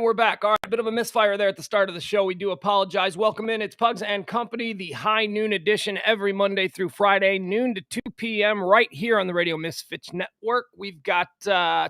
we're back. All right, a bit of a misfire there at the start of the show. We do apologize. Welcome in. It's Pugs and Company, the high noon edition every Monday through Friday, noon to 2 p.m. right here on the Radio Misfits Network. We've got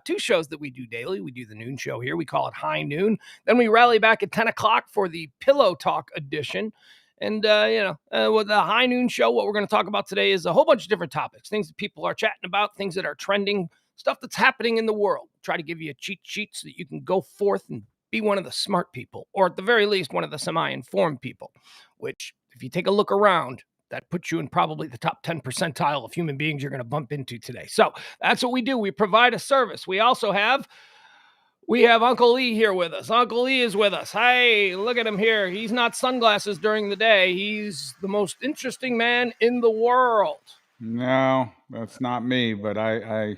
two shows that we do daily. We do the noon show here. We call it High Noon. Then we rally back at 10 o'clock for the Pillow Talk edition. And, with the High Noon show, what we're going to talk about today is a whole bunch of different topics, things that people are chatting about, things that are trending, stuff that's happening in the world. Try to give you a cheat sheet so that you can go forth and be one of the smart people, or at the very least, one of the semi-informed people, which, if you take a look around, that puts you in probably the top 10 percentile of human beings you're going to bump into today. So that's what we do. We provide a service. We also have Uncle Lee here with us. Uncle Lee is with us. Hey, look at him here. He's not sunglasses during the day. He's the most interesting man in the world. No, that's not me, but I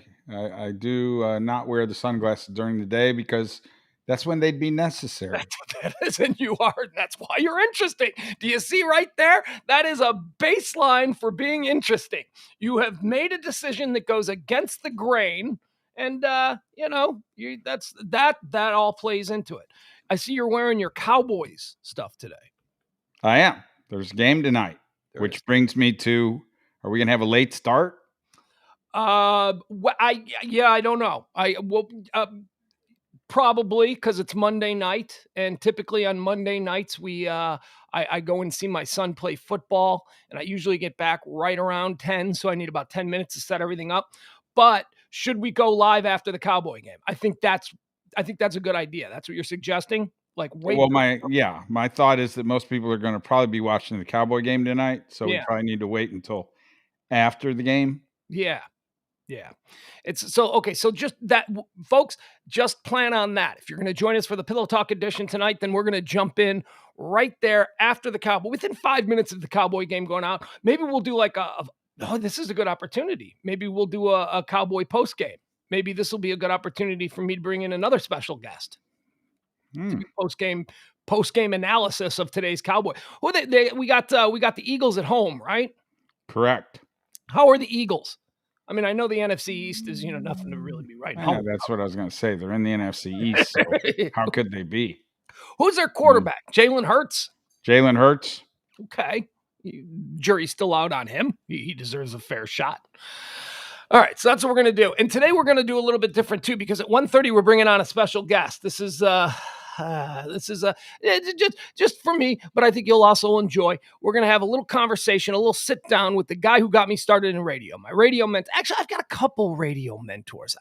do not wear the sunglasses during the day because that's when they'd be necessary. That is, and you are. That's why you're interesting. Do you see right there? That is a baseline for being interesting. You have made a decision that goes against the grain, and that all plays into it. I see you're wearing your Cowboys stuff today. I am. There's a game tonight, which brings me to: are we going to have a late start? I don't know. Probably, because it's Monday night, and typically on Monday nights I go and see my son play football, and I usually get back right around 10, so I need about 10 minutes to set everything up. But should we go live after the Cowboy game? I think that's a good idea. That's what you're suggesting. Like, wait. Well, my thought is that most people are going to probably be watching the Cowboy game tonight, so we probably need to wait until after the game. Yeah. It's so okay. So just that, folks, just plan on that. If you're going to join us for the Pillow Talk edition tonight, then we're going to jump in right there after the Cowboy, within 5 minutes of the Cowboy game going out. Maybe we'll do like this is a good opportunity. Maybe we'll do a Cowboy post game. Maybe this will be a good opportunity for me to bring in another special guest. Post game analysis of today's Cowboy. Well, we got the Eagles at home, right? Correct. How are the Eagles? I mean, I know the NFC East is, nothing to really be right. That's what I was going to say. They're in the NFC East, so how could they be? Who's their quarterback? Jalen Hurts? Jalen Hurts. Okay. Jury's still out on him. He deserves a fair shot. All right, so that's what we're going to do. And today we're going to do a little bit different, too, because at 1:30 we're bringing on a special guest. This is just for me, but I think you'll also enjoy. We're going to have a little conversation, a little sit down with the guy who got me started in radio. My radio mentor. Actually, I've got a couple radio mentors.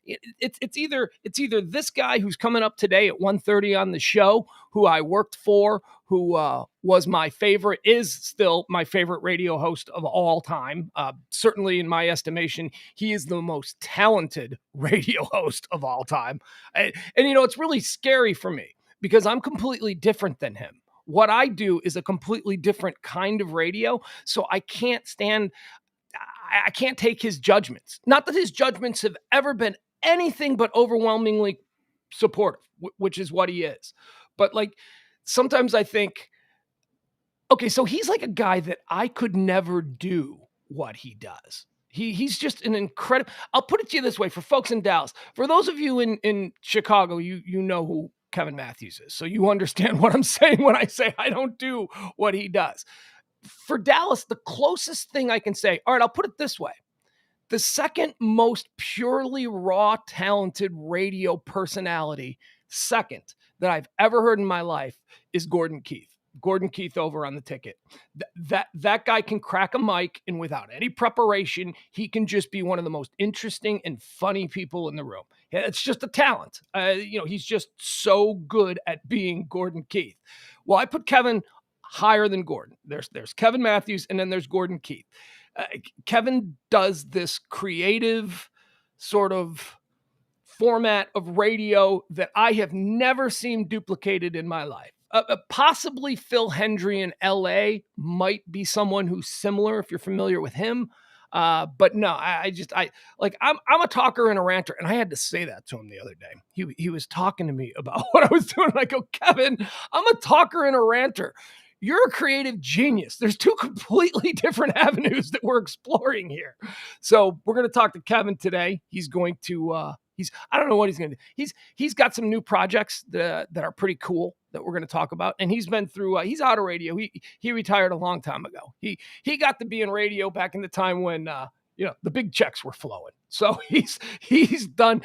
It's either this guy who's coming up today at 1:30 on the show, who I worked for, who is still my favorite radio host of all time. Certainly in my estimation, he is the most talented radio host of all time. And it's really scary for me because I'm completely different than him. What I do is a completely different kind of radio. So I can't take his judgments. Not that his judgments have ever been anything but overwhelmingly supportive, which is what he is. But like, sometimes I think, okay, so he's like a guy that I could never do what he does. He's just an incredible. I'll put it to you this way, for folks in Dallas. For those of you in Chicago, you know who Kevin Matthews is. So you understand what I'm saying when I say I don't do what he does. For Dallas, the closest thing I can say, all right, I'll put it this way. The second most purely raw, talented radio personality, second, that I've ever heard in my life is Gordon Keith. Gordon Keith over on the Ticket. That guy can crack a mic, and without any preparation, he can just be one of the most interesting and funny people in the room. It's just a talent. He's just so good at being Gordon Keith. Well, I put Kevin higher than Gordon. There's Kevin Matthews, and then there's Gordon Keith. Kevin does this creative sort of format of radio that I have never seen duplicated in my life. Possibly Phil Hendry in LA might be someone who's similar if you're familiar with him. But no, I'm a talker and a ranter, and I had to say that to him the other day. He was talking to me about what I was doing. And I go, Kevin, I'm a talker and a ranter. You're a creative genius. There's two completely different avenues that we're exploring here. So we're going to talk to Kevin today. He's going to I don't know what he's going to do. He's got some new projects that are pretty cool that we're going to talk about. And he's been through, he's out of radio. He retired a long time ago. He got to be in radio back in the time when, the big checks were flowing. So he's done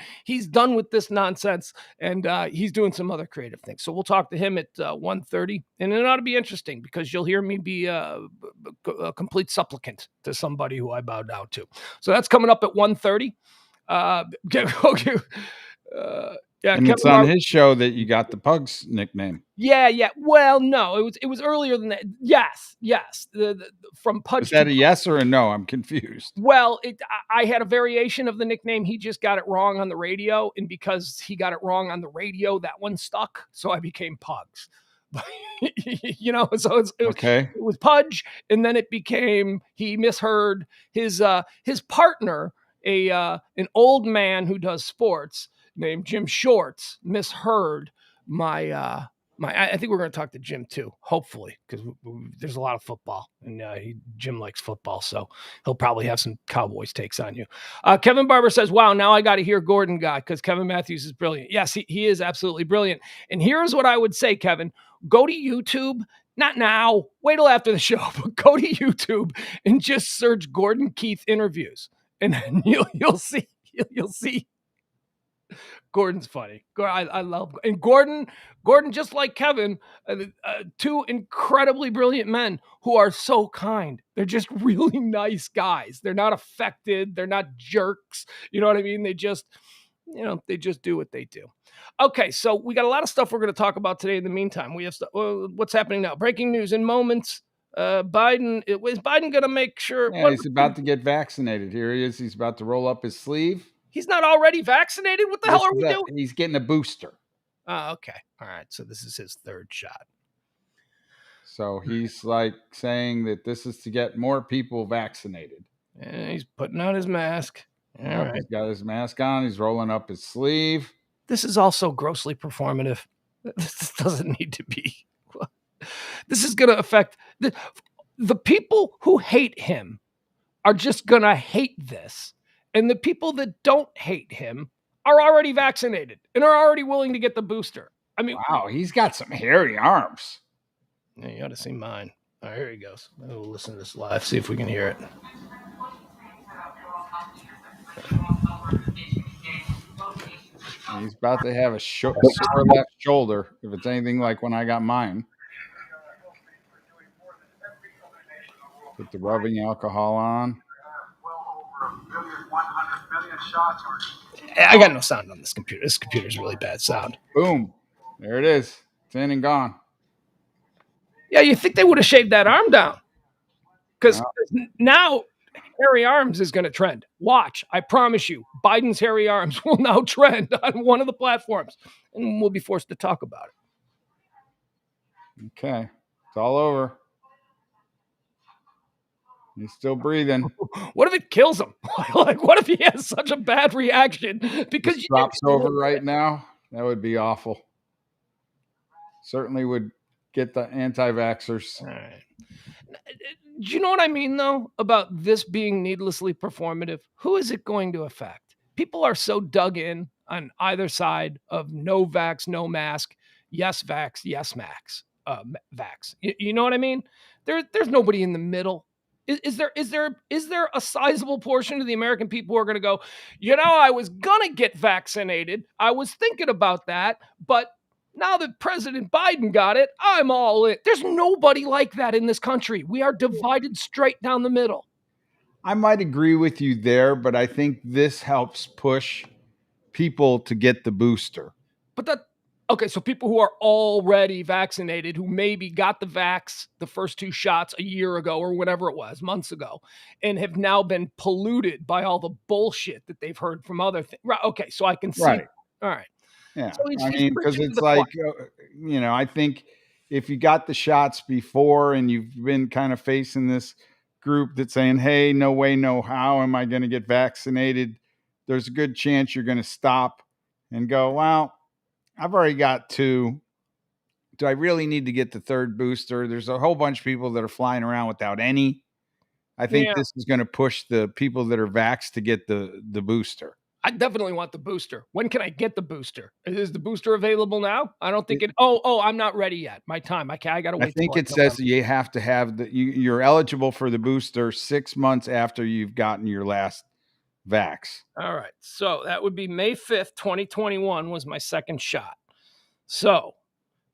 with this nonsense, and he's doing some other creative things. So we'll talk to him at 1:30, and it ought to be interesting because you'll hear me be a complete supplicant to somebody who I bow down to. So that's coming up at 1:30. Yeah, and it's on his show that you got the Pugs nickname. Yeah. Well, no, it was earlier than that. Yes. From Pugs. Is that a yes or a no? I'm confused. Well, I had a variation of the nickname. He just got it wrong on the radio, and because he got it wrong on the radio, that one stuck. So I became Pugs. So it was Pudge, and then it became, he misheard his partner, an old man who does sports named Jim Shorts, misheard my I think we're going to talk to Jim too, hopefully, because there's a lot of football, and Jim likes football, so he'll probably have some Cowboys takes on you. Kevin Barber says, wow, now I got to hear Gordon guy because Kevin Matthews is brilliant. Yes, he is absolutely brilliant. And here's what I would say, Kevin, go to YouTube, not now, wait till after the show, but go to YouTube and just search Gordon Keith interviews, and then you'll see. Gordon's funny. I love, and Gordon, just like Kevin, two incredibly brilliant men who are so kind. They're just really nice guys. They're not affected. They're not jerks. You know what I mean? They just do what they do. Okay, so we got a lot of stuff we're going to talk about today. In the meantime, we have what's happening now. Breaking news in moments. Biden is Biden going to make sure? Yeah, he's about to get vaccinated. Here he is. He's about to roll up his sleeve. He's not already vaccinated? What the hell are we doing? He's getting a booster. Oh, okay. All right. So this is his third shot. So he's like saying that this is to get more people vaccinated. And he's putting on his mask. All right. He's got his mask on. He's rolling up his sleeve. This is also grossly performative. This doesn't need to be. This is going to affect the people who hate him are just going to hate this. And the people that don't hate him are already vaccinated and are already willing to get the booster. I mean, wow, he's got some hairy arms. Yeah, you ought to see mine. All right, here he goes. We'll listen to this live, see if we can hear it. He's about to have a sore left shoulder, if it's anything like when I got mine. Put the rubbing alcohol on. I got no sound on this computer. This computer's really bad sound. Boom. There it is. It's in and gone. Yeah, you think they would have shaved that arm down. Because now hairy arms is going to trend. Watch. I promise you, Biden's hairy arms will now trend on one of the platforms. And we'll be forced to talk about it. Okay. It's all over. He's still breathing. What if it kills him? Like, what if he has such a bad reaction? Because he drops over right now. That would be awful. Certainly would get the anti-vaxxers. All right. Do you know what I mean, though, about this being needlessly performative? Who is it going to affect? People are so dug in on either side of no vax, no mask, yes vax, yes max, vax. You know what I mean? There's nobody in the middle. Is there a sizable portion of the American people who are going to go, I was going to get vaccinated. I was thinking about that, but now that President Biden got it, I'm all in. There's nobody like that in this country. We are divided straight down the middle. I might agree with you there, but I think this helps push people to get the booster. Okay, so people who are already vaccinated, who maybe got the vax, the first two shots a year ago or whenever it was, months ago, and have now been polluted by all the bullshit that they've heard from other things. Right, okay, so I can see. Right. All right. Yeah, so I mean, because it's like, I think if you got the shots before and you've been kind of facing this group that's saying, hey, no way, no how am I going to get vaccinated? There's a good chance you're going to stop and go, well, I've already got 2. Do I really need to get the third booster? There's a whole bunch of people that are flying around without any. I think this is going to push the people that are vaxxed to get the booster. I definitely want the booster. When can I get the booster? Is the booster available now? I don't think it. Oh, I'm not ready yet. My time. I got to I wait till think like it says November. you have to have you're eligible for the booster 6 months after you've gotten your last vax. All right. So that would be May 5th, 2021 was my second shot. So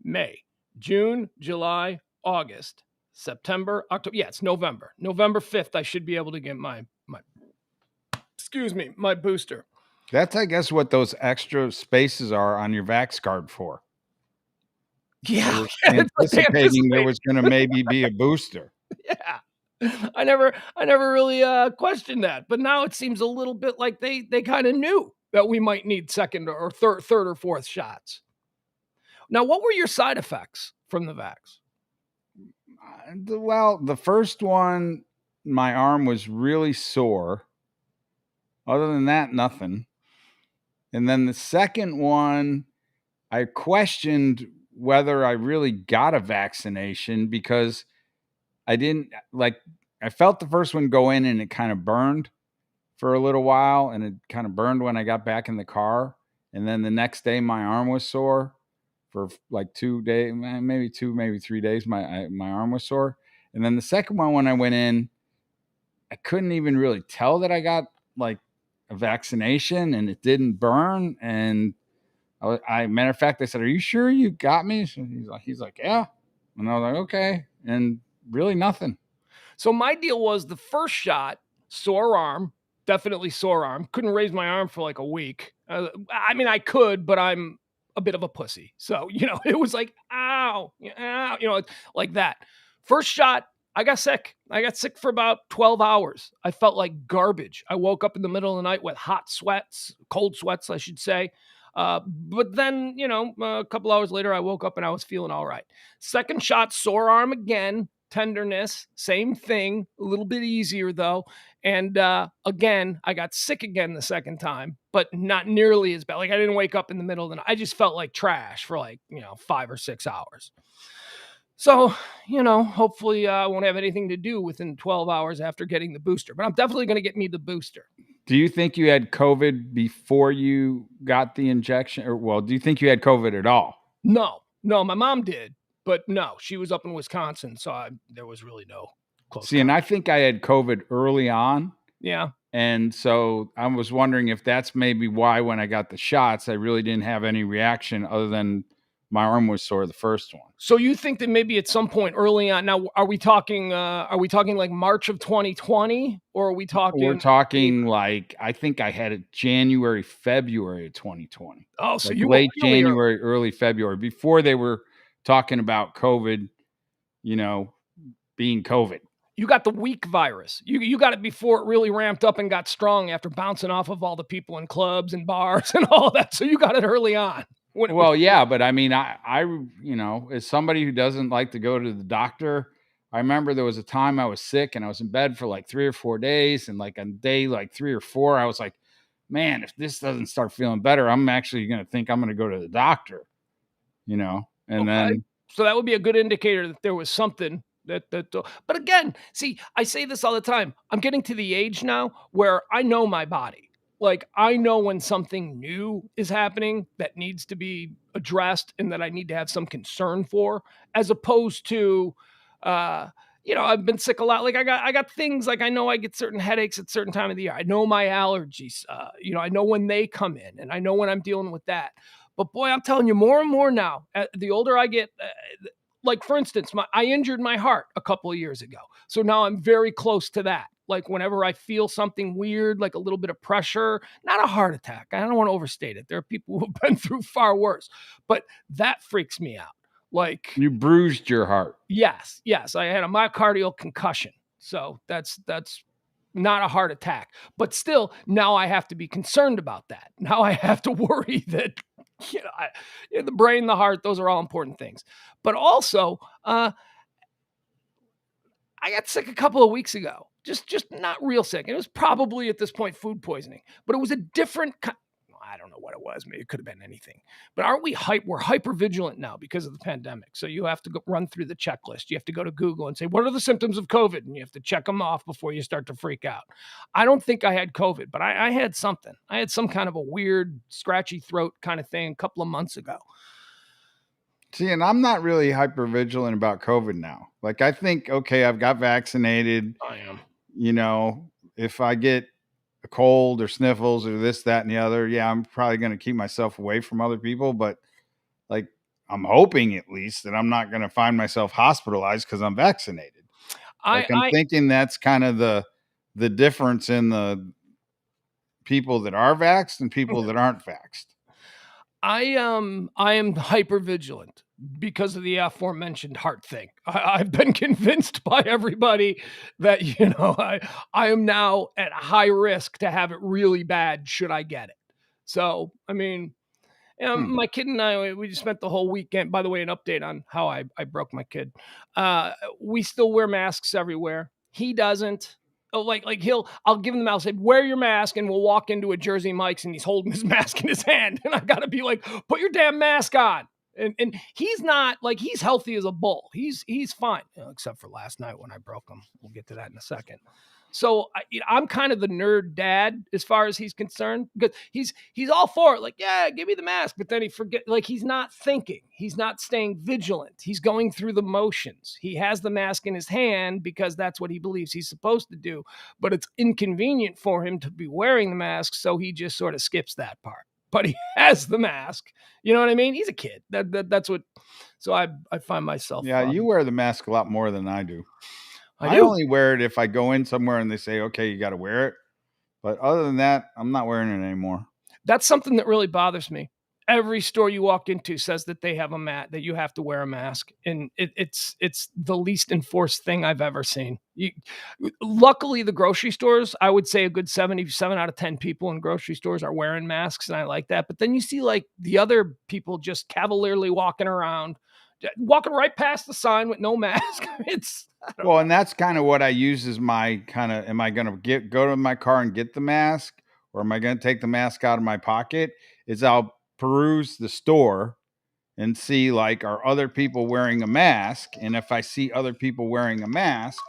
May, June, July, August, September, October. Yeah, it's November. November 5th, I should be able to get my my booster. That's, I guess, what those extra spaces are on your vax card for. Yeah, Anticipating there was going to maybe be a booster. Yeah. I never really questioned that, but now it seems a little bit like they kind of knew that we might need second or third or fourth shots. Now, what were your side effects from the vax? Well, the first one, my arm was really sore. Other than that, nothing. And then the second one, I questioned whether I really got a vaccination because I didn't I felt the first one go in and it kind of burned for a little while, and it kind of burned when I got back in the car. And then the next day my arm was sore for like 2 days, maybe 3 days. My arm was sore. And then the second one, when I went in, I couldn't even really tell that I got like a vaccination, and it didn't burn. And matter of fact, I said, "Are you sure you got me?" So he's like, "Yeah." And I was like, "Okay." And really nothing. So my deal was the first shot, sore arm, definitely sore arm. Couldn't raise my arm for like a week. I mean, I could, but I'm a bit of a pussy. So, it was like, ow, ow, like that. First shot, I got sick. I got sick for about 12 hours. I felt like garbage. I woke up in the middle of the night with hot sweats, cold sweats, I should say. But then, a couple hours later, I woke up and I was feeling all right. Second shot, sore arm again, tenderness, same thing, a little bit easier though. And again, I got sick again the second time, but not nearly as bad. Like I didn't wake up in the middle of the night. I just felt like trash for like, 5 or 6 hours. So, hopefully I won't have anything to do within 12 hours after getting the booster, but I'm definitely going to get me the booster. Do you think you had COVID before you got the injection? Or, do you think you had COVID at all? No, my mom did, but no, she was up in Wisconsin. So there was really no close. See, and I think I had COVID early on. Yeah. And so I was wondering if that's maybe why when I got the shots, I really didn't have any reaction other than my arm was sore the first one. So you think that maybe at some point early on, now are we talking like March of 2020, or are we talking? We're talking like, I think I had it January, February of 2020. Oh, so like you late were really January, early February, before they were talking about COVID, being COVID. You got the weak virus. You got it before it really ramped up and got strong after bouncing off of all the people in clubs and bars and all that. So you got it early on. Yeah, but I mean, I as somebody who doesn't like to go to the doctor, I remember there was a time I was sick and I was in bed for like 3 or 4 days, and like on day like 3 or 4, I was like, man, if this doesn't start feeling better, I'm actually going to think I'm going to go to the doctor, and then. So that would be a good indicator that there was something but again, see, I say this all the time. I'm getting to the age now where I know my body. Like I know when something new is happening that needs to be addressed and that I need to have some concern for, as opposed to, I've been sick a lot. Like I got things like I know I get certain headaches at certain time of the year. I know my allergies. I know when they come in, and I know when I'm dealing with that. But boy, I'm telling you, more and more now, the older I get, like for instance, I injured my heart a couple of years ago. So now I'm very close to that. Like whenever I feel something weird, like a little bit of pressure, not a heart attack. I don't want to overstate it. There are people who have been through far worse, but that freaks me out. Like you bruised your heart. Yes. I had a myocardial concussion. So that's not a heart attack, but still now I have to be concerned about that. Now I have to worry that, the brain, the heart, those are all important things. But also, I got sick a couple of weeks ago, just not real sick. It was probably at this point food poisoning, but it was a different I don't know what it was. Maybe it could have been anything. But aren't we we're hyper vigilant now because of the pandemic. So you have to run through the checklist. You have to go to Google and say, what are the symptoms of COVID? And you have to check them off before you start to freak out. I don't think I had COVID, but I had something. I had some kind of a weird scratchy throat kind of thing a couple of months ago. See, and I'm not really hyper vigilant about COVID now. Like, I think, okay, I've got vaccinated. I am. You know, if I get a cold or sniffles or this, that, and the other, yeah, I'm probably going to keep myself away from other people. But like, I'm hoping at least that I'm not going to find myself hospitalized because I'm vaccinated. I'm thinking that's kind of the difference in the people that are vaxxed and people that aren't vaxxed. I am hyper vigilant because of the aforementioned heart thing. I've been convinced by everybody that, I am now at high risk to have it really bad should I get it. So, I mean, my kid and I, we just spent the whole weekend. By the way, an update on how I broke my kid. We still wear masks everywhere. He doesn't. Oh, like I'll give him the mouse, say, wear your mask, and we'll walk into a Jersey Mike's and he's holding his mask in his hand. And I gotta be like, put your damn mask on. And he's not like, he's healthy as a bull. He's fine, except for last night when I broke him. We'll get to that in a second. So I'm kind of the nerd dad as far as he's concerned, because he's all for it. Like, yeah, give me the mask. But then he forget, like, he's not thinking. He's not staying vigilant. He's going through the motions. He has the mask in his hand because that's what he believes he's supposed to do. But it's inconvenient for him to be wearing the mask. So he just sort of skips that part. But he has the mask. You know what I mean? He's a kid. That's what. So I find myself. Yeah, you wear the mask a lot more than I do. I only wear it if I go in somewhere and they say, okay, you got to wear it. But other than that, I'm not wearing it anymore. That's something that really bothers me. Every store you walk into says that they have that you have to wear a mask. And it's the least enforced thing I've ever seen. Luckily, the grocery stores, I would say a good 77 out of 10 people in grocery stores are wearing masks. And I like that. But then you see like the other people just cavalierly walking around, walking right past the sign with no mask. And that's kind of what I use as my kind of, am I going to go to my car and get the mask, or am I going to take the mask out of my pocket? Is I'll peruse the store and see, like, are other people wearing a mask? And if I see other people wearing a mask,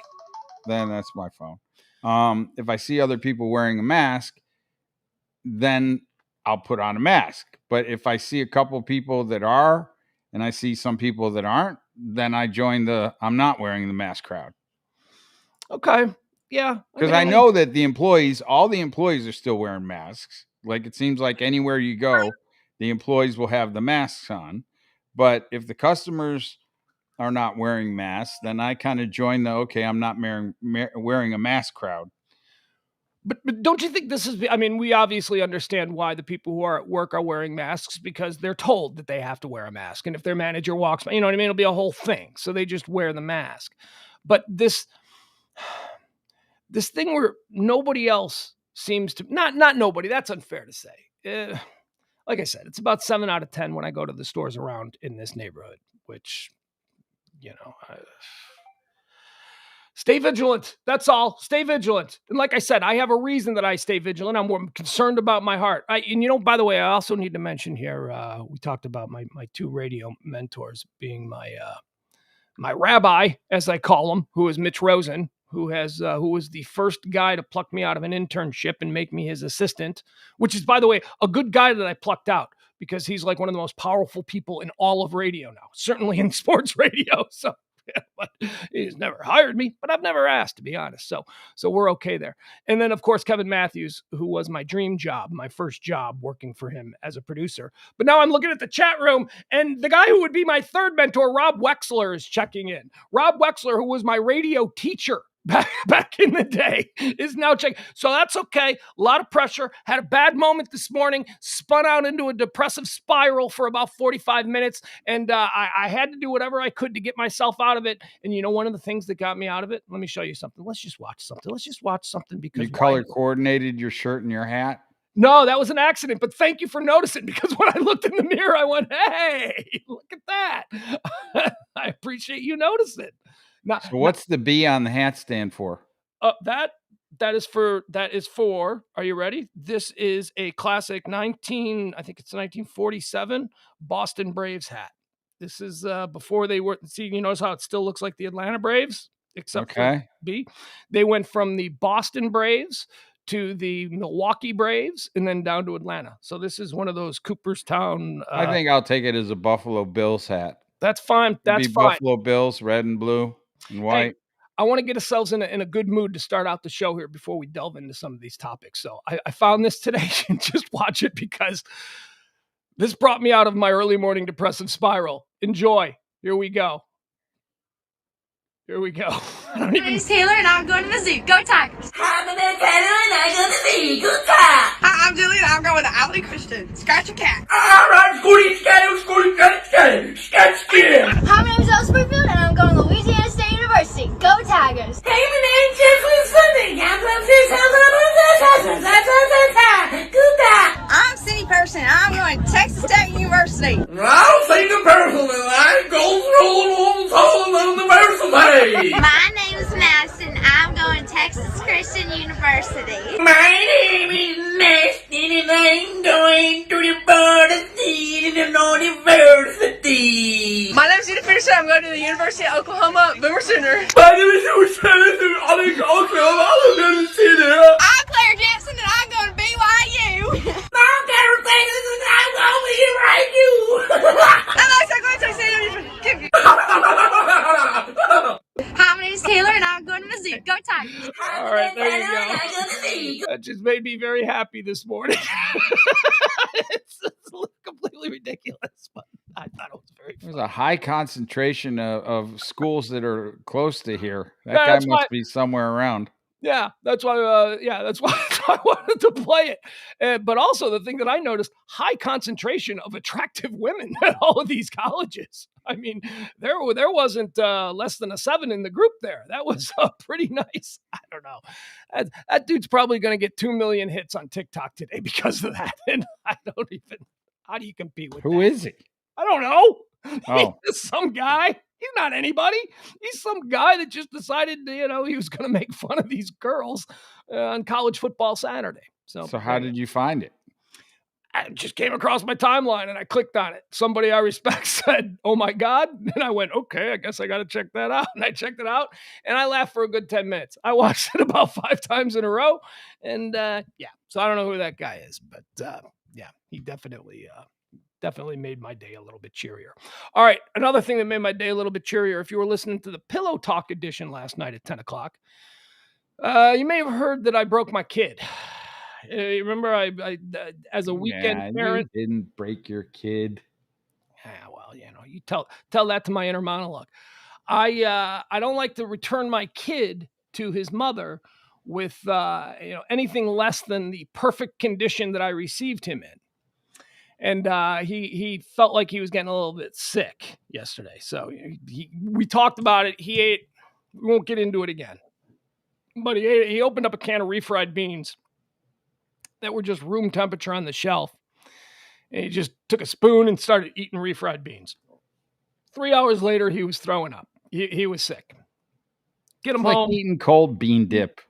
then that's my phone. If I see other people wearing a mask, then I'll put on a mask. But if I see a couple people that are, and I see some people that aren't, then I join I'm not wearing the mask crowd. Okay. Yeah. Because I know that all the employees are still wearing masks. Like, it seems like anywhere you go, the employees will have the masks on. But if the customers are not wearing masks, then I kind of join I'm not wearing a mask crowd. But don't you think this is, I mean, we obviously understand why the people who are at work are wearing masks, because they're told that they have to wear a mask. And if their manager walks by, you know what I mean? It'll be a whole thing. So they just wear the mask. But this thing where nobody else seems to, not nobody, that's unfair to say. Like I said, it's about 7 out of 10 when I go to the stores around in this neighborhood, which, stay vigilant. That's all. Stay vigilant. And like I said, I have a reason that I stay vigilant. I'm more concerned about my heart. By the way, I also need to mention here, we talked about my two radio mentors being my rabbi, as I call him, who is Mitch Rosen, who was the first guy to pluck me out of an internship and make me his assistant, which is, by the way, a good guy that I plucked out, because he's like one of the most powerful people in all of radio now, certainly in sports radio. So, yeah, but he's never hired me, but I've never asked, to be honest. So we're okay there. And then, of course, Kevin Matthews, who was my dream job, my first job working for him as a producer. But now I'm looking at the chat room, and the guy who would be my third mentor, Rob Wexler, is checking in. Rob Wexler, who was my radio teacher back in the day, is now checking. So that's okay. A lot of pressure. Had a bad moment this morning, spun out into a depressive spiral for about 45 minutes. And I had to do whatever I could to get myself out of it. And one of the things that got me out of it, let me show you something. Let's just watch something. Because you color coordinated your shirt and your hat. No, that was an accident, but thank you for noticing, because when I looked in the mirror, I went, hey, look at that. I appreciate you noticing. So what's the B on the hat stand for? That that is for, are you ready? This is a classic I think it's 1947 Boston Braves hat. This is before they were, see, you notice how it still looks like the Atlanta Braves, except for B. They went from the Boston Braves to the Milwaukee Braves and then down to Atlanta. So this is one of those Cooperstown. I think I'll take it as a Buffalo Bills hat. That's fine. That's fine. Buffalo Bills, red and blue and white. Hey, I want to get ourselves in a good mood to start out the show here before we delve into some of these topics. So I found this today and just watch it because this brought me out of my early morning depressive spiral. Enjoy. Here we go. My name's Taylor and I'm going to the zoo. Go Tigers. Hi, my name's Taylor and I go to the zoo. Go Tigers. Hi, I'm Julie and I'm going to Outly Christian. Scratch a cat. All right, Scooty, Scatty. Hi, my name's Springfield and I'm going to Louisiana State University. Go Tigers. Hey, my name's Jeffrey Sunday. I'm from Go Tigers. I'm Cindy Person. I'm going to Texas Tech University. I'll say the person and I go through University. My name is Madison. I'm going to Texas Christian University. My name is Madison and I'm going to the University. My name's Edith Peterson. I'm going to the University of Oklahoma Boomer Sooner. My name is I'm Claire Jensen and I'm going to BYU. I'm Carol Davis and I'm going to BYU. I'm going to Texas A&M. Hi, my name's Taylor and I'm going to the zoo. Go Tigers. All right, there you go. That just made me very happy this morning. It's completely ridiculous, but I thought it was very fun. There's a high concentration of schools that are close to here. That Yeah, guy that's must why- be somewhere around. Yeah, that's why. That's why I wanted to play it. But also the thing that I noticed: high concentration of attractive women at all of these colleges. I mean, there wasn't less than a 7 in the group there. That was pretty nice. I don't know. That dude's probably going to get 2 million hits on TikTok today because of that. And I don't even. How do you compete with? Who is he? I don't know. Oh. He's some guy. He's not anybody. He's some guy that just decided, he was going to make fun of these girls on college football Saturday. So how did you find it? I just came across my timeline and I clicked on it. Somebody I respect said, "Oh my God." And I went, okay, I guess I got to check that out. And I checked it out and I laughed for a good 10 minutes. I watched it about 5 times in a row. And so I don't know who that guy is, but he definitely made my day a little bit cheerier. All right, another thing that made my day a little bit cheerier, if you were listening to the Pillow Talk edition last night at 10 o'clock, you may have heard that I broke my kid. You remember I as a weekend parent. You didn't break your kid. Yeah, well, you tell that to my inner monologue. I don't like to return my kid to his mother with anything less than the perfect condition that I received him in. And he felt like he was getting a little bit sick yesterday. So we talked about it. He ate. We won't get into it again. But he opened up a can of refried beans that were just room temperature on the shelf. And he just took a spoon and started eating refried beans. 3 hours later, he was throwing up. He was sick. Get him home. Like eating cold bean dip.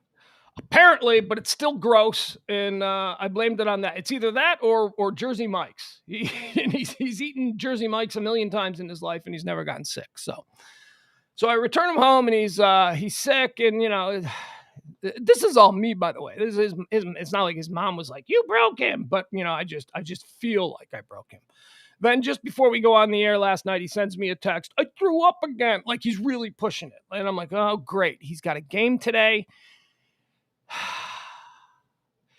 Apparently, but it's still gross, and I blamed it on that. It's either that or Jersey Mike's. He's eaten Jersey Mike's a million times in his life, and he's never gotten sick. So I return him home, and he's sick, and this is all me, by the way. This is it's not like his mom was like, "You broke him," but I just feel like I broke him. Then just before we go on the air last night, he sends me a text. "I threw up again." Like he's really pushing it, and I'm like, "Oh, great! He's got a game today."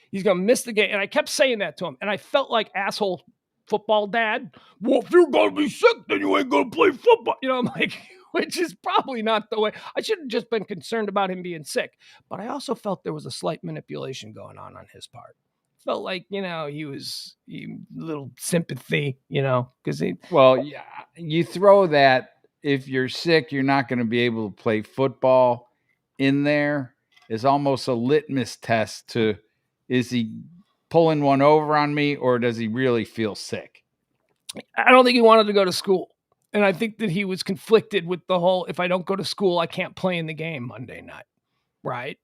He's going to miss the game. And I kept saying that to him. And I felt like asshole football dad. "Well, if you're going to be sick, then you ain't going to play football." I'm like, which is probably not the way. I should have just been concerned about him being sick. But I also felt there was a slight manipulation going on his part. Felt like, he was a little sympathy, because Well, yeah, you throw that if you're sick, you're not going to be able to play football in there. Is almost a litmus test to, is he pulling one over on me or does he really feel sick? I don't think he wanted to go to school. And I think that he was conflicted with the whole, if I don't go to school, I can't play in the game Monday night. Right.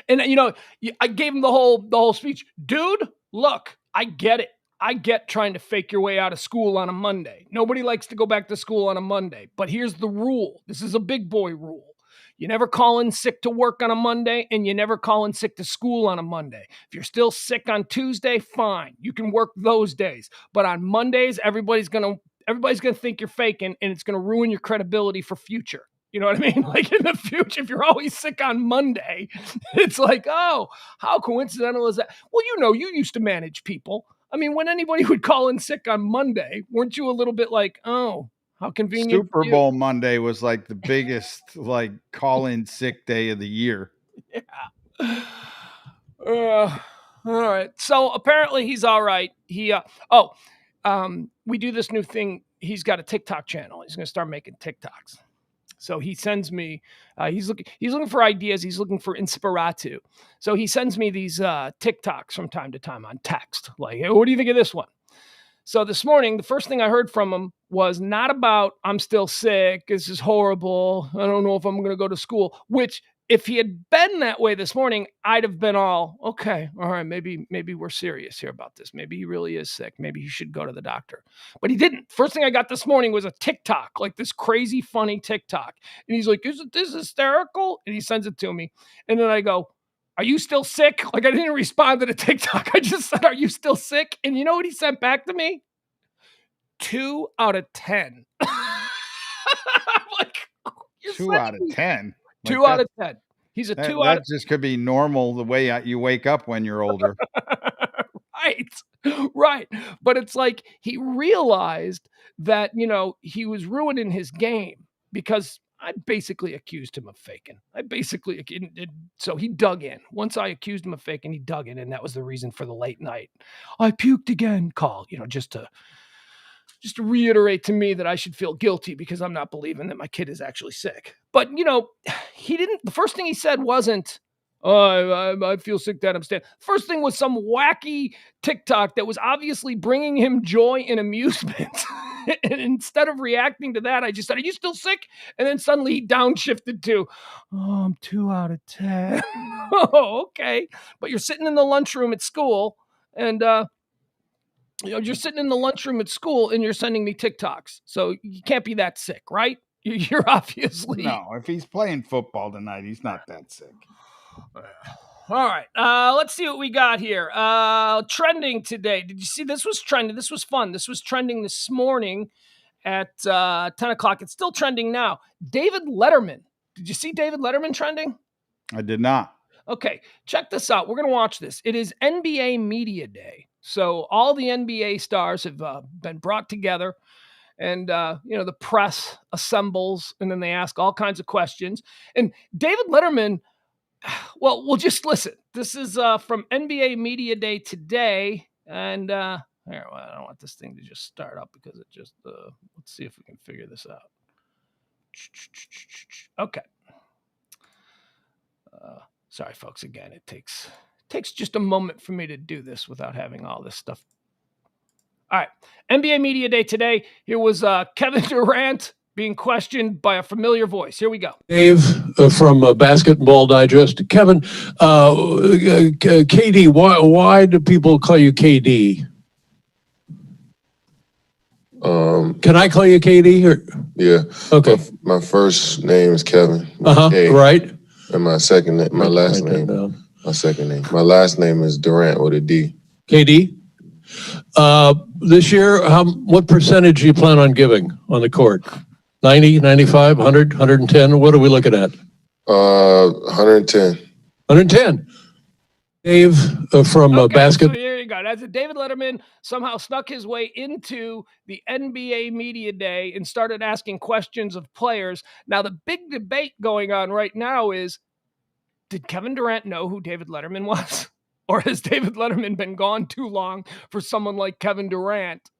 And I gave him the whole speech. Dude, look, I get it. I get trying to fake your way out of school on a Monday. Nobody likes to go back to school on a Monday. But here's the rule. This is a big boy rule. You never call in sick to work on a Monday, and you never call in sick to school on a Monday. If you're still sick on Tuesday, fine. You can work those days. But on Mondays, everybody's gonna think you're faking, and it's gonna ruin your credibility for future. You know what I mean? Like in the future, if you're always sick on Monday, it's like, oh, how coincidental is that? Well, you used to manage people. I mean, when anybody would call in sick on Monday, weren't you a little bit like, oh, how convenient? Super Bowl Monday was like the biggest like call-in sick day of the year. Yeah. All right. So apparently he's all right. We do this new thing. He's got a TikTok channel. He's going to start making TikToks. So he sends me, he's looking for ideas. He's looking for inspiratu. So he sends me these TikToks from time to time on text. Like, hey, what do you think of this one? So this morning, the first thing I heard from him was not about, I'm still sick. This is horrible. I don't know if I'm going to go to school, which if he had been that way this morning, I'd have been all, okay, all right, maybe we're serious here about this. Maybe he really is sick. Maybe he should go to the doctor. But he didn't. First thing I got this morning was a TikTok, like this crazy, funny TikTok. And he's like, isn't this hysterical? And he sends it to me. And then I go, are you still sick? Like, I didn't respond to the TikTok. I just said, are you still sick? And you know what he sent back to me? 2 out of 10. I'm like, 2 out of 10. Like 2 out of 10. He's a 2 out of 10. That just could be normal the way you wake up when you're older. Right. But it's like he realized that, he was ruining his game because I basically accused him of faking. So he dug in. Once I accused him of faking, he dug in, and that was the reason for the late night. I puked again call, just to reiterate to me that I should feel guilty because I'm not believing that my kid is actually sick. But, he didn't, the first thing he said wasn't, oh, I feel sick, Dad, I'm staying. First thing was some wacky TikTok that was obviously bringing him joy and amusement. And instead of reacting to that, I just said, are you still sick? And then suddenly he downshifted to, oh, I'm 2 out of 10. Oh, okay. But you're sitting in the lunchroom at school and, you're sitting in the lunchroom at school and you're sending me TikToks. So you can't be that sick, right? You're obviously. No, if he's playing football tonight, he's not that sick. All right. Let's see what we got here. Trending today. Did you see this was trending? This was fun. This was trending this morning at 10 o'clock. It's still trending now. David Letterman. Did you see David Letterman trending? I did not. Okay. Check this out. We're going to watch this. It is NBA Media Day. So all the NBA stars have been brought together and, the press assembles and then they ask all kinds of questions. And David Letterman, well, we'll just listen. This is from NBA Media Day today. And I don't want this thing to just start up because it just, let's see if we can figure this out. Okay. Sorry, folks. Again, it takes just a moment for me to do this without having all this stuff. All right. NBA Media Day today. Here was Kevin Durant being questioned by a familiar voice. Here we go. Dave from Basketball Digest. Kevin, KD, why do people call you KD? Can I call you KD? Or? Yeah. Okay. My first name is Kevin. Right. And my second name, my last name. My second name. My last name is Durant with a D. KD. This year, what percentage do you plan on giving on the court? 90, 95, 100, 110? What are we looking at? 110. 110. Dave from Basketball. So here you go. That's David Letterman somehow snuck his way into the NBA Media Day and started asking questions of players. Now, the big debate going on right now is, did Kevin Durant know who David Letterman was? Or has David Letterman been gone too long for someone like Kevin Durant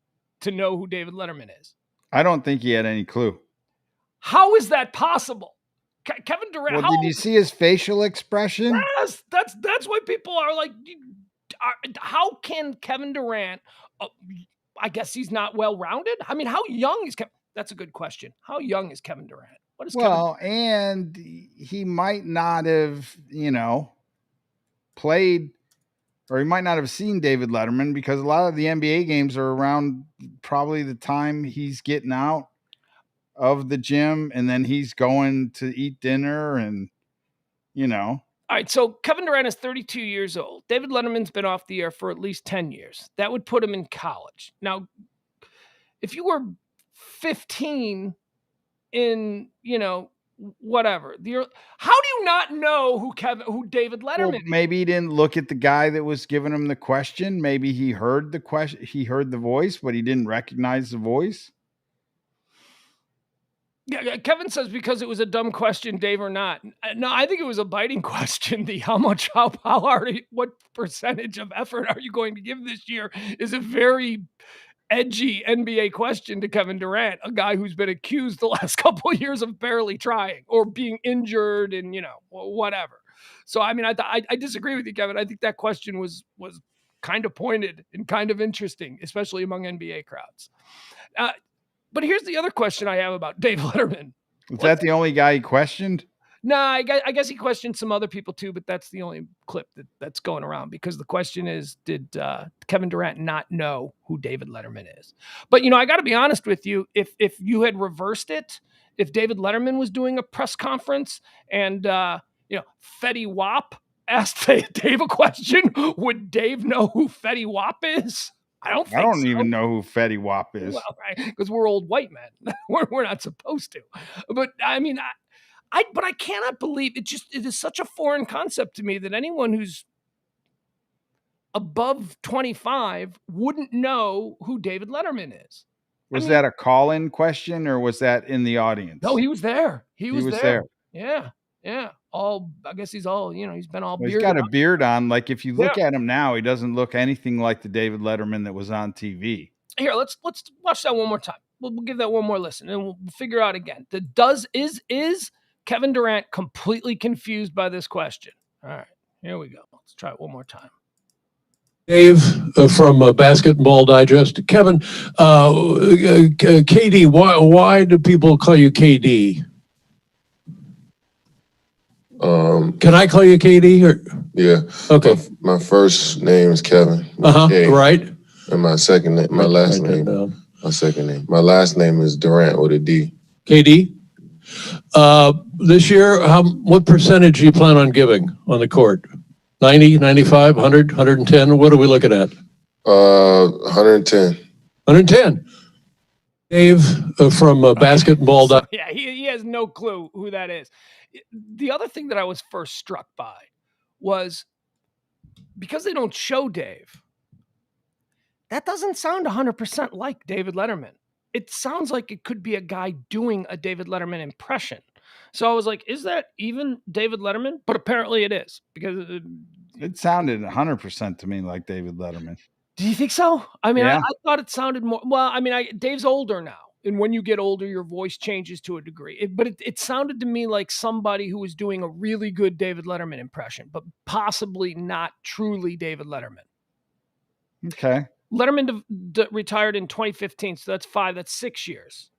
to know who David Letterman is? I don't think he had any clue. How is that possible? Kevin Durant. Well, did you see his facial expression? Yes, that's why people are like, how can Kevin Durant? I guess he's not well-rounded. I mean, how young is Kevin? That's a good question. How young is Kevin Durant? What is Well, and he might not have, played, or he might not have seen David Letterman, because a lot of the NBA games are around probably the time he's getting out of the gym, and then he's going to eat dinner, and All right, so Kevin Durant is 32 years old. David Letterman's been off the air for at least 10 years. That would put him in college. Now, if you were 15 in, whatever, how do you not know who David Letterman is? Maybe he didn't look at the guy that was giving him the question. Maybe he heard the question, he heard the voice, but he didn't recognize the voice. Yeah, Kevin says because it was a dumb question, Dave, or not. No, I think it was a biting question. What percentage of effort are you going to give this year is a very edgy NBA question to Kevin Durant, a guy who's been accused the last couple of years of barely trying or being injured and, whatever. So, I mean, I disagree with you, Kevin. I think that question was kind of pointed and kind of interesting, especially among NBA crowds. But here's the other question I have about Dave Letterman. Was that the only guy he questioned? No, I guess he questioned some other people too, but that's the only clip that's going around, because the question is, did Kevin Durant not know who David Letterman is? But, I got to be honest with you, if you had reversed it, if David Letterman was doing a press conference and, Fetty Wap asked Dave a question, would Dave know who Fetty Wap is? I don't even know who Fetty Wap is. Well, right, because we're old white men. we're not supposed to. But I mean, but I cannot believe it is such a foreign concept to me that anyone who's above 25 wouldn't know who David Letterman is. Was that a call-in question, or was that in the audience? No, he was there. He was there. Yeah. Yeah. I guess he's all, he's been all bearded. He's got a beard on. Like, if you look at him now, he doesn't look anything like the David Letterman that was on TV. Here, let's watch that one more time. We'll give that one more listen, and we'll figure out again. Is Kevin Durant completely confused by this question? All right, here we go. Let's try it one more time. Dave from Basketball Digest. Kevin, KD, why do people call you KD? Can I call you KD? Or? Yeah. Okay. My first name is Kevin. Right. And my second name, my last name is Durant with a D. KD. This year, what percentage do you plan on giving on the court? 90, 95, 100, 110? What are we looking at? 110. 110. Dave from Basketball. Yeah, he has no clue who that is. The other thing that I was first struck by was, because they don't show Dave, that doesn't sound 100% like David Letterman. It sounds like it could be a guy doing a David Letterman impression. So I was like, is that even David Letterman? But apparently it is, because it sounded 100% to me like David Letterman. Do you think so? I mean, yeah. I thought it sounded more. Well, I mean, Dave's older now. And when you get older, your voice changes to a degree. But it sounded to me like somebody who was doing a really good David Letterman impression, but possibly not truly David Letterman. Okay. Letterman retired in 2015, so that's 6 years.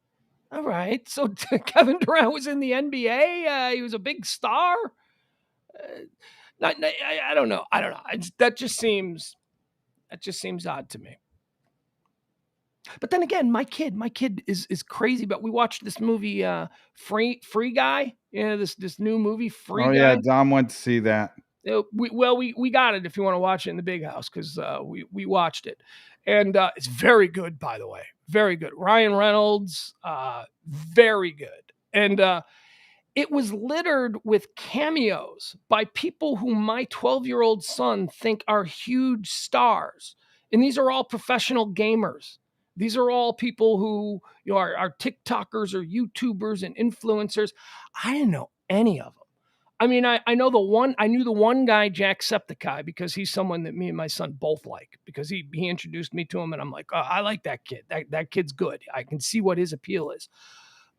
All right. So Kevin Durant was in the NBA. He was a big star. I don't know. That just seems odd to me. But then again, my kid is crazy. But we watched this movie, Free Guy. This new movie, Free Guy. Oh yeah, Dom went to see that. We got it if you want to watch it in the big house, because we watched it, and it's very good, by the way, very good. Ryan Reynolds, very good, and it was littered with cameos by people who my 12-year-old son think are huge stars, and these are all professional gamers. These are all people who are TikTokers or YouTubers and influencers. I didn't know any of them. I mean, I knew the one guy, Jacksepticeye, because he's someone that me and my son both like, because he introduced me to him, and I'm like, oh, I like that kid. That kid's good. I can see what his appeal is.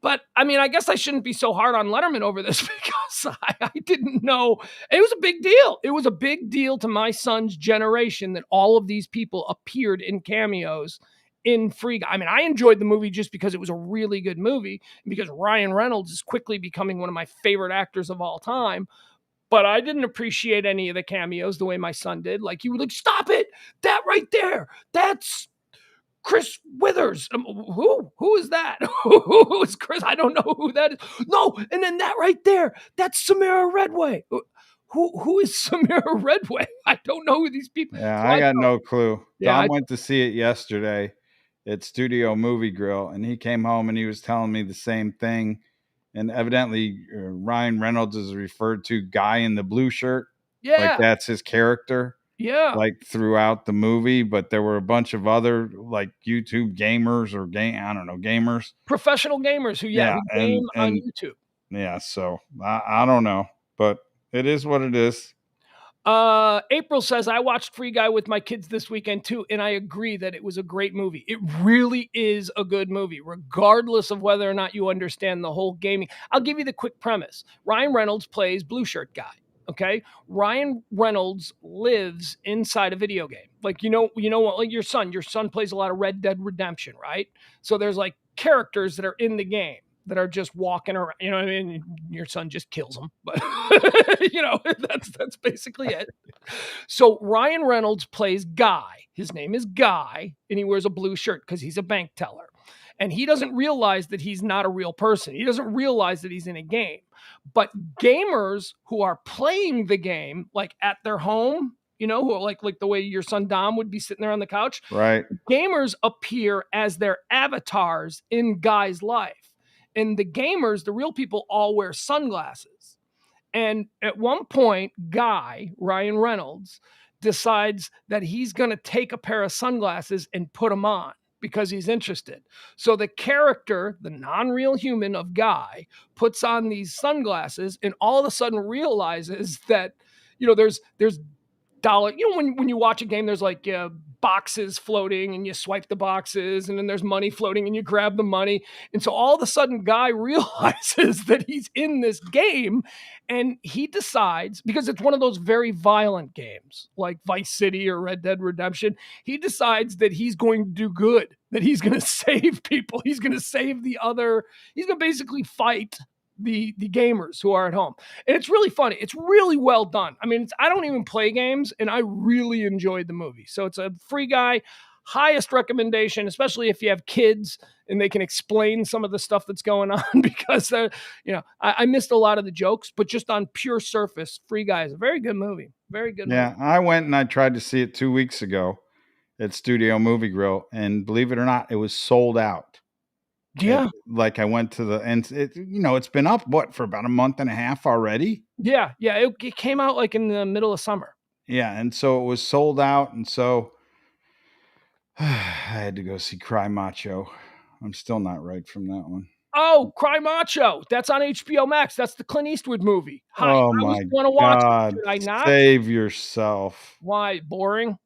But I mean, I guess I shouldn't be so hard on Letterman over this, because I didn't know. It was a big deal. It was a big deal to my son's generation that all of these people appeared in cameos in Free Guy. I mean, I enjoyed the movie just because it was a really good movie, and because Ryan Reynolds is quickly becoming one of my favorite actors of all time. But I didn't appreciate any of the cameos the way my son did. Like, you were like, stop it! That right there, that's Chris Withers. Who is that? Who is Chris? I don't know who that is. No, and then that right there, that's Samira Redway. Who is Samira Redway? I don't know who these people. Yeah, So I got no clue. Yeah, Dom went to see it yesterday at Studio Movie Grill, and he came home and he was telling me the same thing. And evidently, Ryan Reynolds is referred to Guy in the blue shirt. Yeah, like that's his character. Yeah, like throughout the movie. But there were a bunch of other like YouTube gamers or gamers, professional gamers who game on YouTube. Yeah, so I don't know, but it is what it is. April says, I watched Free Guy with my kids this weekend too, and I agree that it was a great movie. It really is a good movie, regardless of whether or not you understand the whole gaming. I'll give you the quick premise. Ryan Reynolds plays Blue Shirt Guy. Okay. Ryan Reynolds lives inside a video game. Like, you know what, like your son plays a lot of Red Dead Redemption, right? So there's like characters that are in the game that are just walking around, you know what I mean? Your son just kills them, but that's basically it. So Ryan Reynolds plays Guy. His name is Guy, and he wears a blue shirt because he's a bank teller. And he doesn't realize that he's not a real person. He doesn't realize that he's in a game. But gamers who are playing the game, like at their home, who are like the way your son Dom would be sitting there on the couch. Right. Gamers appear as their avatars in Guy's life. And the gamers, the real people, all wear sunglasses. And at one point, Guy, Ryan Reynolds, decides that he's going to take a pair of sunglasses and put them on because he's interested. So the character, the non-real human of Guy, puts on these sunglasses and all of a sudden realizes that, there's dollar, when you watch a game, there's like boxes floating and you swipe the boxes, and then there's money floating and you grab the money. And so all of a sudden Guy realizes that he's in this game, and he decides, because it's one of those very violent games like Vice City or Red Dead Redemption, he decides that he's going to do good, that he's going to save people. He's going to save he's going to basically fight the gamers who are at home. And it's really funny. It's really well done. I mean, I don't even play games, and I really enjoyed the movie. So it's a Free Guy, highest recommendation, especially if you have kids and they can explain some of the stuff that's going on, because I missed a lot of the jokes, but just on pure surface, Free Guy is a very good movie. Very good movie. Yeah, I went and I tried to see it 2 weeks ago at Studio Movie Grill, and believe it or not, it was sold out. Yeah. Like I went to it's been up for about a month and a half already. Yeah. It came out like in the middle of summer. Yeah, and so it was sold out, and so I had to go see Cry Macho. I'm still not right from that one. Oh, Cry Macho. That's on HBO Max. That's the Clint Eastwood movie. Oh my God. Should I not? Save yourself. Why? Boring?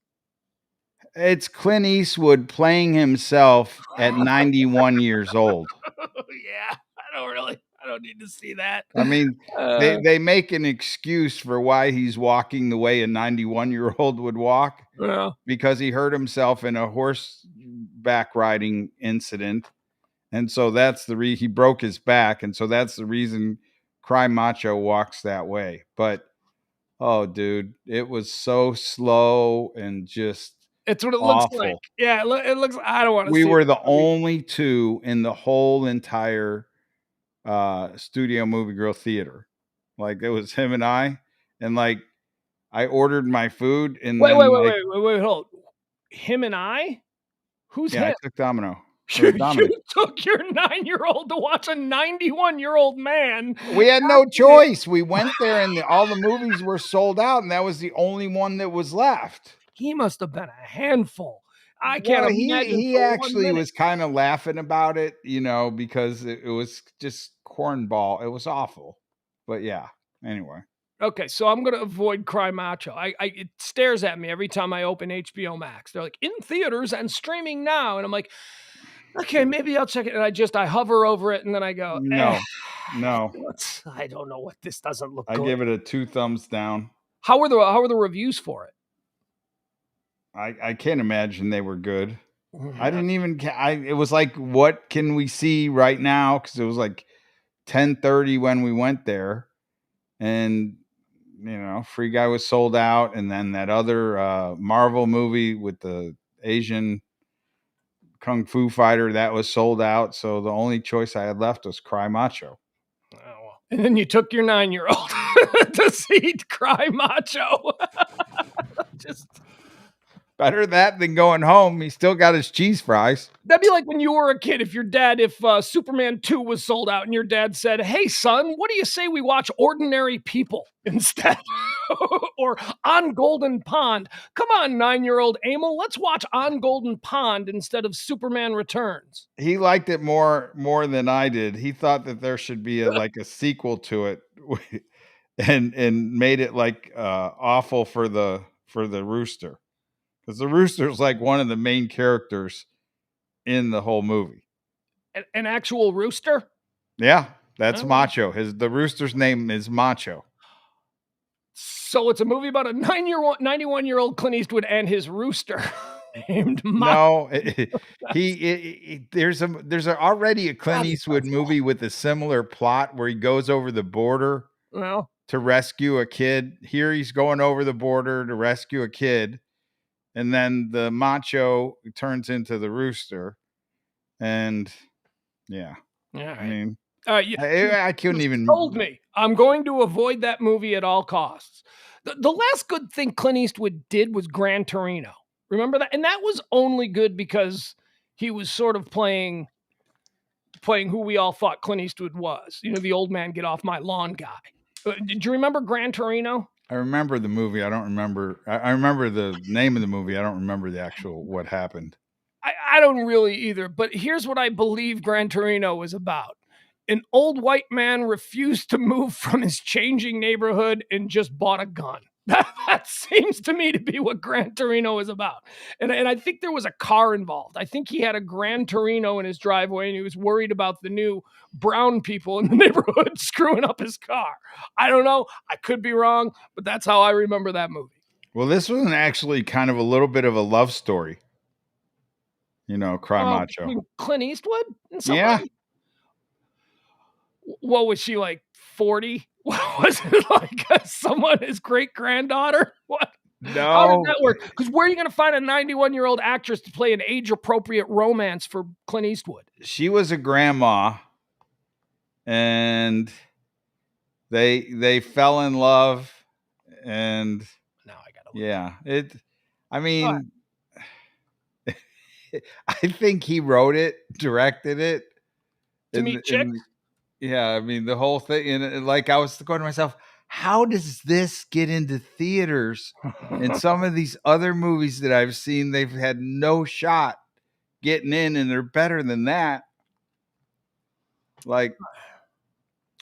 It's Clint Eastwood playing himself at 91 years old. Yeah, I don't need to see that. I mean, they make an excuse for why he's walking the way a 91-year-old would walk. Yeah. Because he hurt himself in a horseback riding incident. And so that's he broke his back. And so that's the reason Cry Macho walks that way. But, oh, dude, it was so slow and just it's what it awful. Looks like. Yeah, it looks. I don't want to. We were the only two in the whole entire Studio Movie Grill theater. Like it was him and I, and like I ordered my food. And wait, hold. Him and I? Who's him? I took Domino. You took your 9-year-old to watch a 91-year-old man. We had no choice. We went there, and all the movies were sold out, and that was the only one that was left. He must have been a handful. I can't imagine. He actually was kind of laughing about it, because it was just cornball. It was awful. But yeah, anyway. Okay, so I'm going to avoid Cry Macho. It stares at me every time I open HBO Max. They're like, in theaters and streaming now. And I'm like, okay, maybe I'll check it. And I hover over it, and then I go, no. I don't know what this doesn't look good. I give it a 2 thumbs down. How were the reviews for it? I can't imagine they were good. I didn't even. It was like, what can we see right now? Because it was like 10:30 when we went there, and Free Guy was sold out, and then that other Marvel movie with the Asian kung fu fighter that was sold out. So the only choice I had left was Cry Macho. Oh, well. And then you took your 9-year-old to see Cry Macho. Just better that than going home. He still got his cheese fries. That'd be like when you were a kid. If Superman 2 was sold out and your dad said, "Hey, son, what do you say we watch Ordinary People instead?" Or On Golden Pond. Come on, 9-year-old Emil, let's watch On Golden Pond instead of Superman Returns. He liked it more than I did. He thought that there should be a sequel to it, and made it awful for the rooster, because the rooster is like one of the main characters in the whole movie. An actual rooster? Yeah, that's Macho. The rooster's name is Macho. So it's a movie about a 91-year-old Clint Eastwood and his rooster named Macho. No, there's already a Clint Eastwood movie with a similar plot where he goes over the border to rescue a kid. Here he's going over the border to rescue a kid, and then the Macho turns into the rooster, and yeah. I mean, I couldn't even. Told me I'm going to avoid that movie at all costs. The last good thing Clint Eastwood did was Gran Torino. Remember that? And that was only good because he was sort of playing who we all thought Clint Eastwood was. The old man get off my lawn guy. Did you remember Gran Torino? I remember the movie. I don't remember. I remember the name of the movie. I don't remember the actual what happened. I don't really either, but here's what I believe Gran Torino was about. An old white man refused to move from his changing neighborhood and just bought a gun. That seems to me to be what Gran Torino is about. And I think there was a car involved. I think he had a Gran Torino in his driveway and he was worried about the new brown people in the neighborhood screwing up his car. I don't know. I could be wrong, but that's how I remember that movie. Well, this was actually kind of a little bit of a love story. Cry Macho. Clint Eastwood? Yeah. What was she, like 40? Was it like someone, his great-granddaughter? What? No. How did that work? Because where are you going to find a 91-year-old actress to play an age-appropriate romance for Clint Eastwood? She was a grandma, and they fell in love, and now I gotta I mean, I think he wrote it, directed it. To meet chicks? Yeah, I mean, the whole thing. And I was going to myself, how does this get into theaters? And some of these other movies that I've seen, they've had no shot getting in, and they're better than that. What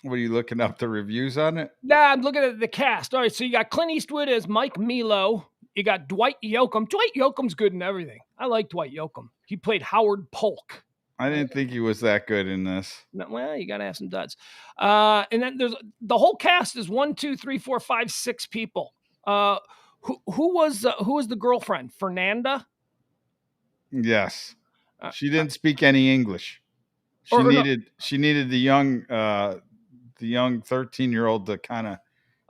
are you looking up the reviews on it? Nah, I'm looking at the cast. All right, so you got Clint Eastwood as Mike Milo. You got Dwight Yoakam. Dwight Yoakam's good in everything. I like Dwight Yoakam. He played Howard Polk. I didn't think he was that good in this. No, well, you got to have some duds. And then there's the whole cast is 1, 2, 3, 4, 5, 6 people. Who was the girlfriend? Fernanda? Yes. She didn't speak any English. She needed the young 13-year-old to kind of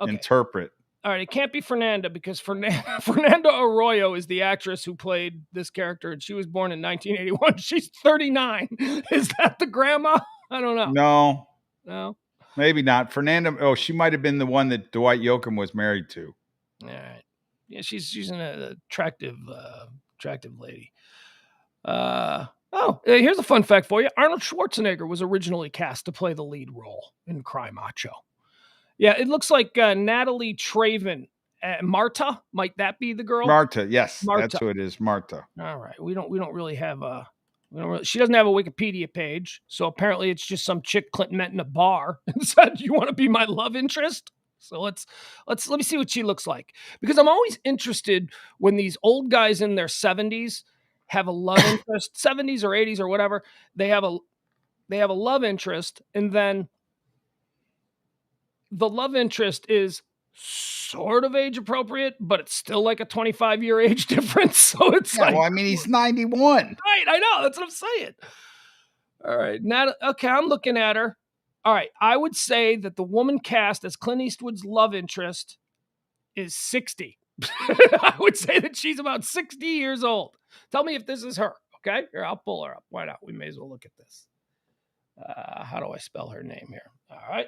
interpret. All right, it can't be Fernanda because Fernanda Arroyo is the actress who played this character, and she was born in 1981. She's 39. Is that the grandma? I don't know. No, maybe not. Fernanda. Oh, she might have been the one that Dwight Yoakam was married to. All right. Yeah, she's an attractive lady. Here's a fun fact for you. Arnold Schwarzenegger was originally cast to play the lead role in Cry Macho. Yeah, it looks like Natalie Traven. Marta, might that be the girl? Marta, yes, that's who it is. Marta. All right, we don't really have she doesn't have a Wikipedia page, so apparently it's just some chick Clinton met in a bar and said, "You want to be my love interest?" So let me see what she looks like, because I'm always interested when these old guys in their 70s have a love interest, 70s or 80s or whatever. They have a love interest, and then the love interest is sort of age appropriate, but it's still like a 25-year age difference. So it's Yeah, well, I mean, he's 91. Right, I know. That's what I'm saying. All right. Now, okay, I'm looking at her. All right. I would say that the woman cast as Clint Eastwood's love interest is 60. I would say that she's about 60 years old. Tell me if this is her. Okay. Here, I'll pull her up. Why not? We may as well look at this. How do I spell her name here? All right.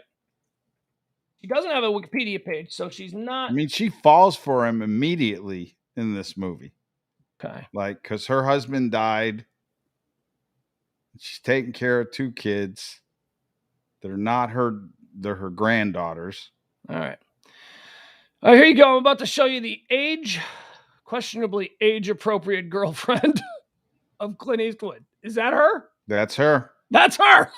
She doesn't have a Wikipedia page, so she's not. I mean, she falls for him immediately in this movie. Okay. Like, because her husband died. She's taking care of 2 kids. They're not her, they're her granddaughters. All right. Here you go. I'm about to show you the questionably age-appropriate girlfriend of Clint Eastwood. Is that her? That's her. That's her.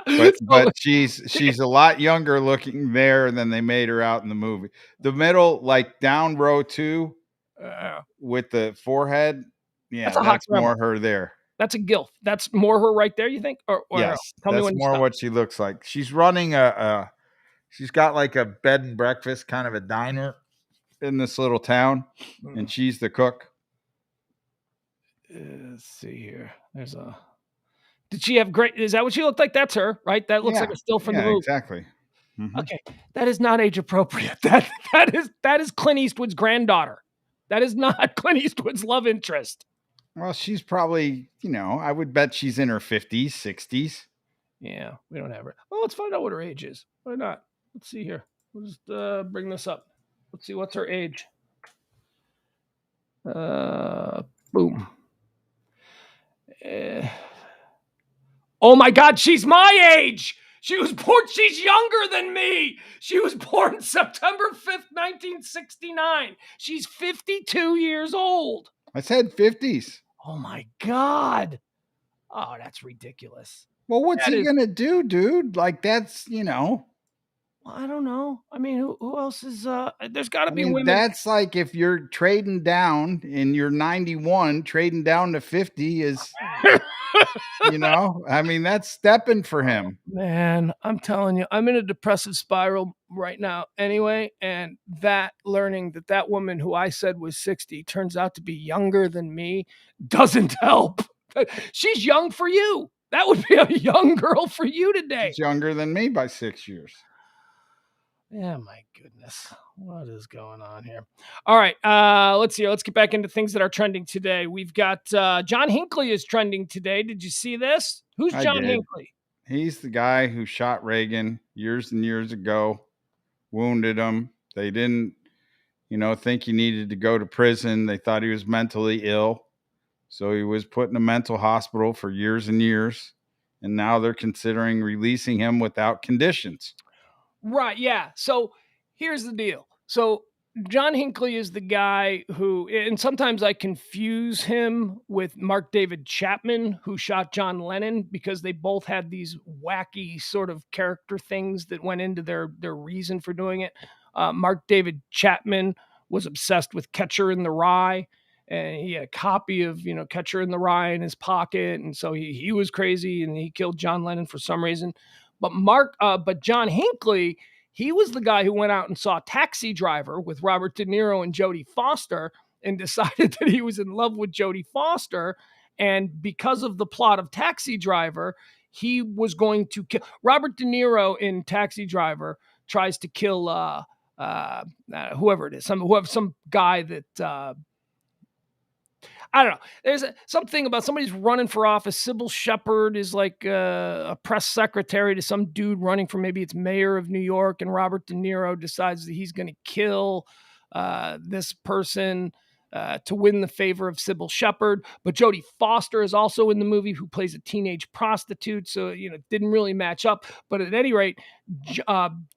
But she's a lot younger looking there than they made her out in the movie. The middle, like down row 2 with the forehead. Yeah, that's more her there. That's a gilf. That's more her right there, you think? Or yes, tell that's me when more what she looks like. She's running she's got like a bed and breakfast, kind of a diner in this little town, and she's the cook. Let's see here. There's a. Did she have great? Is that what she looked like? That's her, right? That looks like a still from the movie. Exactly. Mm-hmm. Okay, that is not age appropriate. That is Clint Eastwood's granddaughter. That is not Clint Eastwood's love interest. Well, she's probably, I would bet she's in her 50s, 60s. Yeah, we don't have her. Well, let's find out what her age is. Why not? Let's see here. We'll just bring this up. Let's see what's her age. Boom. Oh my God, she's my age. She was born, she's younger than me. She was born September 5th, 1969. She's 52 years old. I said 50s. Oh my God. Oh, that's ridiculous. Well, what's he going to do, dude? Like, that's, I don't know. I mean, who else is, there's got to be women. That's like if you're trading down and you're 91, trading down to 50 is, that's stepping for him. Man, I'm telling you, I'm in a depressive spiral right now anyway. And learning that woman who I said was 60 turns out to be younger than me doesn't help. She's young for you. That would be a young girl for you today. She's younger than me by 6 years. Yeah, my goodness. What is going on here? All right. Let's see. Let's get back into things that are trending today. We've got John Hinckley is trending today. Did you see this? Who's John Hinckley? He's the guy who shot Reagan years and years ago, wounded him. They didn't, think he needed to go to prison. They thought he was mentally ill. So he was put in a mental hospital for years and years. And now they're considering releasing him without conditions. Right, yeah. So here's the deal. So John Hinckley is the guy who, and sometimes I confuse him with Mark David Chapman, who shot John Lennon, because they both had these wacky sort of character things that went into their reason for doing it. Mark David Chapman was obsessed with Catcher in the Rye, and he had a copy of, Catcher in the Rye in his pocket. And so he was crazy and he killed John Lennon for some reason. But John Hinckley, he was the guy who went out and saw Taxi Driver with Robert De Niro and Jodie Foster and decided that he was in love with Jodie Foster. And because of the plot of Taxi Driver, he was going to kill Robert De Niro in Taxi Driver tries to kill whoever it is, some guy that I don't know. There's something about somebody's running for office. Sybil Shepherd is like a press secretary to some dude running for maybe it's mayor of New York, and Robert De Niro decides that he's going to kill this person to win the favor of Sybil Shepherd. But Jodie Foster is also in the movie, who plays a teenage prostitute, so it didn't really match up. But at any rate,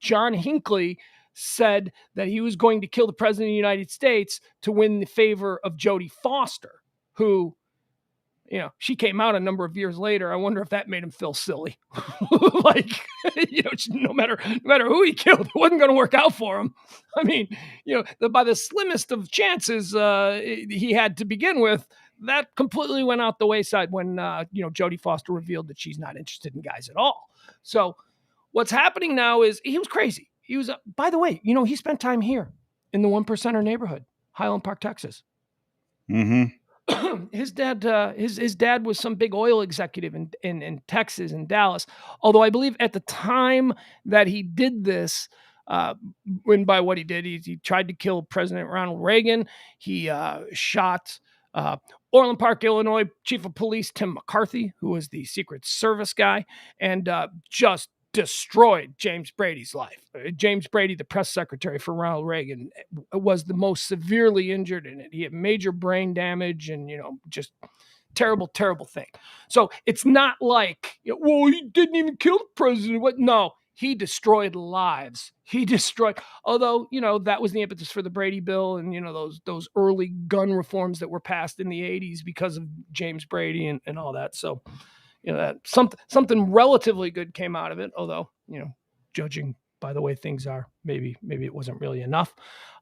John Hinckley said that he was going to kill the president of the United States to win the favor of Jodie Foster, who, she came out a number of years later. I wonder if that made him feel silly. Like, no matter who he killed, it wasn't going to work out for him. I mean, by the slimmest of chances he had to begin with, that completely went out the wayside when, Jodie Foster revealed that she's not interested in guys at all. So what's happening now is he was crazy. He was, by the way, he spent time here in the 1%er neighborhood, Highland Park, Texas. Mm-hmm. His dad, his dad was some big oil executive in Texas and Dallas. Although I believe at the time that he did this, when by what he did, he tried to kill President Ronald Reagan. He shot Orland Park, Illinois, Chief of Police Tim McCarthy, who was the Secret Service guy, and just destroyed James Brady's life. James Brady, the press secretary for Ronald Reagan, was the most severely injured in it. He had major brain damage and, just terrible, terrible thing. So it's not like, well, he didn't even kill the president. What? No, he destroyed lives. He destroyed, although, that was the impetus for the Brady bill and, those early gun reforms that were passed in the 80s because of James Brady and all that. So, that something relatively good came out of it, although, judging by the way things are, maybe it wasn't really enough.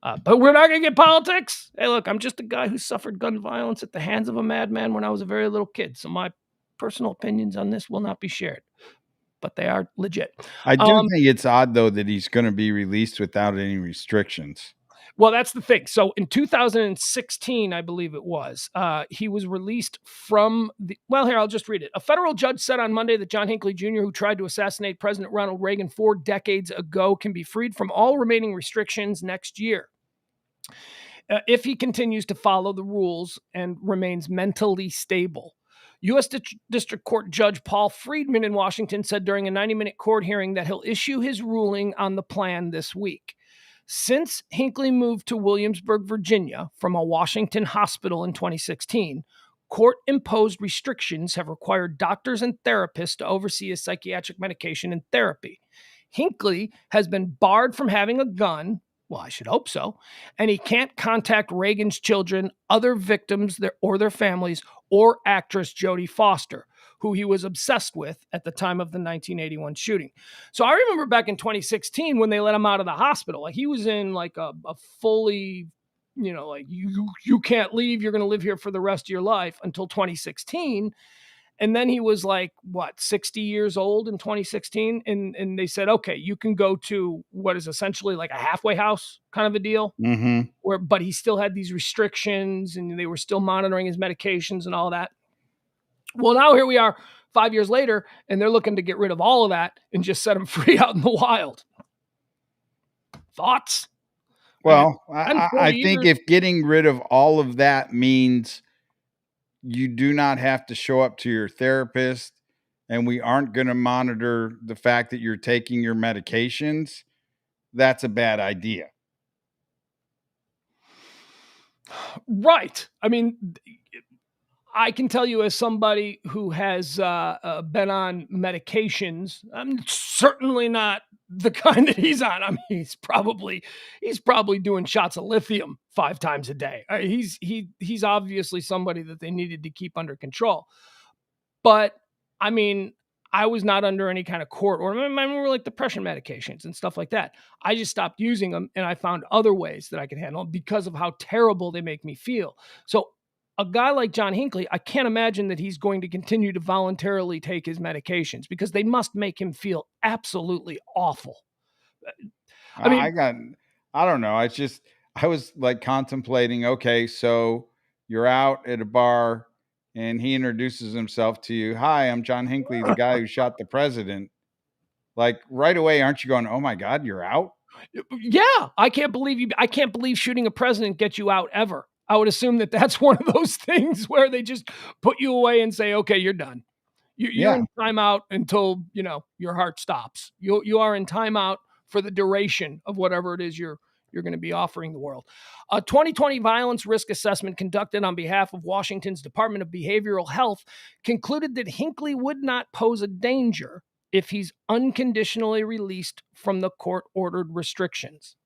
But we're not going to get politics. Hey, look, I'm just a guy who suffered gun violence at the hands of a madman when I was a very little kid. So my personal opinions on this will not be shared, but they are legit. I do think it's odd, though, that he's going to be released without any restrictions. Well, that's the thing. So in 2016, I believe it was, he was released from here, I'll just read it. A federal judge said on Monday that John Hinckley Jr., who tried to assassinate President Ronald Reagan 4 decades ago, can be freed from all remaining restrictions next year if he continues to follow the rules and remains mentally stable. U.S. District Court Judge Paul Friedman in Washington said during a 90-minute court hearing that he'll issue his ruling on the plan this week. Since Hinckley moved to Williamsburg, Virginia, from a Washington hospital in 2016, court-imposed restrictions have required doctors and therapists to oversee his psychiatric medication and therapy. Hinckley has been barred from having a gun. Well, I should hope so. And he can't contact Reagan's children, other victims or their families, or actress Jodie Foster, who he was obsessed with at the time of the 1981 shooting. So I remember back in 2016 when they let him out of the hospital, like he was in like a fully, like you can't leave. You're going to live here for the rest of your life until 2016. And then he was like, 60 years old in 2016. And they said, okay, you can go to what is essentially like a halfway house kind of a deal. Mm-hmm. But he still had these restrictions and they were still monitoring his medications and all that. Well, now here we are 5 years later, and they're looking to get rid of all of that and just set him free out in the wild. Thoughts? Well, I think if getting rid of all of that means you do not have to show up to your therapist and we aren't going to monitor the fact that you're taking your medications, that's a bad idea. Right. I mean, I can tell you as somebody who has been on medications, I'm certainly not the kind that he's on. I mean, he's probably doing shots of lithium 5 times a day. He's obviously somebody that they needed to keep under control. But I mean, I was not under any kind of court order. I remember like depression medications and stuff like that. I just stopped using them and I found other ways that I could handle them because of how terrible they make me feel. So a guy like John Hinckley, I can't imagine that he's going to continue to voluntarily take his medications because they must make him feel absolutely awful. I mean, I don't know. I was like contemplating, okay, so you're out at a bar and he introduces himself to you. Hi, I'm John Hinckley, the guy who shot the president. Like right away, aren't you going, oh my God, you're out? Yeah. I can't believe shooting a president gets you out ever. I would assume that that's one of those things where they just put you away and say, okay, you're done. You're in timeout until, your heart stops. You are in timeout for the duration of whatever it is you're going to be offering the world. A 2020 violence risk assessment conducted on behalf of Washington's Department of Behavioral Health concluded that Hinckley would not pose a danger if he's unconditionally released from the court-ordered restrictions.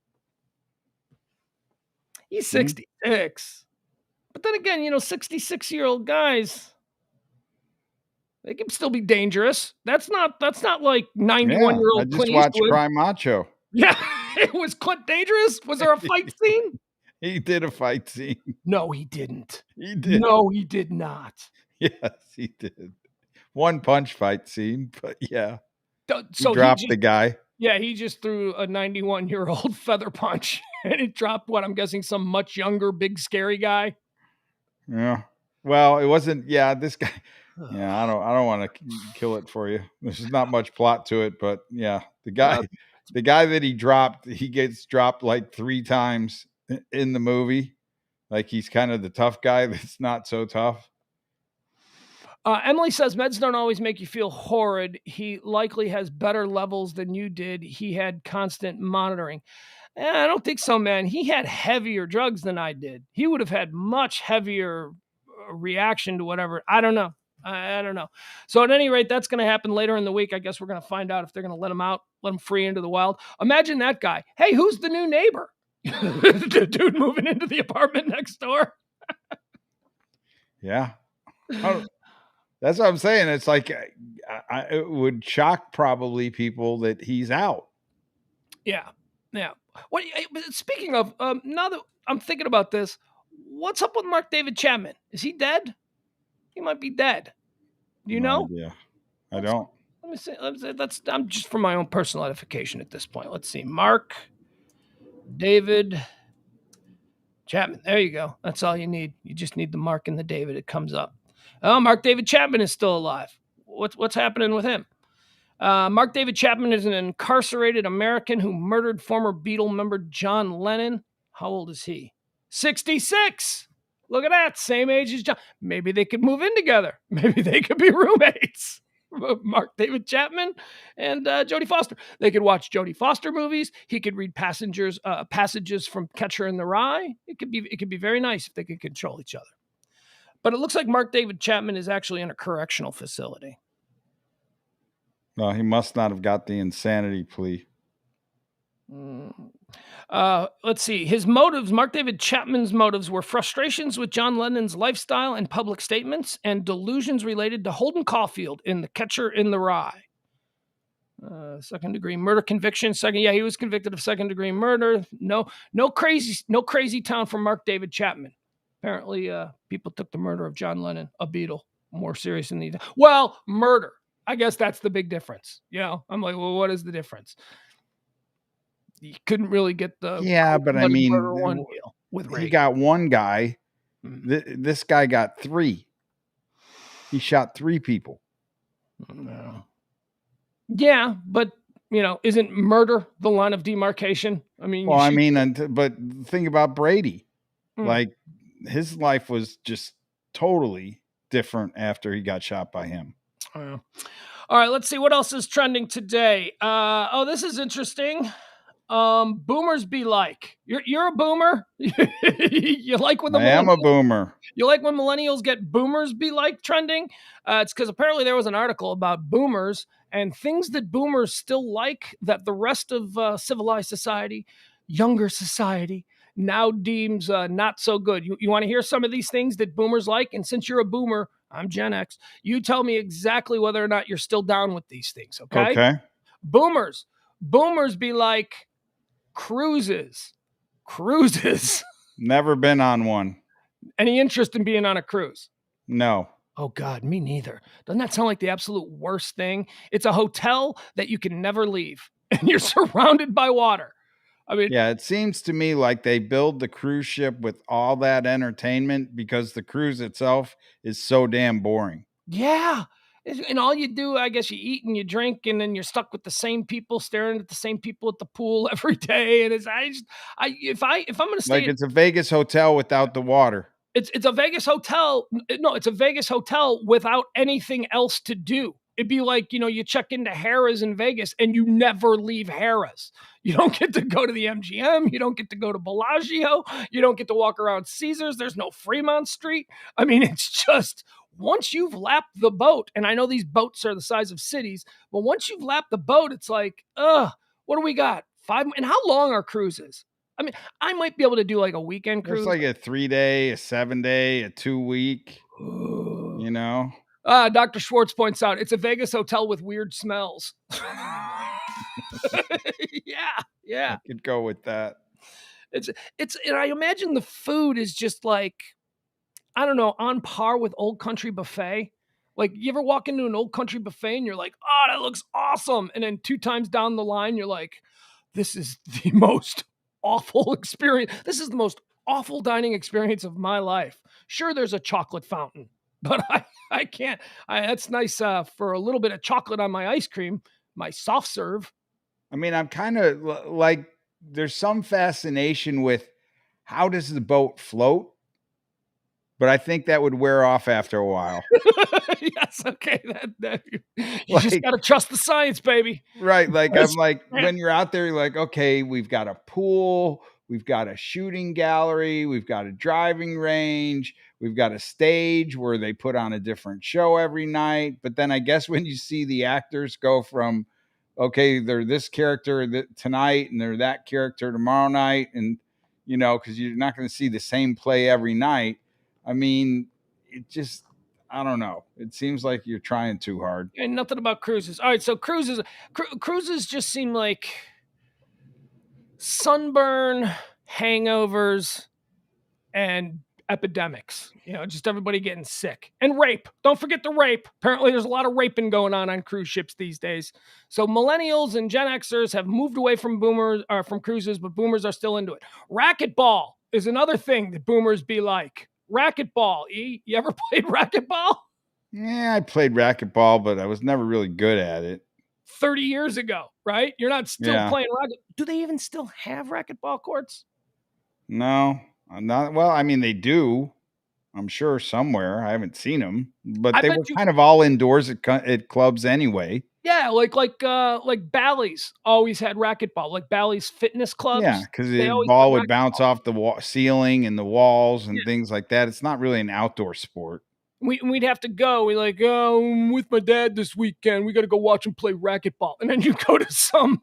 He's 66. But then again, 66-year-old guys, they can still be dangerous. That's not like 91-year-old I just Clint watched Eastwood. Cry Macho. Yeah. Was Clint dangerous? Was there a fight scene? He did a fight scene. No, he didn't. He did. No, he did not. Yes, he did. One punch fight scene, but yeah. So he dropped the guy. Yeah, he just threw a 91-year-old feather punch, and it dropped what I'm guessing some much younger, big, scary guy. Yeah. Well, it wasn't. Yeah, this guy. Yeah, I don't want to kill it for you. There's not much plot to it, but yeah, the guy that he dropped, he gets dropped like 3 times in the movie. Like he's kind of the tough guy that's not so tough. Emily says meds don't always make you feel horrid. He likely has better levels than you did. He had constant monitoring. I don't think so, man. He had heavier drugs than I did. He would have had much heavier reaction to whatever. I don't know. I don't know. So at any rate, that's going to happen later in the week. I guess we're going to find out if they're going to let him out, let him free into the wild. Imagine that guy. Hey, who's the new neighbor? The dude moving into the apartment next door. Yeah. That's what I'm saying. It's like it would shock probably people that he's out. Yeah. Yeah. What? Speaking of, now that I'm thinking about this, what's up with Mark David Chapman? Is he dead? He might be dead. Do you know? Yeah, I don't. Let me see. I'm just for my own personal edification at this point. Let's see. Mark David Chapman. There you go. That's all you need. You just need the Mark and the David. It comes up. Oh, Mark David Chapman is still alive. What's happening with him? Mark David Chapman is an incarcerated American who murdered former Beatle member John Lennon. How old is he? 66. Look at that. Same age as John. Maybe they could move in together. Maybe they could be roommates. Mark David Chapman and Jodie Foster. They could watch Jodie Foster movies. He could read passages from Catcher in the Rye. It could be very nice if they could control each other. But it looks like Mark David Chapman is actually in a correctional facility. No, he must not have got the insanity plea. Let's see. His motives, Mark David Chapman's motives, were frustrations with John Lennon's lifestyle and public statements and delusions related to Holden Caulfield in The Catcher in the Rye. Second-degree murder conviction. He was convicted of second-degree murder. No crazy town for Mark David Chapman. Apparently, people took the murder of John Lennon, a Beatle, more serious than the... Well, murder. I guess that's the big difference. You know, I'm like, well, what is the difference? You couldn't really get the... Yeah, but I mean, one deal with he got one guy. This guy got 3. He shot 3 people. No. Yeah, but... You know, isn't murder the line of demarcation? I mean... Well, but think about Brady. Like, his life was just totally different after he got shot by him. All right, let's see what else is trending today. This is interesting. Boomers be like. You're a boomer. You like when I am a boomer. You like when millennials get boomers be like trending? It's because apparently there was an article about boomers and things that boomers still like that the rest of civilized society, younger society, now deems not so good. You want to hear some of these things that boomers like? And since you're a boomer, I'm Gen X, you tell me exactly whether or not you're still down with these things, okay? Okay. Boomers be like cruises. Never been on one. Any interest in being on a cruise? No. Oh, God, me neither. Doesn't that sound like the absolute worst thing? It's a hotel that you can never leave, and you're surrounded by water. I mean, yeah, it seems to me like they build the cruise ship with all that entertainment because the cruise itself is so damn boring. Yeah. And all you do, I guess you eat and you drink, and then you're stuck with the same people, staring at the same people at the pool every day. And if I'm going to stay, like it's a Vegas hotel without the water. It's a Vegas hotel. No, it's a Vegas hotel without anything else to do. It'd be like, you check into Harrah's in Vegas and you never leave Harrah's. You don't get to go to the MGM. You don't get to go to Bellagio. You don't get to walk around Caesars. There's no Fremont Street. I mean, it's just once you've lapped the boat, and I know these boats are the size of cities, but once you've lapped the boat, it's like, what do we got? 5? And how long are cruises? I mean, I might be able to do like a weekend cruise. It's like a 3-day, a 7-day, a 2-week, Dr. Schwartz points out it's a Vegas hotel with weird smells. Yeah. I could go with that. It's and I imagine the food is just like, I don't know, on par with Old Country Buffet. Like, you ever walk into an old country buffet and you're like, oh, that looks awesome. And then 2 times down the line, you're like, this is the most awful experience. This is the most awful dining experience of my life. Sure, there's a chocolate fountain, but I can't. That's nice for a little bit of chocolate on my ice cream, my soft serve. I mean, I'm kind of like, there's some fascination with how does the boat float? But I think that would wear off after a while. Yes, okay. You just got to trust the science, baby. Right. Like, I'm like, when you're out there, you're like, okay, we've got a pool, we've got a shooting gallery, we've got a driving range, we've got a stage where they put on a different show every night. But then I guess when you see the actors go from, okay, they're this character tonight and they're that character tomorrow night, and, you know, because you're not going to see the same play every night. I mean, it just, I don't know. It seems like you're trying too hard. And nothing about cruises. All right, so cruises just seem like sunburn, hangovers, and epidemics. You know, just everybody getting sick. And rape. Don't forget the rape. Apparently there's a lot of raping going on cruise ships these days. So millennials and Gen Xers have moved away from from cruises, but boomers are still into it. Racquetball is another thing that boomers be like. Racquetball. You ever played racquetball? Yeah, I played racquetball, but I was never really good at it. 30 years ago, right? You're not still playing racquet. Do they even still have racquetball courts? No, not. Well, I mean, they do. I'm sure somewhere. I haven't seen them, but they were kind of all indoors at clubs anyway. Yeah, like Bally's always had racquetball, like Bally's fitness clubs. Yeah, because the ball would bounce off the ceiling and the walls and things like that. It's not really an outdoor sport. We'd have to go. We're like, oh, I'm with my dad this weekend. We got to go watch him play racquetball. And then you go to some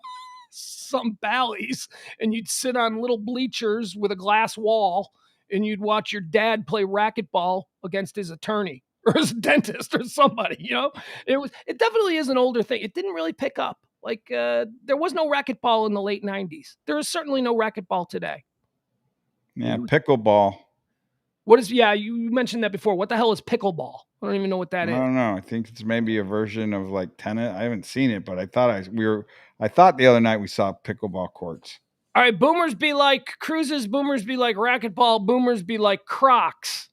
Bally's and you'd sit on little bleachers with a glass wall and you'd watch your dad play racquetball against his attorney or his dentist or somebody, you know. It definitely is an older thing. It didn't really pick up. Like there was no racquetball in the late 90s. There is certainly no racquetball today. Yeah, pickleball. What is, you mentioned that before. What the hell is pickleball? I don't even know what that is. I don't know. I think it's maybe a version of like tennis. I haven't seen it, but I thought the other night we saw pickleball courts. All right, boomers be like cruises, boomers be like racquetball, boomers be like Crocs.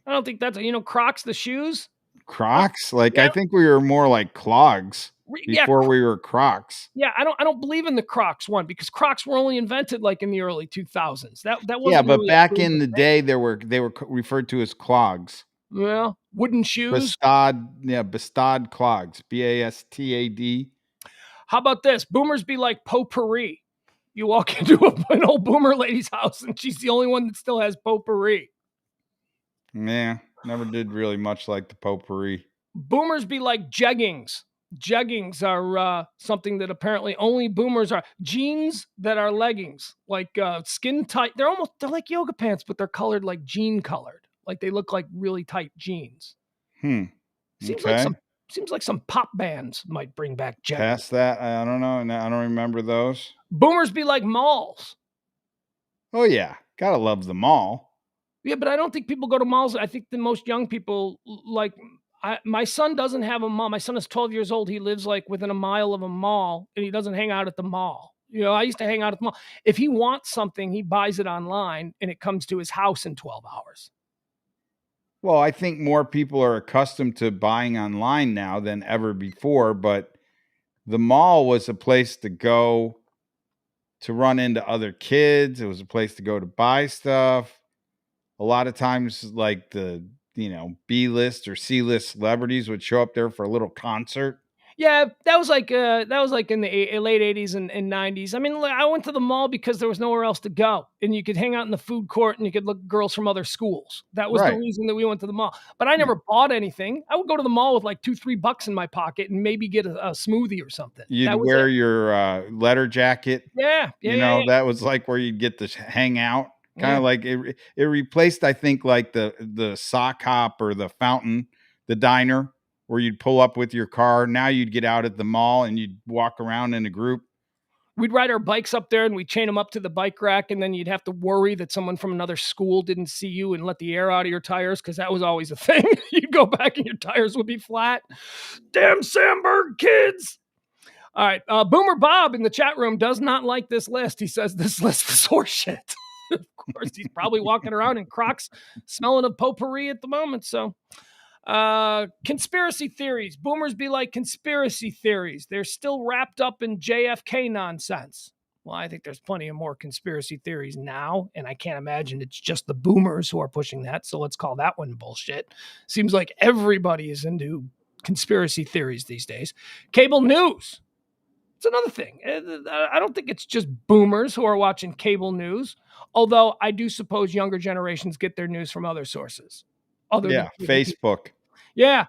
I don't think that's, Crocs, the shoes. Crocs? Like, I think we were more like clogs before we were Crocs. Yeah, I don't believe in the Crocs one because Crocs were only invented like in the early 2000s. That wasn't. Yeah, but back in the day, they were referred to as clogs. Well, wooden shoes. Bastad clogs. BASTAD. How about this? Boomers be like potpourri. You walk into an old boomer lady's house and she's the only one that still has potpourri. Yeah, never did really much like the potpourri. Boomers be like jeggings. Jeggings are something that apparently only boomers are. Jeans that are leggings, like skin tight. They're like yoga pants, but they're colored like jean colored. Like they look like really tight jeans. Seems like some pop bands might bring back jeggings. Past that, I don't know. I don't remember those. Boomers be like malls. Oh yeah, gotta love the mall. Yeah, but I don't think people go to malls. I think the most young people like. My son doesn't have a mall. My son is 12 years old. He lives like within a mile of a mall, and he doesn't hang out at the mall. You know, I used to hang out at the mall. If he wants something, he buys it online, and it comes to his house in 12 hours. Well, I think more people are accustomed to buying online now than ever before, but the mall was a place to go to run into other kids. It was a place to go to buy stuff. A lot of times, like the B-list or C-list celebrities would show up there for a little concert. Yeah, that was like in the late 80s and 90s. I mean, I went to the mall because there was nowhere else to go, and you could hang out in the food court and you could look at girls from other schools. That was the reason that we went to the mall. But I never bought anything. I would go to the mall with like $2-3 in my pocket and maybe get a smoothie or something. You'd wear your leather jacket. Yeah. That was like where you'd get to hang out. Kind of like it replaced, I think, like the sock hop or the fountain, the diner where you'd pull up with your car. Now you'd get out at the mall and you'd walk around in a group. we'd ride our bikes up there and we'd chain them up to the bike rack, and then you'd have to worry that someone from another school didn't see you and let the air out of your tires, because that was always a thing. You'd go back and your tires would be flat. Damn Sandberg kids. All right. Boomer Bob in the chat room does not like this list. He says this list is horseshit. Of course, he's probably walking around in Crocs smelling of potpourri at the moment. So conspiracy theories. Boomers be like conspiracy theories. They're still wrapped up in JFK nonsense. Well, I think there's plenty of more conspiracy theories now, and I can't imagine it's just the boomers who are pushing that. So let's call that one bullshit. Seems like everybody is into conspiracy theories these days. Cable news. It's another thing. I don't think it's just boomers who are watching cable news, although I do suppose younger generations get their news from other sources. Facebook. Yeah,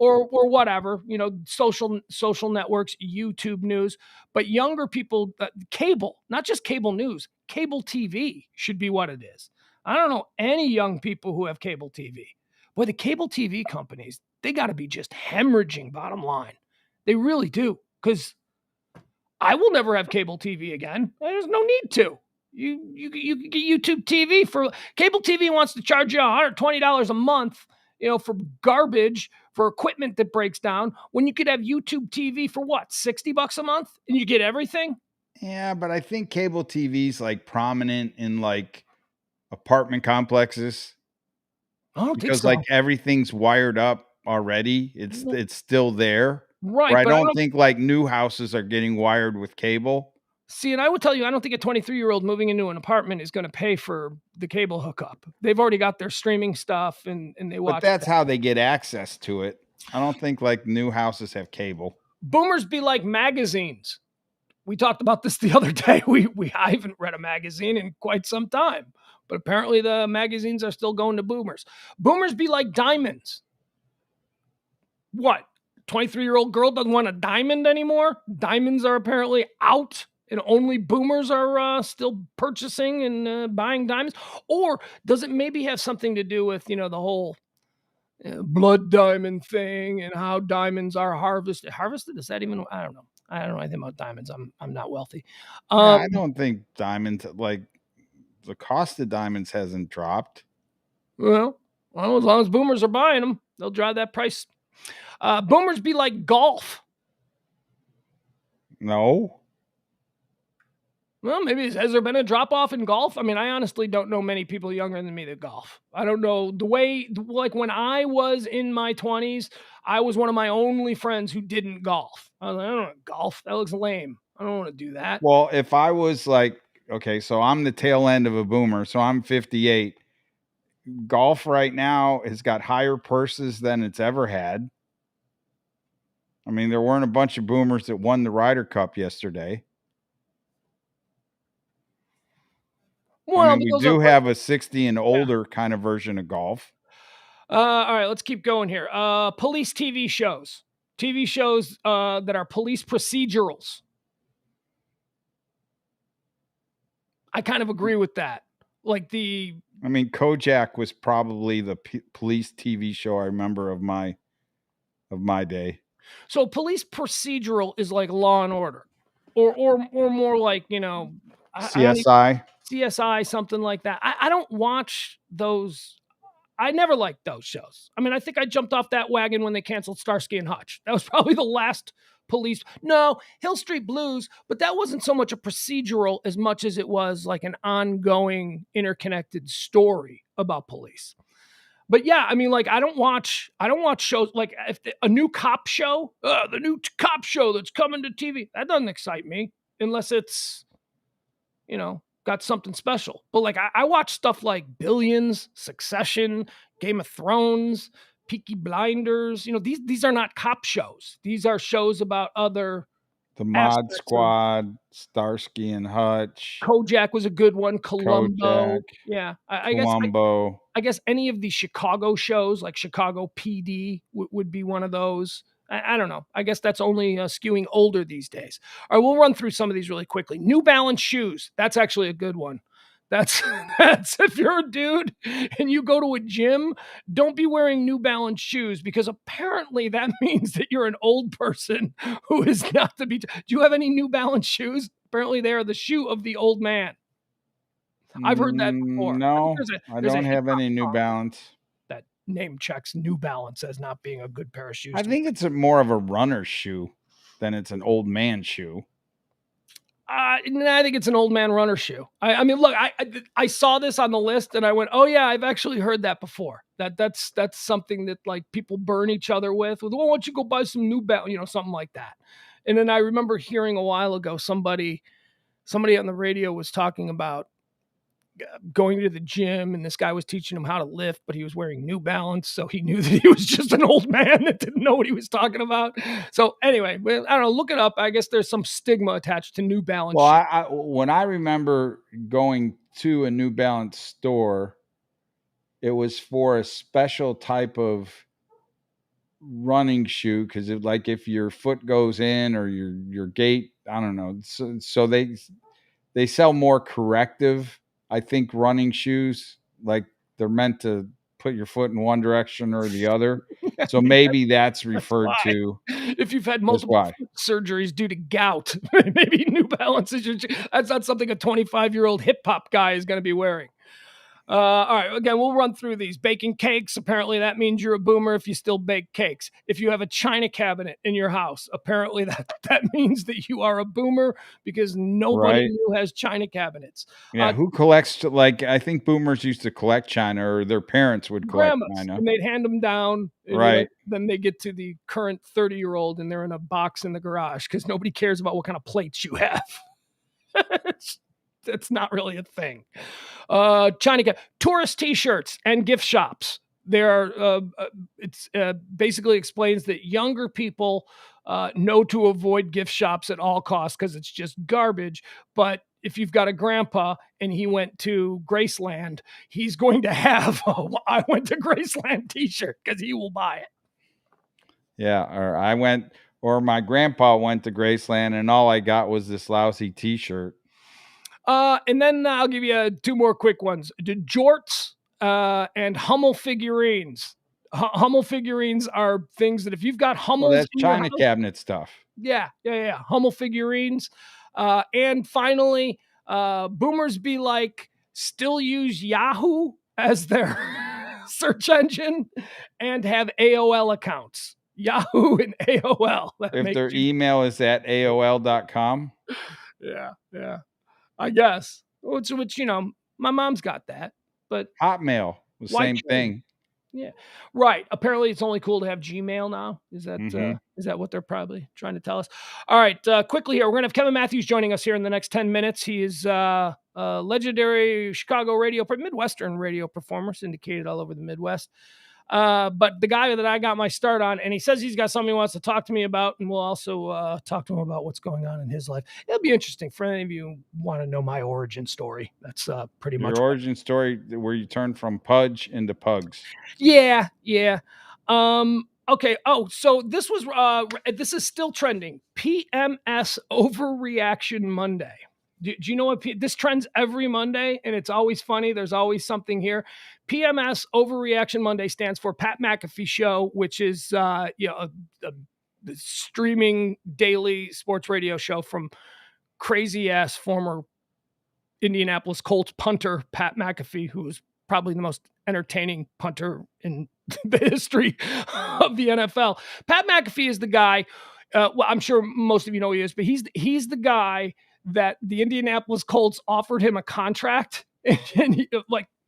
or whatever, social networks, YouTube news. But younger people, cable, not just cable news, cable TV should be what it is. I don't know any young people who have cable TV. Boy, the cable TV companies, they got to be just hemorrhaging, bottom line. They really do. Because I will never have cable TV again. There's no need to. You get YouTube TV for cable TV wants to charge you $120 a month, for garbage, for equipment that breaks down, when you could have YouTube TV for what, $60 a month, and you get everything. Yeah, but I think cable TV's like prominent in like apartment complexes. I don't think so. Like everything's wired up already. It's still there. Right. I don't think like new houses are getting wired with cable. See, and I would tell you, I don't think a 23-year-old moving into an apartment is going to pay for the cable hookup. They've already got their streaming stuff and they watch. But that's how they get access to it. I don't think like new houses have cable. Boomers be like magazines. We talked about this the other day. I haven't read a magazine in quite some time, but apparently the magazines are still going to boomers. Boomers be like diamonds. What? 23-year-old girl doesn't want a diamond anymore? Diamonds are apparently out, and only boomers are still purchasing and buying diamonds? Or does it maybe have something to do with, the whole blood diamond thing and how diamonds are harvested? Harvested? Is that even? I don't know. I don't know anything about diamonds. I'm not wealthy. I don't think diamonds, like the cost of diamonds hasn't dropped. Well, as long as boomers are buying them, they'll drive that price. Boomers be like golf. No. Well, maybe has there been a drop off in golf? I mean, I honestly don't know many people younger than me that golf. I don't know the way, like when I was in my 20s, I was one of my only friends who didn't golf. I was like, I don't want to golf. That looks lame. I don't want to do that. Well, if I was like, okay, so I'm the tail end of a boomer, so I'm 58. Golf right now has got higher purses than it's ever had. I mean, there weren't a bunch of boomers that won the Ryder Cup yesterday. Well, we do have a 60 and older kind of version of golf. All right, let's keep going here. Police TV shows. TV shows that are police procedurals. I kind of agree with that. Like Kojak was probably the police TV show I remember of my day. So police procedural is like Law and Order, or more like CSI. CSI, something like that. I don't watch those. I never liked those shows. I mean, I think I jumped off that wagon when they canceled Starsky and Hutch. That was probably the last police. No, Hill Street Blues, but that wasn't so much a procedural as much as it was like an ongoing interconnected story about police. But yeah, I mean, like I don't watch shows like if a new cop show, the new cop show that's coming to TV. That doesn't excite me unless it's, got something special. But like I watch stuff like Billions, Succession, Game of Thrones, Peaky Blinders. These are not cop shows. These are shows about other. The Mod Squad, Starsky and Hutch. Kojak was a good one. Columbo. Kojak, yeah. Columbo. I guess any of the Chicago shows, like Chicago PD, would be one of those. I don't know. I guess that's only skewing older these days. All right, we'll run through some of these really quickly. New Balance shoes. That's actually a good one. That's if you're a dude and you go to a gym, don't be wearing New Balance shoes because apparently that means that you're an old person who is not to be. Do you have any New Balance shoes? Apparently they are the shoe of the old man. I've heard that before. No, I There's a don't have hip-hop any New song Balance. that name checks New Balance as not being a good pair of shoes. I think it's more of a runner's shoe than it's an old man shoe. I think it's an old man runner shoe. I mean, look, I saw this on the list and I went, oh yeah, I've actually heard that before. That's something that like people burn each other with. Well, why don't you go buy some New Balance, something like that. And then I remember hearing a while ago somebody on the radio was talking about going to the gym and this guy was teaching him how to lift, but he was wearing New Balance. So he knew that he was just an old man that didn't know what he was talking about. So anyway, I don't know, look it up. I guess there's some stigma attached to New Balance. Well, when I remember going to a New Balance store, it was for a special type of running shoe. Cause like if your foot goes in or your gait, I don't know. So they sell more corrective, I think, running shoes, like they're meant to put your foot in one direction or the other. So maybe that's referred to. If you've had multiple surgeries due to gout, maybe New Balance is that's not something a 25-year-old hip hop guy is going to be wearing. All right, again, we'll run through these. Baking cakes, apparently that means you're a boomer if you still bake cakes. If you have a china cabinet in your house, apparently that means that you are a boomer because nobody new has china cabinets. Yeah, who collects, like, I think boomers used to collect china, or their parents would collect china. And they'd hand them down. Right. Then they get to the current 30-year-old and they're in a box in the garage because nobody cares about what kind of plates you have. That's not really a thing. China tourist T-shirts and gift shops. There are. It's basically explains that younger people know to avoid gift shops at all costs because it's just garbage. But if you've got a grandpa and he went to Graceland, he's going to have a "I went to Graceland" T-shirt because he will buy it. Yeah, or my grandpa went to Graceland and all I got was this lousy T-shirt. And then I'll give you two more quick ones. The jorts and Hummel figurines. Hummel figurines are things that if you've got Hummels, that's china cabinet stuff. Yeah. Hummel figurines. And finally, boomers be like, still use Yahoo as their search engine and have AOL accounts. Yahoo and AOL. If their email is at AOL.com. Yeah. I guess, which my mom's got that, but Hotmail, the same thing. Yeah, right. Apparently, it's only cool to have Gmail now. Is that what they're probably trying to tell us? All right, quickly here, we're gonna have Kevin Matthews joining us here in the next 10 minutes. He is a legendary Chicago Midwestern radio performer, syndicated all over the Midwest. But the guy that I got my start on, and he says he's got something he wants to talk to me about, and we'll also talk to him about what's going on in his life. It'll be interesting for any of you who want to know my origin story. That's pretty much your origin story, where you turned from Pudge into Pugs. Yeah. Okay. Oh, so this is still trending. PMS Overreaction Monday. Do you know what this trends every Monday, and it's always funny. There's always something here. PMS Overreaction Monday stands for Pat McAfee Show, which is a streaming daily sports radio show from crazy ass former Indianapolis Colts punter Pat McAfee, who is probably the most entertaining punter in the history of the NFL. Pat McAfee is the guy. Well, I'm sure most of you know who he is, but he's the guy that the Indianapolis Colts offered him a contract, and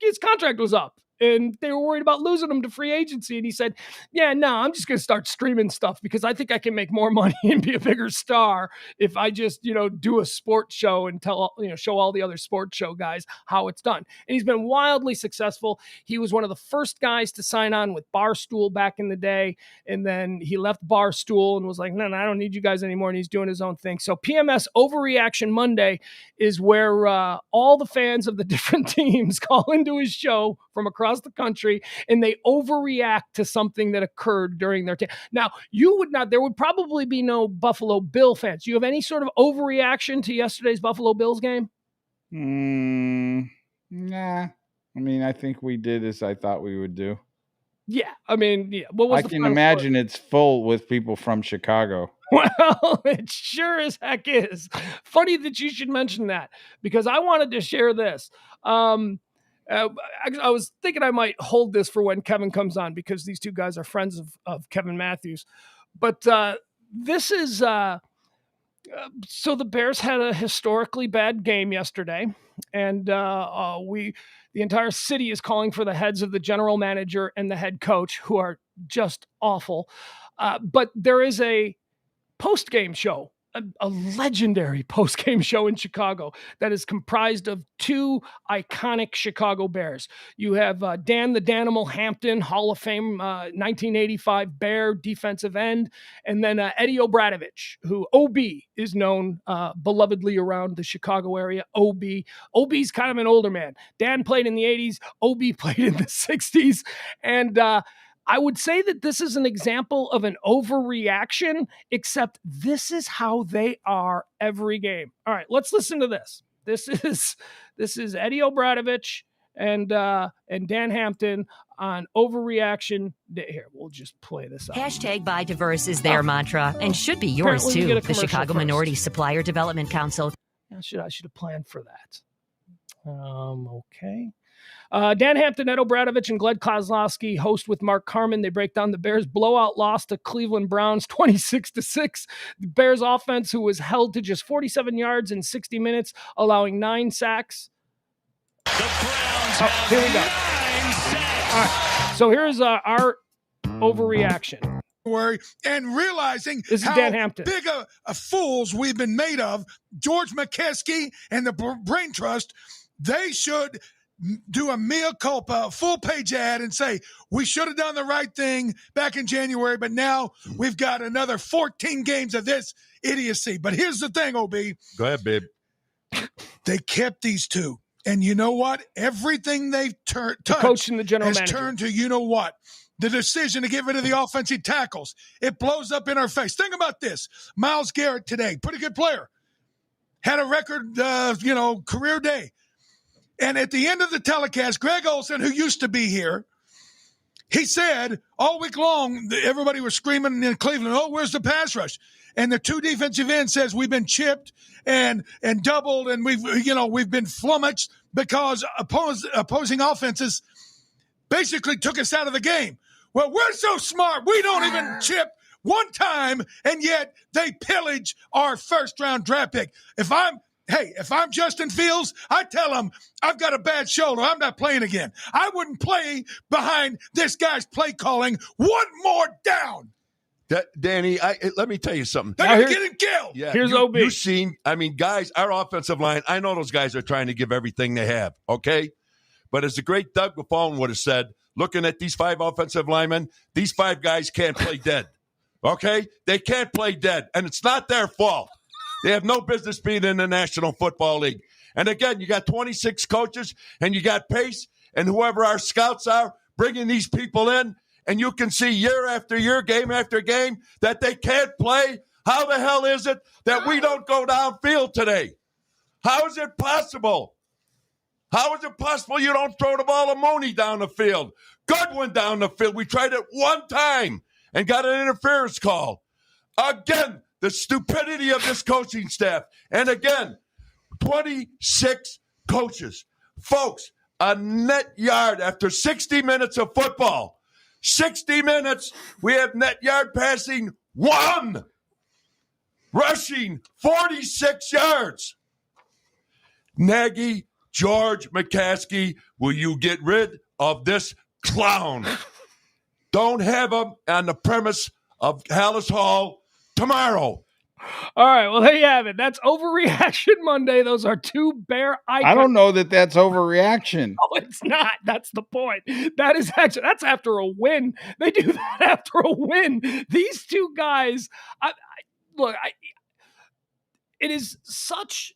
his contract was up and they were worried about losing him to free agency. And he said, yeah, no, I'm just going to start streaming stuff because I think I can make more money and be a bigger star if I just, do a sports show and show all the other sports show guys how it's done. And he's been wildly successful. He was one of the first guys to sign on with Barstool back in the day. And then he left Barstool and was like, no, I don't need you guys anymore. And he's doing his own thing. So PMS Overreaction Monday is where all the fans of the different teams call into his show from across the country, and they overreact to something that occurred during their time. Now, there would probably be no Buffalo Bill fans. Do you have any sort of overreaction to yesterday's Buffalo Bills game? Nah. I mean, I think we did as I thought we would do. Yeah. I mean, yeah. What was I the can final imagine score? it's full with people from Chicago. Well, it sure as heck is. Funny that you should mention that, because I wanted to share this. I was thinking I might hold this for when Kevin comes on, because these two guys are friends of Kevin Matthews. But this is so the Bears had a historically bad game yesterday, and the entire city is calling for the heads of the general manager and the head coach, who are just awful. But there is a post-game show, a legendary post-game show in Chicago that is comprised of two iconic Chicago Bears. You have Dan the Danimal Hampton, Hall of Fame 1985 Bear defensive end, and then Eddie Obradovich, who OB is known belovedly around the Chicago area. OB's kind of an older man. Dan played in the 80s, OB played in the 60s, and I would say that this is an example of an overreaction, except this is how they are every game. All right, let's listen to this. This is Eddie Obradovich and Dan Hampton on overreaction. Here, we'll just play this out. Hashtag Buy Diverse is their mantra and should be yours too. The Chicago Minority Supplier Development Council. I should have planned for that. Okay. Dan Hampton, Ed Obradovich, and Gled Kozlowski host with Mark Carman. They break down the Bears' blowout loss to Cleveland Browns 26-6. The Bears offense, who was held to just 47 yards in 60 minutes, allowing 9 sacks. Here we go. All right. So here's our overreaction. And realizing this is how Dan Hampton. Big a fools we've been made of. George McKeskey and the Brain Trust, they should do a mea culpa, full-page ad, and say, we should have done the right thing back in January, but now we've got another 14 games of this idiocy. But here's the thing, OB. Go ahead, babe. They kept these two. And you know what? Everything they've touched coach and the general has manager turned to you know what? The decision to get rid of the offensive tackles. It blows up in our face. Think about this. Myles Garrett today, pretty good player. Had a record, career day. And at the end of the telecast, Greg Olsen, who used to be here, he said all week long, everybody was screaming in Cleveland, oh, where's the pass rush? And the two defensive ends says we've been chipped and doubled, and we've been flummoxed because opposing offenses basically took us out of the game. Well, we're so smart, we don't even chip one time, and yet they pillage our first-round draft pick. If I'm Justin Fields, I tell him I've got a bad shoulder. I'm not playing again. I wouldn't play behind this guy's play calling one more down. Danny, let me tell you something. They're going to get him killed. Yeah, here's OB. You've seen, guys, our offensive line, I know those guys are trying to give everything they have, okay? But as the great Doug Buffon would have said, looking at these 5 offensive linemen, these 5 guys can't play dead, okay? They can't play dead, and it's not their fault. They have no business being in the National Football League. And again, you got 26 coaches, and you got Pace, and whoever our scouts are, bringing these people in, and you can see year after year, game after game, that they can't play. How the hell is it that we don't go downfield today? How is it possible? How is it possible you don't throw the ball to Mooney down the field? Goodwin down the field. We tried it one time and got an interference call. Again, the stupidity of this coaching staff. And again, 26 coaches. Folks, a net yard after 60 minutes of football. 60 minutes, we have net yard passing 1. Rushing 46 yards. Nagy, George McCaskey, will you get rid of this clown? Don't have him on the premise of Hallis Hall tomorrow. All right, well, there you have it. That's Overreaction Monday. Those are 2 Bear icons. I don't know that that's overreaction. No, it's not. That's the point. That's after a win. They do that after a win. These 2 guys, it is such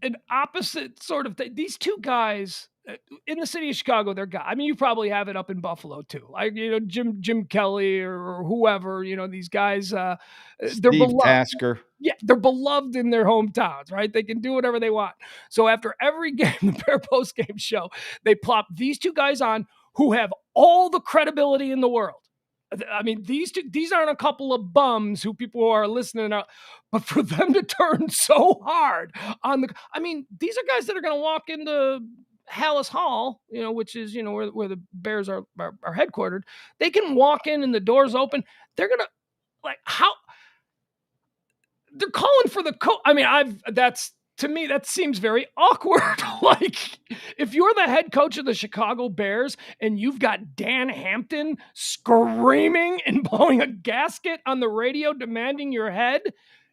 an opposite sort of thing. These 2 guys in the city of Chicago, I mean, you probably have it up in Buffalo too. Like, Jim Kelly or whoever, these guys, they're Steve beloved. Tasker. Yeah, they're beloved in their hometowns, right? They can do whatever they want. So after every game, the Bear post-game show, they plop these two guys on who have all the credibility in the world. I mean, these aren't a couple of bums who people are listening out, but for them to turn so hard on these are guys that are going to walk into Hallis Hall, which is, where the Bears are headquartered. They can walk in and the door's open. They're going to they're calling for the coach. I mean, to me, that seems very awkward. Like, if you're the head coach of the Chicago Bears and you've got Dan Hampton screaming and blowing a gasket on the radio demanding your head,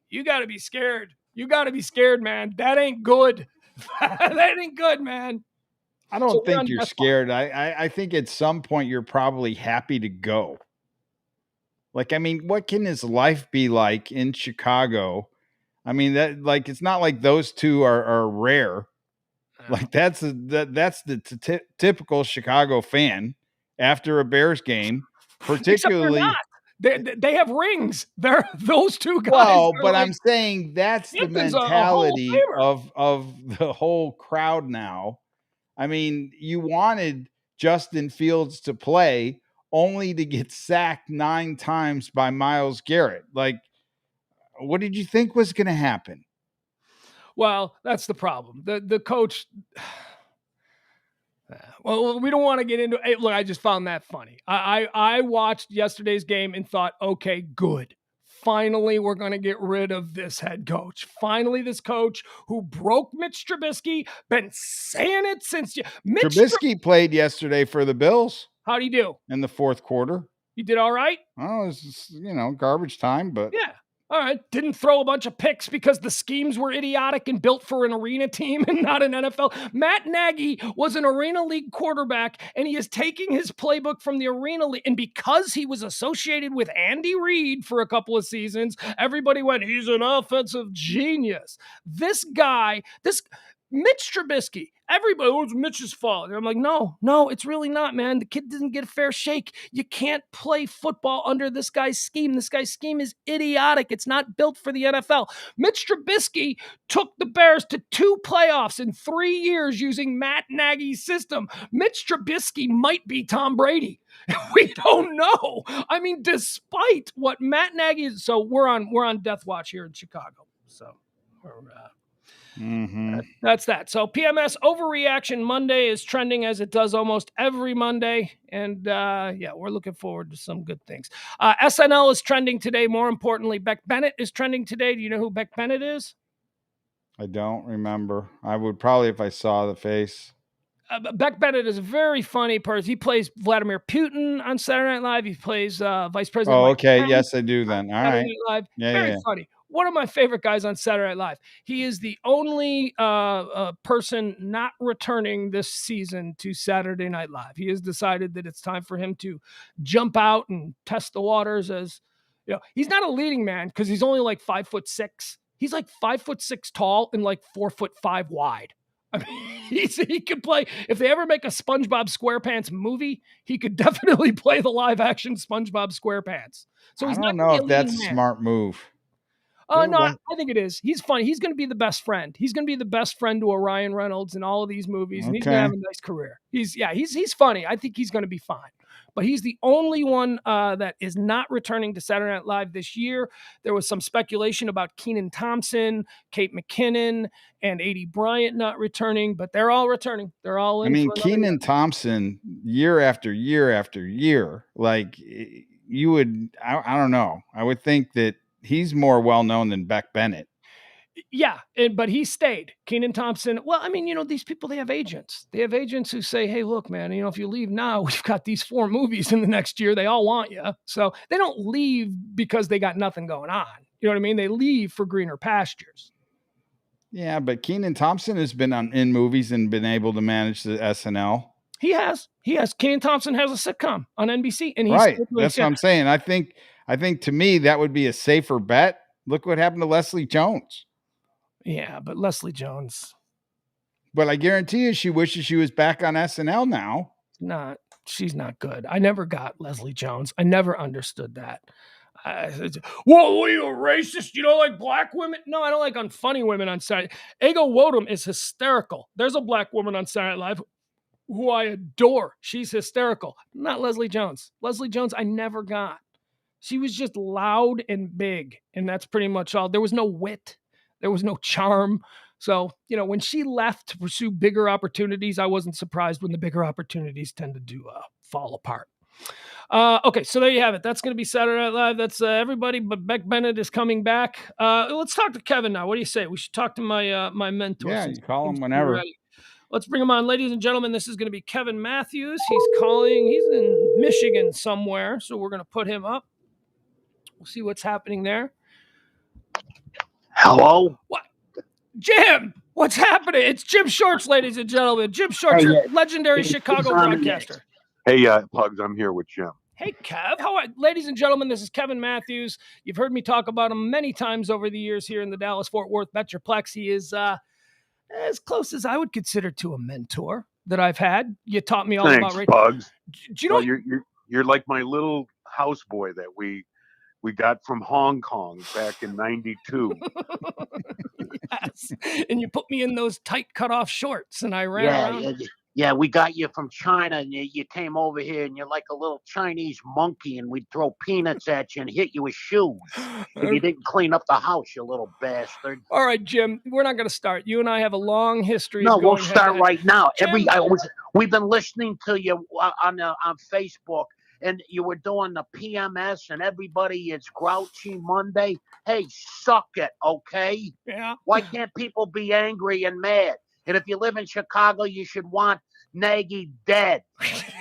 you got to be scared. You got to be scared, man. That ain't good. That ain't good, man. I don't think you're scared. I think at some point you're probably happy to go. Like, I mean, what can his life be like in Chicago? I mean, it's not like those two are rare. Like, that's the typical Chicago fan after a Bears game, particularly. They have rings. They're those two guys. Well, but I'm saying that's the mentality of the whole crowd now. I mean, you wanted Justin Fields to play only to get sacked 9 times by Myles Garrett. Like, what did you think was going to happen? Well, that's the problem. The coach. Well, we don't want to get into it. Look, I just found that funny. I watched yesterday's game and thought, okay, good. Finally, we're going to get rid of this head coach. Finally, this coach who broke Mitch Trubisky, been saying it since Trubisky played yesterday for the Bills. How'd he do? In the fourth quarter. He did all right? Oh, it was just, garbage time, but. Yeah. All right. Didn't throw a bunch of picks because the schemes were idiotic and built for an arena team and not an NFL. Matt Nagy was an Arena League quarterback, and he is taking his playbook from the Arena League. And because he was associated with Andy Reid for a couple of seasons, everybody went, he's an offensive genius. This guy, Mitch Trubisky, everybody, it was Mitch's fault. And I'm like, no, it's really not, man. The kid didn't get a fair shake. You can't play football under this guy's scheme. This guy's scheme is idiotic. It's not built for the NFL. Mitch Trubisky took the Bears to 2 playoffs in 3 years using Matt Nagy's system. Mitch Trubisky might be Tom Brady. We don't know. I mean, despite what Matt Nagy is. So we're on death watch here in Chicago. So we're that's that. So PMS Overreaction Monday is trending as it does almost every Monday. And we're looking forward to some good things. SNL is trending today. More importantly, Beck Bennett is trending today. Do you know who Beck Bennett is? I don't remember. I would probably if I saw the face. Beck Bennett is a very funny person. He plays Vladimir Putin on Saturday Night Live. He plays Vice President. Oh, okay. Yes, I do then. All right. Live. Yeah, very funny. One of my favorite guys on Saturday Night Live. He is the only person not returning this season to Saturday Night Live. He has decided that it's time for him to jump out and test the waters as, he's not a leading man because he's only like 5'6". He's like 5'6" tall and like 4'5" wide. I mean, he could play. If they ever make a SpongeBob SquarePants movie, he could definitely play the live action SpongeBob SquarePants. So he's I don't know if that's a smart move. Oh, no, I think it is. He's funny. He's going to be the best friend. He's going to be the best friend to a Ryan Reynolds in all of these movies, and he's going to have a nice career. He's funny. I think he's going to be fine. But he's the only one that is not returning to Saturday Night Live this year. There was some speculation about Kenan Thompson, Kate McKinnon, and A.D. Bryant not returning, but they're all returning. They're all in. I mean, Kenan Thompson, year after year after year, like you would, I don't know. I would think that he's more well-known than Beck Bennett. Yeah, but he stayed. Kenan Thompson. Well, I mean, these people, they have agents. They have agents who say, hey, look, man, if you leave now, we've got these 4 movies in the next year. They all want you. So they don't leave because they got nothing going on. You know what I mean? They leave for greener pastures. Yeah, but Kenan Thompson has been in movies and been able to manage the SNL. He has. Kenan Thompson has a sitcom on NBC. And he's right. That's what I'm saying. I think to me, that would be a safer bet. Look what happened to Leslie Jones. Yeah, but Leslie Jones. But I guarantee you, she wishes she was back on SNL now. She's not good. I never got Leslie Jones. I never understood that. Well, what are you, a racist? You don't like black women? No, I don't like unfunny women on Saturday. Ego Wodum is hysterical. There's a black woman on Saturday Night Live who I adore. She's hysterical. Not Leslie Jones. Leslie Jones, I never got. She was just loud and big, and that's pretty much all. There was no wit. There was no charm. So, when she left to pursue bigger opportunities, I wasn't surprised when the bigger opportunities tended to fall apart. Okay, so there you have it. That's going to be Saturday Night Live. That's everybody, but Beck Bennett is coming back. Let's talk to Kevin now. What do you say? We should talk to my mentor. Yeah, you call him whenever. Let's bring him on. Ladies and gentlemen, this is going to be Kevin Matthews. He's calling. He's in Michigan somewhere, so we're going to put him up. We'll see what's happening there. Hello? What? Jim, what's happening? It's Jim Shorts, ladies and gentlemen. Jim Shorts, legendary Chicago broadcaster. Hey, Pugs, I'm here with Jim. Hey, Kev. Ladies and gentlemen, this is Kevin Matthews. You've heard me talk about him many times over the years here in the Dallas-Fort Worth Metroplex. He is as close as I would consider to a mentor that I've had. You taught me all about radio. Pugs. Do you know? You're like my little houseboy that we got from Hong Kong back in '92. Yes. And you put me in those tight cutoff shorts, and I ran around. Yeah, we got you from China, and you came over here, and you're like a little Chinese monkey, and we'd throw peanuts at you and hit you with shoes. And you didn't clean up the house, you little bastard. All right, Jim, we're not going to start. You and I have a long history. No, we'll start right now. Jim, we've been listening to you on Facebook. And you were doing the PMS, and everybody is grouchy Monday. Hey, suck it, okay? Yeah. Why can't people be angry and mad? And if you live in Chicago, you should want Nagy dead.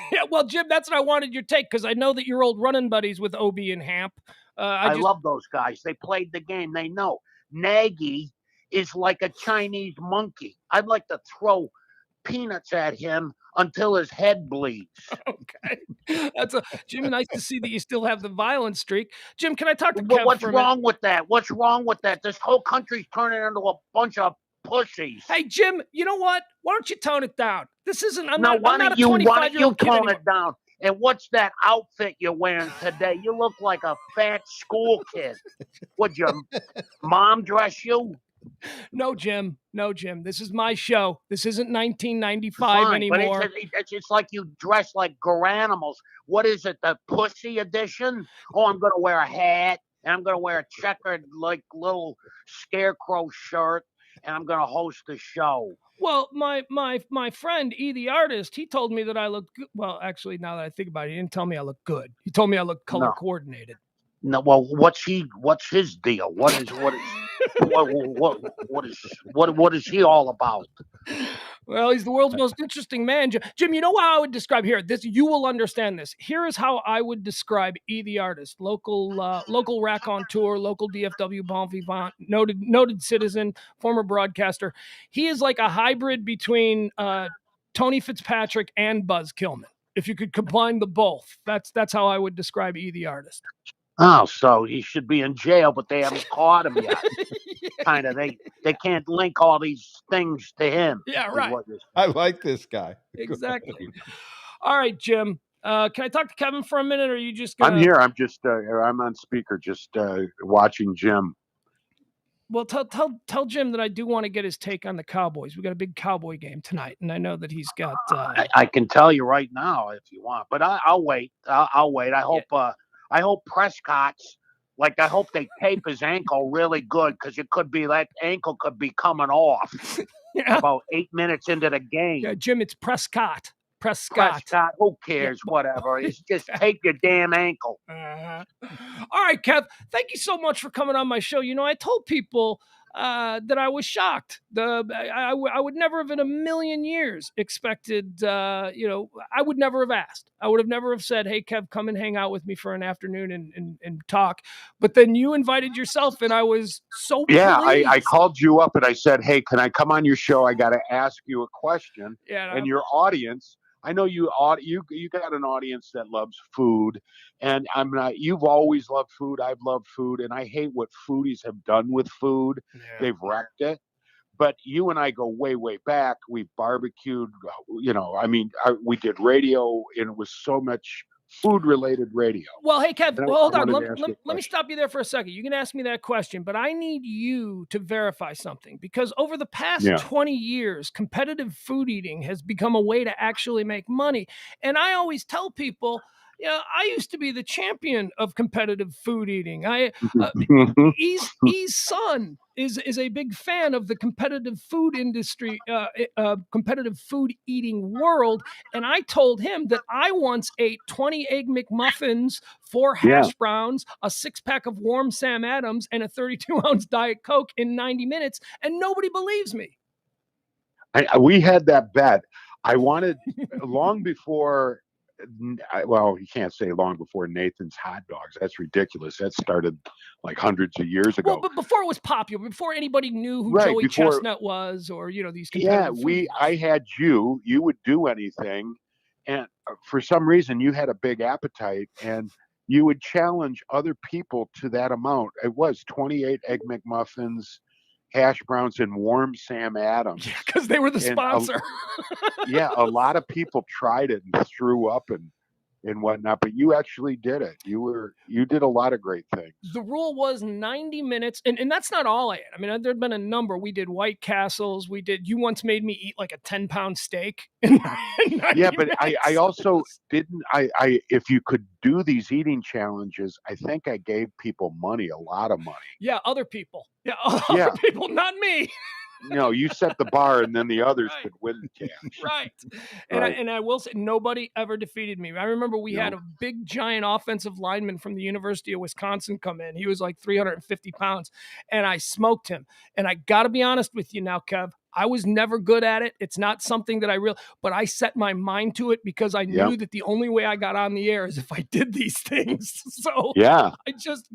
Yeah, well, Jim, that's what I wanted your take, because I know that you're old running buddies with Obie and Hamp. I love those guys. They played the game. They know. Nagy is like a Chinese monkey. I'd like to throw peanuts at him until his head bleeds. Okay. Jim, nice to see that you still have the violent streak. Jim, can I talk to Kev What's wrong with that? What's wrong with that? This whole country's turning into a bunch of pussies. Hey, Jim, you know what? Why don't you tone it down? This isn't, I'm not a 25-year-old kid tone anymore. it down? And what's that outfit you're wearing today? You look like a fat school kid. Would your mom dress you? No, Jim. This is my show. This isn't 1995 anymore. But it's like you dress like garanimals. What is it, the pussy edition? Oh, I'm going to wear a hat, and I'm going to wear a checkered, like, little scarecrow shirt, and I'm going to host the show. Well, my friend, E, the artist, he told me that I look good. Well, actually, now that I think about it, he didn't tell me I look good. He told me I look color coordinated. No, well, what's his deal? What is he all about? Well, he's the world's most interesting man. Jim, you know how I would describe here this? You will understand this. Here is how I would describe E, the artist, local raconteur, local DFW bon vivant, noted citizen, former broadcaster. He is like a hybrid between Tony Fitzpatrick and Buzz Killman. If you could combine the both, that's how I would describe E, the artist. Oh, so he should be in jail, but they haven't caught him yet. Kind of, they can't link all these things to him. Yeah, right. I like this guy. Exactly. All right, Jim. Can I talk to Kevin for a minute, or are you just gonna... I'm here. I'm just I'm on speaker, just watching Jim. Well, tell Jim that I do want to get his take on the Cowboys. We got a big Cowboy game tonight, and I know that he's got. I can tell you right now if you want, but I'll wait. I'll wait. I hope. Yeah. I hope Prescott's, I hope they tape his ankle really good, because it could be that ankle could be coming off about 8 minutes into the game. Yeah, Jim, it's Prescott. Who cares? Yeah. Whatever. It's just tape your damn ankle. All right, Kev. Thank you so much for coming on my show. You know, I told people that I was shocked. I would never have in a million years expected, I would never have asked. I would have never have said, hey, Kev, come and hang out with me for an afternoon and talk. But then you invited yourself, and I was so pleased. I called you up and I said, hey, can I come on your show? I got to ask you a question. Yeah, and your audience, I know you got an audience that loves food, and I'm not. You've always loved food. I've loved food, and I hate what foodies have done with food. Yeah. They've wrecked it. but you and I go way, way back. We barbecued, I mean, we did radio, and it was so much food-related radio. Well, hey, Kev, hold on. Let me stop you there for a second. You can ask me that question, but I need you to verify something, because over the past 20 years, competitive food eating has become a way to actually make money. And I always tell people, I used to be the champion of competitive food eating. E's son is a big fan of the competitive food industry, competitive food eating world. And I told him that I once ate 20 Egg McMuffins, 4 hash browns, a 6-pack of warm Sam Adams, and a 32-ounce Diet Coke in 90 minutes. And nobody believes me. We had that bet. I wanted long before. Well, you can't say long before Nathan's Hot Dogs. That's ridiculous. That started like hundreds of years ago. Well, but before it was popular, before anybody knew who Joey Chestnut was, or these competitive I had you. You would do anything, and for some reason, you had a big appetite, and you would challenge other people to that amount. It was 28 Egg McMuffins, hash browns, and warm Sam Adams. Yeah, because they were the sponsor. A lot of people tried it and threw up and whatnot, but you actually did it. You did a lot of great things. The rule was 90 minutes, and that's not all I ate. I mean, there'd been a number. We did White Castles. You once made me eat like a 10-pound steak. Yeah, but I also didn't. If you could do these eating challenges, I think I gave people money, a lot of money. Yeah, other people. Yeah, other people, not me. No, you set the bar, and then the others could win the cash. Right. And I will say, nobody ever defeated me. I remember we had a big, giant offensive lineman from the University of Wisconsin come in. He was like 350 pounds, and I smoked him. And I got to be honest with you now, Kev, I was never good at it. It's not something that but I set my mind to it because I knew that the only way I got on the air is if I did these things. So I just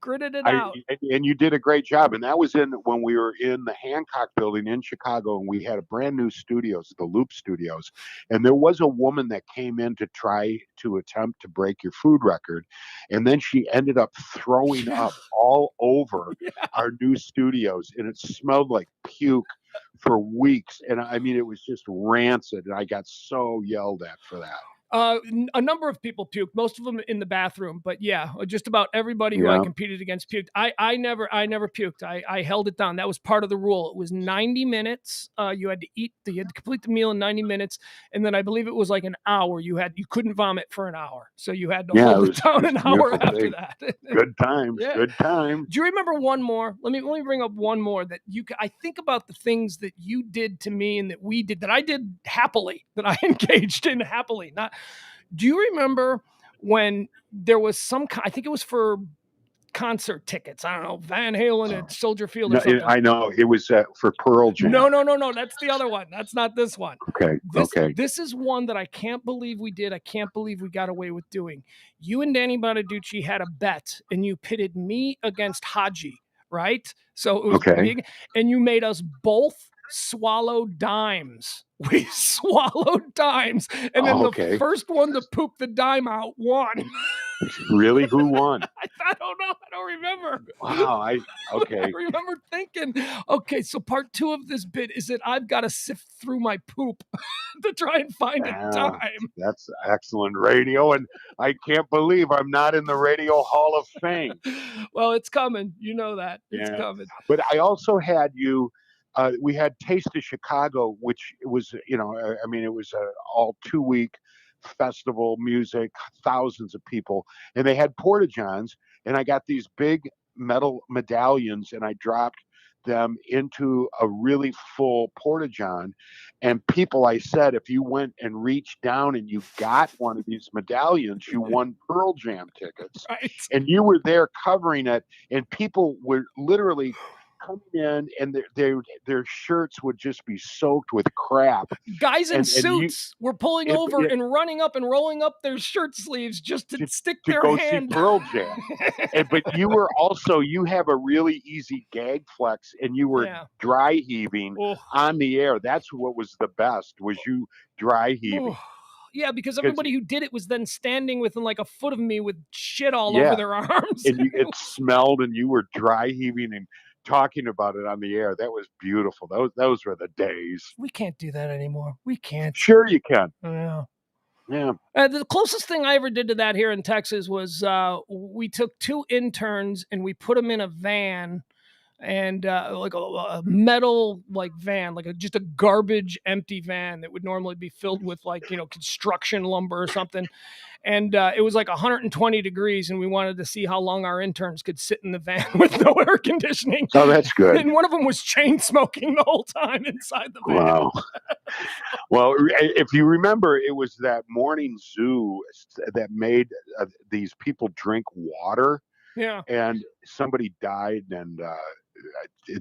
gritted it out. And you did a great job. And that was when we were in the Hancock building in Chicago, and we had a brand new studios, the Loop Studios. And there was a woman that came in to try to attempt to break your food record. And then she ended up throwing up all over our new studios. And it smelled like puke for weeks. And I mean, it was just rancid. And I got so yelled at for that. A number of people puked, most of them in the bathroom, but just about everybody who I competed against puked. I never puked. I held it down. That was part of the rule. It was 90 minutes. You had to complete the meal in 90 minutes. And then I believe it was like an hour. You couldn't vomit for an hour. So you had to hold it down an hour after that. Good times. Good times. Do you remember one more? Let me bring up one more that I think about the things that you did to me and that we did, that I did happily, that I engaged in happily, do you remember when there was I think it was for concert tickets. I don't know, Van Halen at Soldier Field or something. I know. It was for Pearl Jam. No. That's the other one. That's not this one. Okay. This is one that I can't believe we did. I can't believe we got away with doing. You and Danny Bonaducci had a bet, and you pitted me against Haji, right? So it was big, and you made us both swallow dimes. We swallowed dimes, and then the first one to poop the dime out won. Really? Who won? I don't know. I don't remember. Wow. I remember thinking, okay, so part 2 of this bit is that I've got to sift through my poop to try and find a dime. That's excellent radio, and I can't believe I'm not in the Radio Hall of Fame. Well, it's coming. You know that. It's coming. But I also had you. We had Taste of Chicago, which was, it was an all 2-week festival, music, thousands of people, and they had porta-johns, and I got these big metal medallions, and I dropped them into a really full porta-john, and I said, if you went and reached down and you got one of these medallions, you won Pearl Jam tickets. Right. And you were there covering it, and people were literally coming in, and their shirts would just be soaked with crap. Guys in suits were pulling over and running up and rolling up their shirt sleeves just to stick their hand. See Pearl Jam. But you have a really easy gag flex, and you were dry heaving on the air. That's what was the best, was you dry heaving. Yeah, because everybody who did it was then standing within like a foot of me with shit all over their arms. And it smelled, and you were dry heaving and talking about it on the air. That was beautiful. Those were the days. We can't do that anymore. We can't. Sure you can. Yeah. Yeah. The closest thing I ever did to that here in Texas was we took 2 interns and we put them in a van, and like a metal like van, like just a garbage empty van that would normally be filled with like, construction lumber or something. And it was like 120 degrees, and we wanted to see how long our interns could sit in the van with no air conditioning. Oh, that's good. And one of them was chain smoking the whole time inside the van. Wow. Well, if you remember, it was that morning zoo that made these people drink water. Yeah. And somebody died, and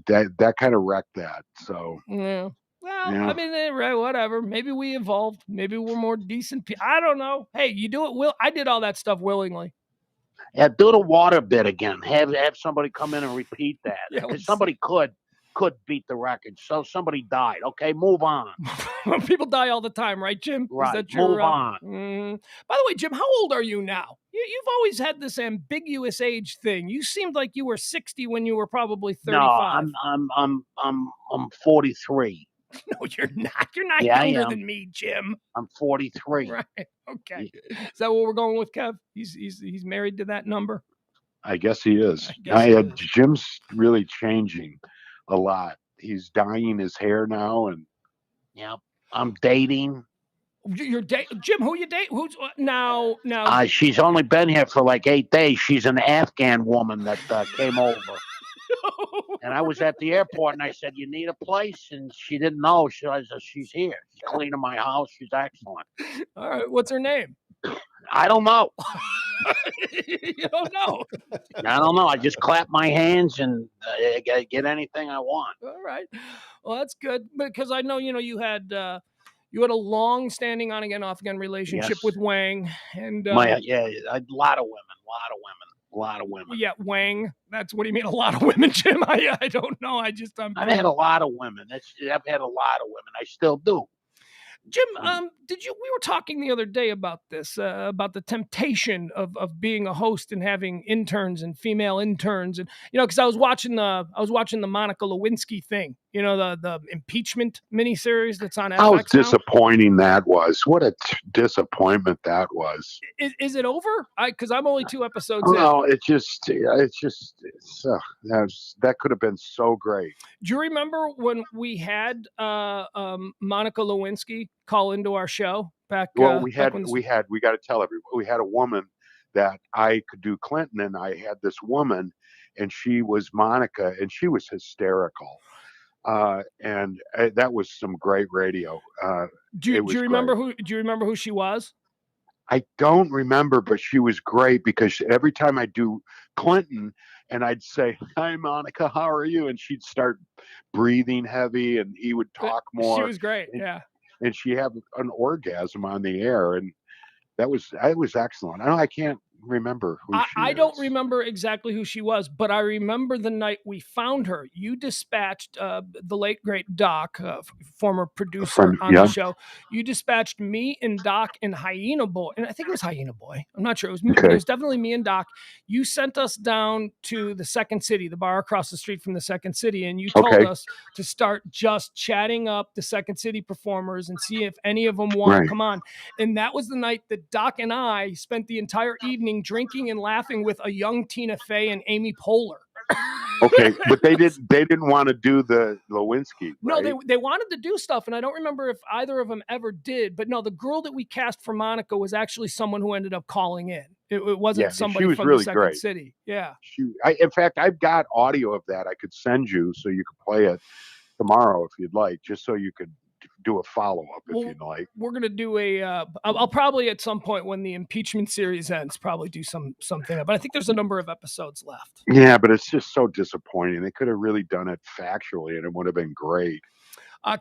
that kind of wrecked that. So yeah. Well, yeah. I mean, right, whatever. Maybe we evolved. Maybe we're more decent people. I don't know. Hey, you do it. I did all that stuff willingly. Yeah, do the water bit again. Have somebody come in and repeat that. Yeah, somebody could beat the record. So somebody died. Okay, move on. People die all the time, right, Jim? Right. Is that move on. By the way, Jim, how old are you now? You've always had this ambiguous age thing. You seemed like you were 60 when you were probably 35. No, I'm 43. No, you're not. You're not younger than me, Jim. I'm 43. Right. Okay. Is that what we're going with, Kev? He's married to that number? I guess he is. Jim's really changing a lot. He's dyeing his hair now, and I'm dating. You're dating Jim? Who you date? Who's now? She's only been here for like 8 days. She's an Afghan woman that came over. And I was at the airport, and I said, "You need a place?" And she didn't know. She said, "She's here. She's cleaning my house. She's excellent." All right. What's her name? I don't know. You don't know? I don't know. I just clap my hands and get anything I want. All right. Well, that's good, because I know you had a long-standing on-again, off-again relationship with Wang, and a lot of women. Yeah, Wang. That's what do you mean? A lot of women, Jim? I don't know. I've had a lot of women. I've had a lot of women. I still do. Jim, we were talking the other day about this, about the temptation of being a host and having interns and female interns, and because I was watching the Monica Lewinsky thing, the impeachment miniseries that's on FX. How disappointing that was! What a disappointment that was. Is it over? Because I'm only 2 episodes in. No, that could have been so great. Do you remember when we had Monica Lewinsky call into our show back? Well, we got to tell everybody, we had a woman that I could do Clinton, and I had this woman, and she was Monica, and she was hysterical. And that was some great radio. Do you remember who she was? I don't remember, but she was great, because every time I do Clinton and I'd say, "Hi, Monica, how are you?" and she'd start breathing heavy, and he would talk more. She was great. Yeah. And she had an orgasm on the air, and that was excellent. I can't remember who she is. I don't remember exactly who she was, but I remember the night we found her. You dispatched the late great Doc, former producer on the show. You dispatched me and Doc and Hyena Boy, and I think it was Hyena Boy. I'm not sure. It was me. It was definitely me and Doc. You sent us down to the Second City, the bar across the street from the Second City, and you told us to start just chatting up the Second City performers and see if any of them want to come on. And that was the night that Doc and I spent the entire evening drinking and laughing with a young Tina Fey and Amy Poehler. Okay, but they didn't want to do the Lewinsky. Right? No, they wanted to do stuff, and I don't remember if either of them ever did. But no, the girl that we cast for Monica was actually someone who ended up calling in. It wasn't somebody from the Second City. Yeah. In fact, I've got audio of that I could send you, so you could play it tomorrow if you'd like, just so you could do a follow-up if you'd like. We're going to do I'll probably at some point when the impeachment series ends probably do something, but I think there's a number of episodes left. Yeah, but it's just so disappointing. They could have really done it factually, and it would have been great.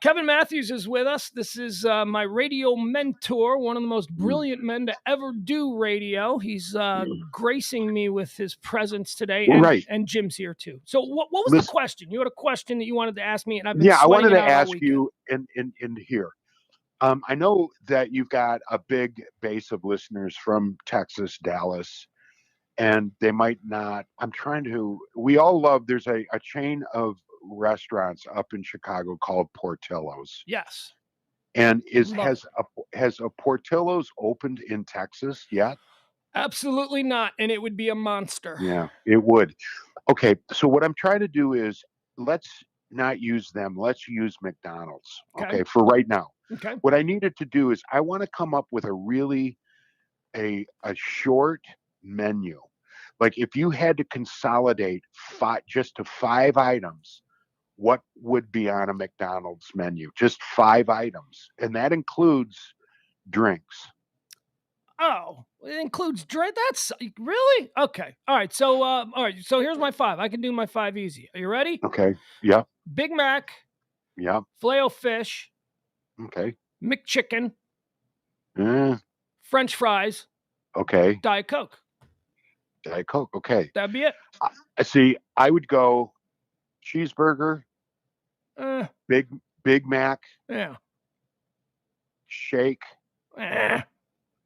Kevin Matthews is with us. This is my radio mentor, one of the most brilliant men to ever do radio. He's gracing me with his presence today, and Jim's here too. So what was the question? You had a question that you wanted to ask me, and I've been I wanted to ask you in here. I know that you've got a big base of listeners from Texas, Dallas, and they might not. We all love, there's a chain of restaurants up in Chicago called Portillo's. Yes. And has a Portillo's opened in Texas yet? Absolutely not. And it would be a monster. Yeah, it would. Okay, so what I'm trying to do is, let's not use them. Let's use McDonald's. Okay, for right now. Okay. What I needed to do is I want to come up with a short menu. Like, if you had to consolidate just to 5 items, what would be on a McDonald's menu? Just 5 items. And that includes drinks. Oh, it includes drink. That's really okay. All right. So, So here's my 5. I can do my 5 easy. Are you ready? Okay. Yeah. Big Mac. Yeah. Filet-O-Fish. Okay. McChicken. Mm. French fries. Okay. Diet Coke. Diet Coke. Okay. That'd be it. See, I would go cheeseburger. Big Mac. Yeah. Shake.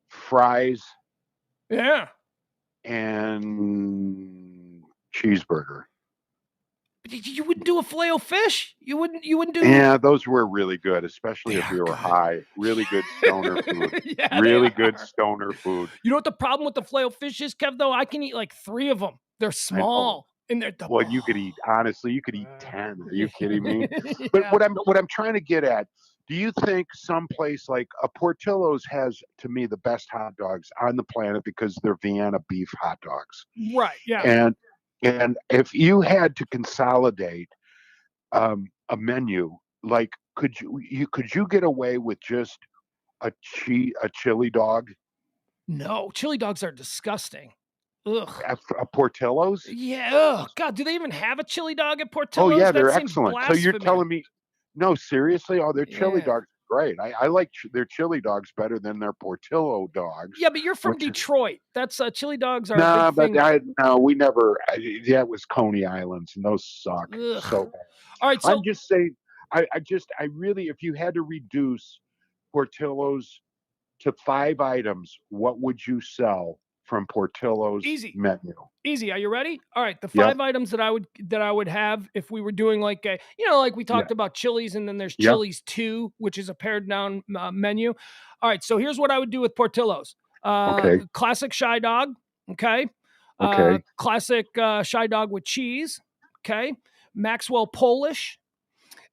Fries. Yeah. And cheeseburger. But you wouldn't do a Filet-O-Fish? You wouldn't do. Yeah, those were really good, especially if you were high. Really good stoner food. Yeah, really good stoner food. You know what the problem with the Filet-O-Fish is, Kev, though? I can eat like 3 of them. They're small. And they're well, you could eat, honestly, you could eat 10. Are you kidding me? But what I'm trying to get at, do you think someplace like a Portillo's has, to me, the best hot dogs on the planet because they're Vienna beef hot dogs? Right. Yeah. And if you had to consolidate a menu, like, could you get away with just a chili dog? No, chili dogs are disgusting. Ugh. A Portillo's? Yeah. Oh God, do they even have a chili dog at Portillo's? Oh yeah, they're that excellent. So you're telling me? No, seriously? Oh, their chili dogs are great. I like their chili dogs better than their Portillo dogs. Yeah, but you're from Detroit. That's chili dogs are. No, but we never. It was Coney Islands, and those suck. Ugh. So bad. All right, so I'm just saying. I really, if you had to reduce Portillo's to 5 items, what would you sell from Portillo's menu? Easy. Are you ready? All right. The 5 items that I would have if we were doing like like we talked about Chili's, and then there's Chili's 2, which is a pared down menu. All right. So here's what I would do with Portillo's. Classic Shy Dog. Okay. Classic Shy Dog with cheese. Okay. Maxwell Polish.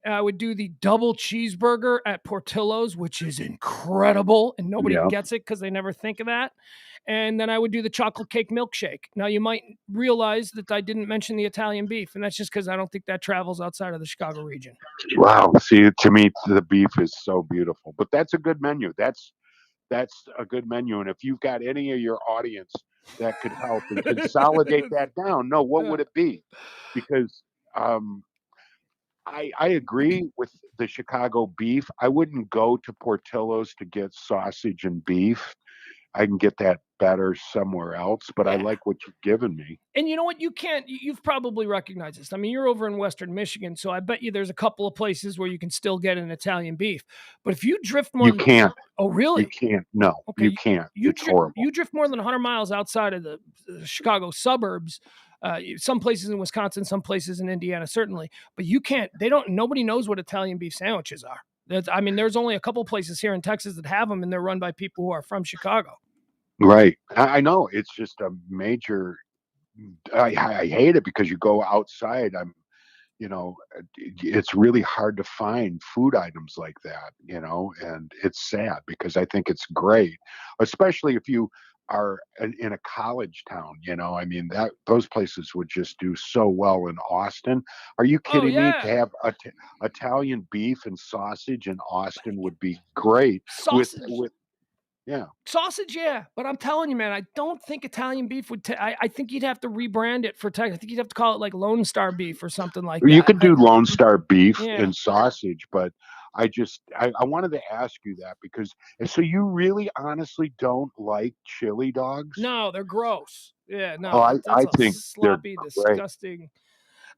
I would do the double cheeseburger at Portillo's, which is incredible, and nobody gets it because they never think of that. And then I would do the chocolate cake milkshake. Now, you might realize that I didn't mention the Italian beef, and that's just because I don't think that travels outside of the Chicago region. Wow. See, to me, the beef is so beautiful. But that's a good menu. That's a good menu. And if you've got any of your audience that could help and consolidate that down, what would it be? Because I agree with the Chicago beef. I wouldn't go to Portillo's to get sausage and beef. I can get that better somewhere else, but I like what you've given me. And you know what? You've probably recognized this. I mean, you're over in Western Michigan, so I bet you there's a couple of places where you can still get an Italian beef. But if you drift more, you can't. Oh, really? You can't. No, you can't. It's horrible. You drift more than 100 miles outside of the Chicago suburbs. Some places in Wisconsin, some places in Indiana, certainly. But you can't. Nobody knows what Italian beef sandwiches are. There's only a couple places here in Texas that have them, and they're run by people who are from Chicago. Right. I know. It's just a major. I hate it because you go outside. It's really hard to find food items like that, and it's sad because I think it's great, especially if you are in a college town, those places would just do so well in Austin. Are you kidding me? To have Italian beef and sausage in Austin would be great. Sausage. Sausage, yeah. But I'm telling you, man, I don't think Italian beef would. I think you'd have to rebrand it for Texas. I think you'd have to call it like Lone Star beef or something like that. You could do Lone Star beef and sausage, but I wanted to ask you that because, and so you really honestly don't like chili dogs? No, they're gross. Yeah, no. I think sloppy, they're disgusting.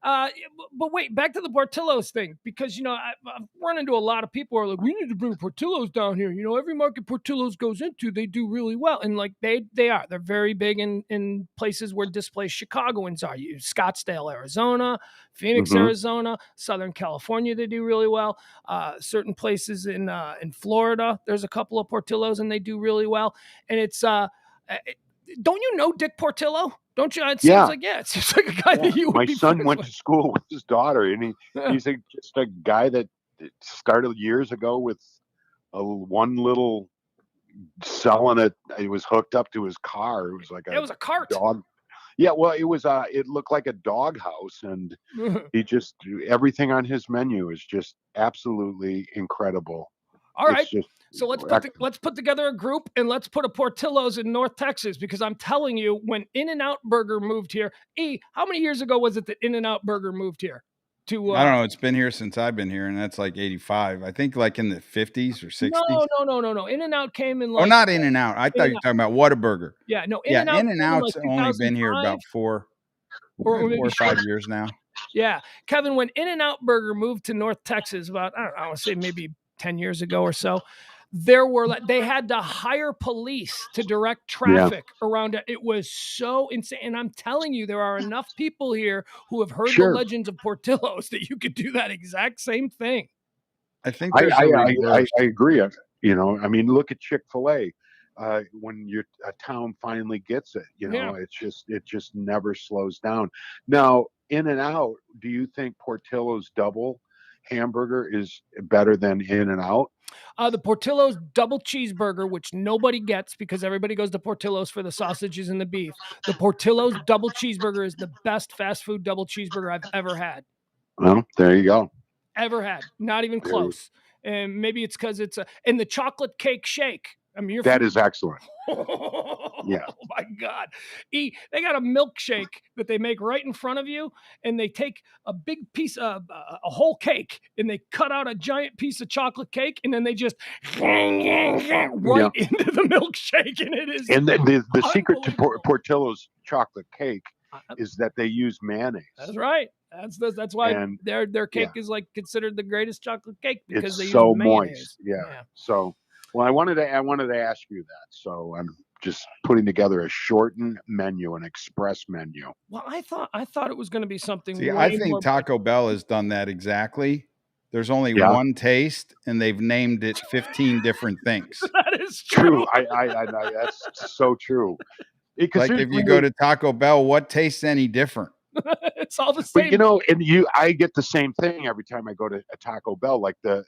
But wait, back to the Portillo's thing, because I've run into a lot of people who are like, we need to bring Portillo's down here. Every market Portillo's goes into, they do really well, and like they're very big in places where displaced Chicagoans are. Scottsdale, Arizona, Phoenix, Arizona, Southern California, they do really well. Certain places in Florida, there's a couple of Portillo's and they do really well. And it's don't you know Dick Portillo? Don't you? It seems like it seems like a guy that you would My be son went with. to school with his daughter, and he's just a guy that started years ago with one little selling it. It was hooked up to his car. It was like it was a cart. Dog. Yeah, well, it was. It looked like a dog house, and he just everything on his menu is just absolutely incredible. All right. So let's put together a group and let's put a Portillo's in North Texas, because I'm telling you, when In-N-Out Burger moved here, how many years ago was it that In-N-Out Burger moved here? I don't know. It's been here since I've been here, and that's like 85. I think like in the 50s or 60s. No. In-N-Out came in like. Oh, not In-N-Out. I thought you were talking about Whataburger. Yeah, no. In-N-Out. In-N-Out's only been here about 4 or 5 years now. Yeah, Kevin, when In-N-Out Burger moved to North Texas about, I want to say maybe 10 years ago or so, they had to hire police to direct traffic around it. It was so insane. And I'm telling you, there are enough people here who have heard the legends of Portillo's that you could do that exact same thing. I think I agree. I mean, look at Chick-fil-A. When a town finally gets it, it just never slows down. Now, In-N-Out, do you think Portillo's double hamburger is better than In-N-Out? The Portillo's double cheeseburger, which nobody gets because everybody goes to Portillo's for the sausages and the beef. The Portillo's double cheeseburger is the best fast food double cheeseburger I've ever had. Well, there you go. Ever had. Not even close. And maybe it's because it's in the chocolate cake shake. I mean, that is excellent. Yeah. Oh my God. They got a milkshake that they make right in front of you, and they take a big piece of a whole cake, and they cut out a giant piece of chocolate cake, and then they just right into the milkshake, and it is. And the secret to Portillo's chocolate cake is that they use mayonnaise. That's right. That's why their cake is like considered the greatest chocolate cake, because they use so mayonnaise. Moist. Yeah. So. Well, I wanted to ask you that, so I'm just putting together a shortened menu, an express menu. Well, I thought it was going to be something. See, I think Taco Bell has done that exactly. There's only one taste, and they've named it 15 different things. That is true. I that's so true. Like if you go to Taco Bell, what tastes any different? It's all the same. But I get the same thing every time I go to a Taco Bell, like the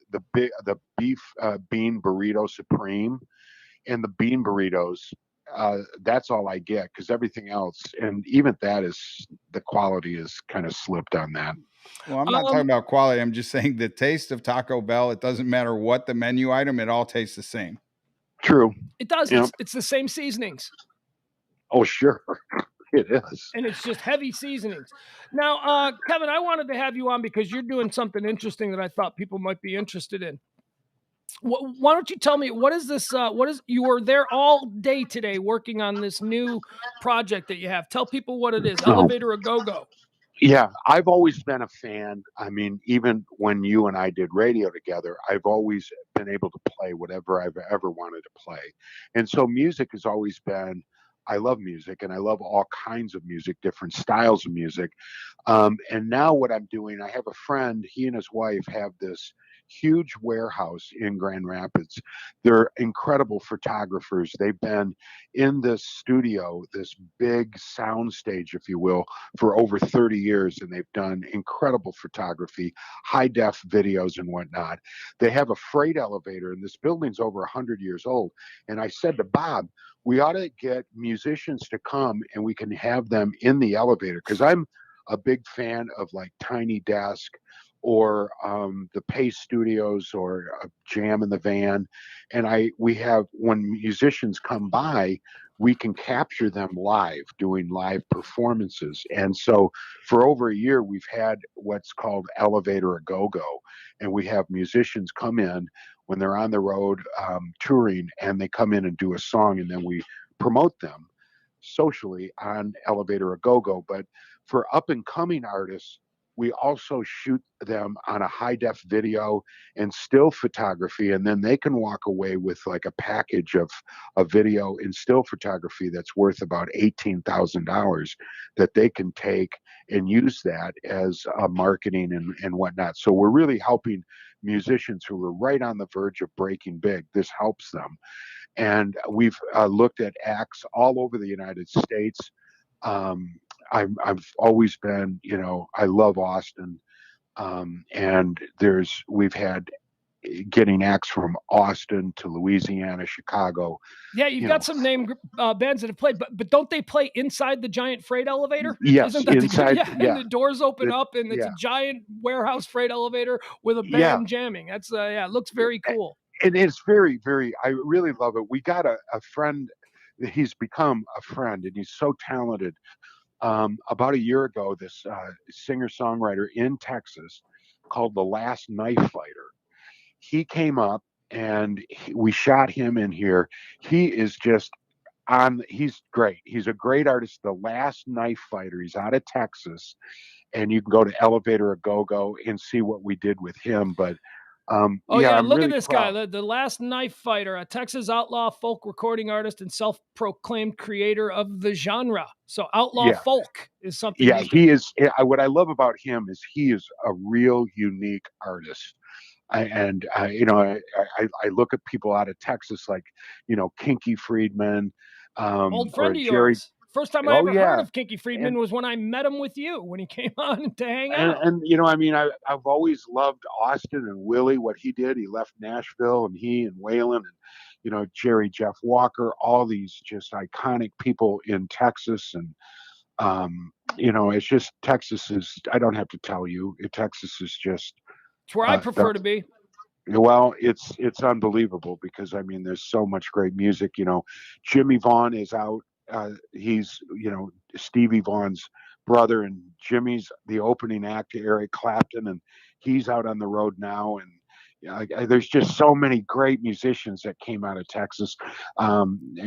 beef bean burrito supreme and the bean burritos. That's all I get, because everything else, and even that is, the quality is kind of slipped on that. Well, I'm not talking about quality. I'm just saying the taste of Taco Bell, it doesn't matter what the menu item, it all tastes the same. True. It does. It's the same seasonings. Oh, sure. It is. And it's just heavy seasonings. Now, Kevin, I wanted to have you on because you're doing something interesting that I thought people might be interested in. Why don't you tell me, what is this? You were there all day today working on this new project that you have. Tell people what it is. Elevator a Go-Go. Yeah, I've always been a fan. I mean, even when you and I did radio together, I've always been able to play whatever I've ever wanted to play. And so music has always been, I love music, and I love all kinds of music, different styles of music. And now what I'm doing, I have a friend, he and his wife have this huge warehouse in Grand Rapids. They're incredible photographers. They've been in this studio, this big sound stage, if you will, for over 30 years, and they've done incredible photography, high def videos and whatnot. They have a freight elevator, and this building's over 100 years old. And I said to Bob, we ought to get musicians to come and we can have them in the elevator, because I'm a big fan of like Tiny Desk or the Pace Studios or a Jam in the Van. And we have, when musicians come by, we can capture them live, doing live performances. And so for over a year, we've had what's called Elevator a Go-Go. And we have musicians come in when they're on the road touring, and they come in and do a song, and then we promote them socially on Elevator a Go-Go. But for up and coming artists, we also shoot them on a high def video and still photography, and then they can walk away with like a package of a video and still photography that's worth about $18,000 that they can take and use that as marketing and whatnot. So we're really helping musicians who are right on the verge of breaking big. This helps them. And we've looked at acts all over the United States. I've always been, I love Austin, and we've had getting acts from Austin to Louisiana, Chicago. Yeah, you've got some name bands that have played, but don't they play inside the giant freight elevator? Yes, Isn't that inside. And the doors open up, and it's a giant warehouse freight elevator with a band jamming. That's it looks very cool. And it's very, very. I really love it. We got a friend. He's become a friend, and he's so talented. About a year ago, this singer-songwriter in Texas called The Last Knife Fighter. He came up and we shot him in here. He is just he's great. He's a great artist. The Last Knife Fighter. He's out of Texas, and you can go to Elevator a Go-Go and see what we did with him. But look really at this proud. guy, the Last Knife Fighter, a Texas outlaw folk recording artist and self-proclaimed creator of the genre. So outlaw folk is something. Yeah, he is. What I love about him is he is a real unique artist. I look at people out of Texas like, Kinky Friedman, old friend of Jerry. yours. First time I ever heard of Kinky Friedman was when I met him with you when he came on to hang out. And I've always loved Austin and Willie, what he did. He left Nashville, and he and Waylon and Jerry Jeff Walker, all these just iconic people in Texas. And it's just Texas is. I don't have to tell you, Texas is just. It's where I prefer to be. Well, it's unbelievable because there's so much great music. Jimmy Vaughn is out. He's Stevie Vaughn's brother, and Jimmy's the opening act to Eric Clapton, and he's out on the road now. And there's just so many great musicians that came out of Texas,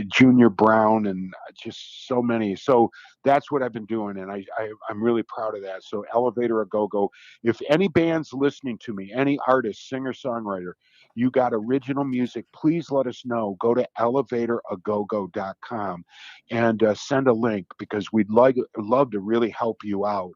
Junior Brown, and just so many. So that's what I've been doing, and I'm really proud of that. So Elevator a Go-Go. If any band's listening to me, any artist, singer, songwriter, you got original music, please let us know. Go to elevatораgogo.com and send a link, because we'd love to really help you out.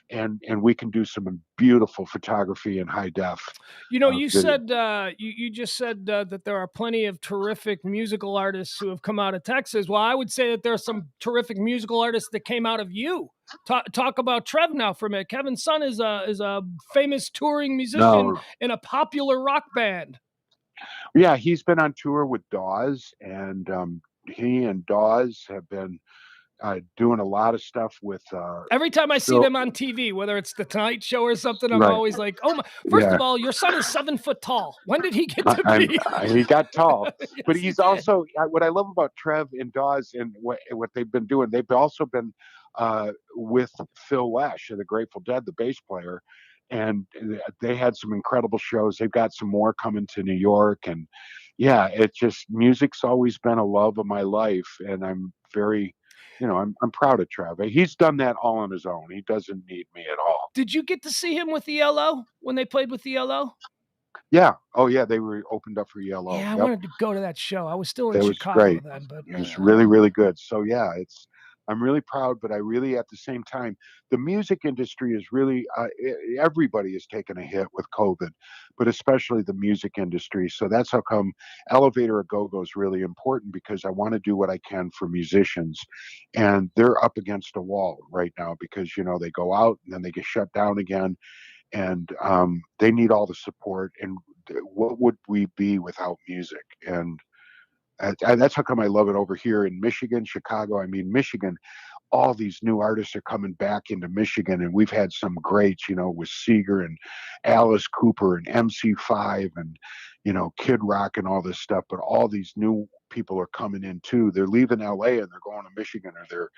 And we can do some beautiful photography in high def. You said you just said that there are plenty of terrific musical artists who have come out of Texas. Well, I would say that there are some terrific musical artists that came out of you. Talk about Trev now for a minute. Kevin's son is a famous touring musician in a popular rock band. Yeah, he's been on tour with Dawes, and he and Dawes have been doing a lot of stuff with. Every time I see them on TV, whether it's the Tonight Show or something, I'm always like, "Oh my!" First of all, your son is 7 foot tall. When did he get to be? He got tall, Yes, but he's also what I love about Trev and Dawes and what they've been doing. They've also been with Phil Lesh of the Grateful Dead, the bass player, and they had some incredible shows. They've got some more coming to New York, and it's just music's always been a love of my life, and I'm very. I'm proud of Trev. He's done that all on his own. He doesn't need me at all. Did you get to see him with ELO when they played with ELO? Yeah. Oh, yeah. They were opened up for ELO. Yeah, I wanted to go to that show. I was still in Chicago great. then, but it was really, really good. So I'm really proud, but I really, at the same time, the music industry is really, everybody is taking a hit with COVID, but especially the music industry. So that's how come Elevator a Go-Go is really important, because I want to do what I can for musicians. And they're up against a wall right now because, they go out and then they get shut down again. And they need all the support. And what would we be without music? And that's how come I love it over here in Michigan, Chicago. Michigan, all these new artists are coming back into Michigan, and we've had some greats, with Seeger and Alice Cooper and MC5 and, Kid Rock and all this stuff. But all these new people are coming in too. They're leaving LA and they're going to Michigan, or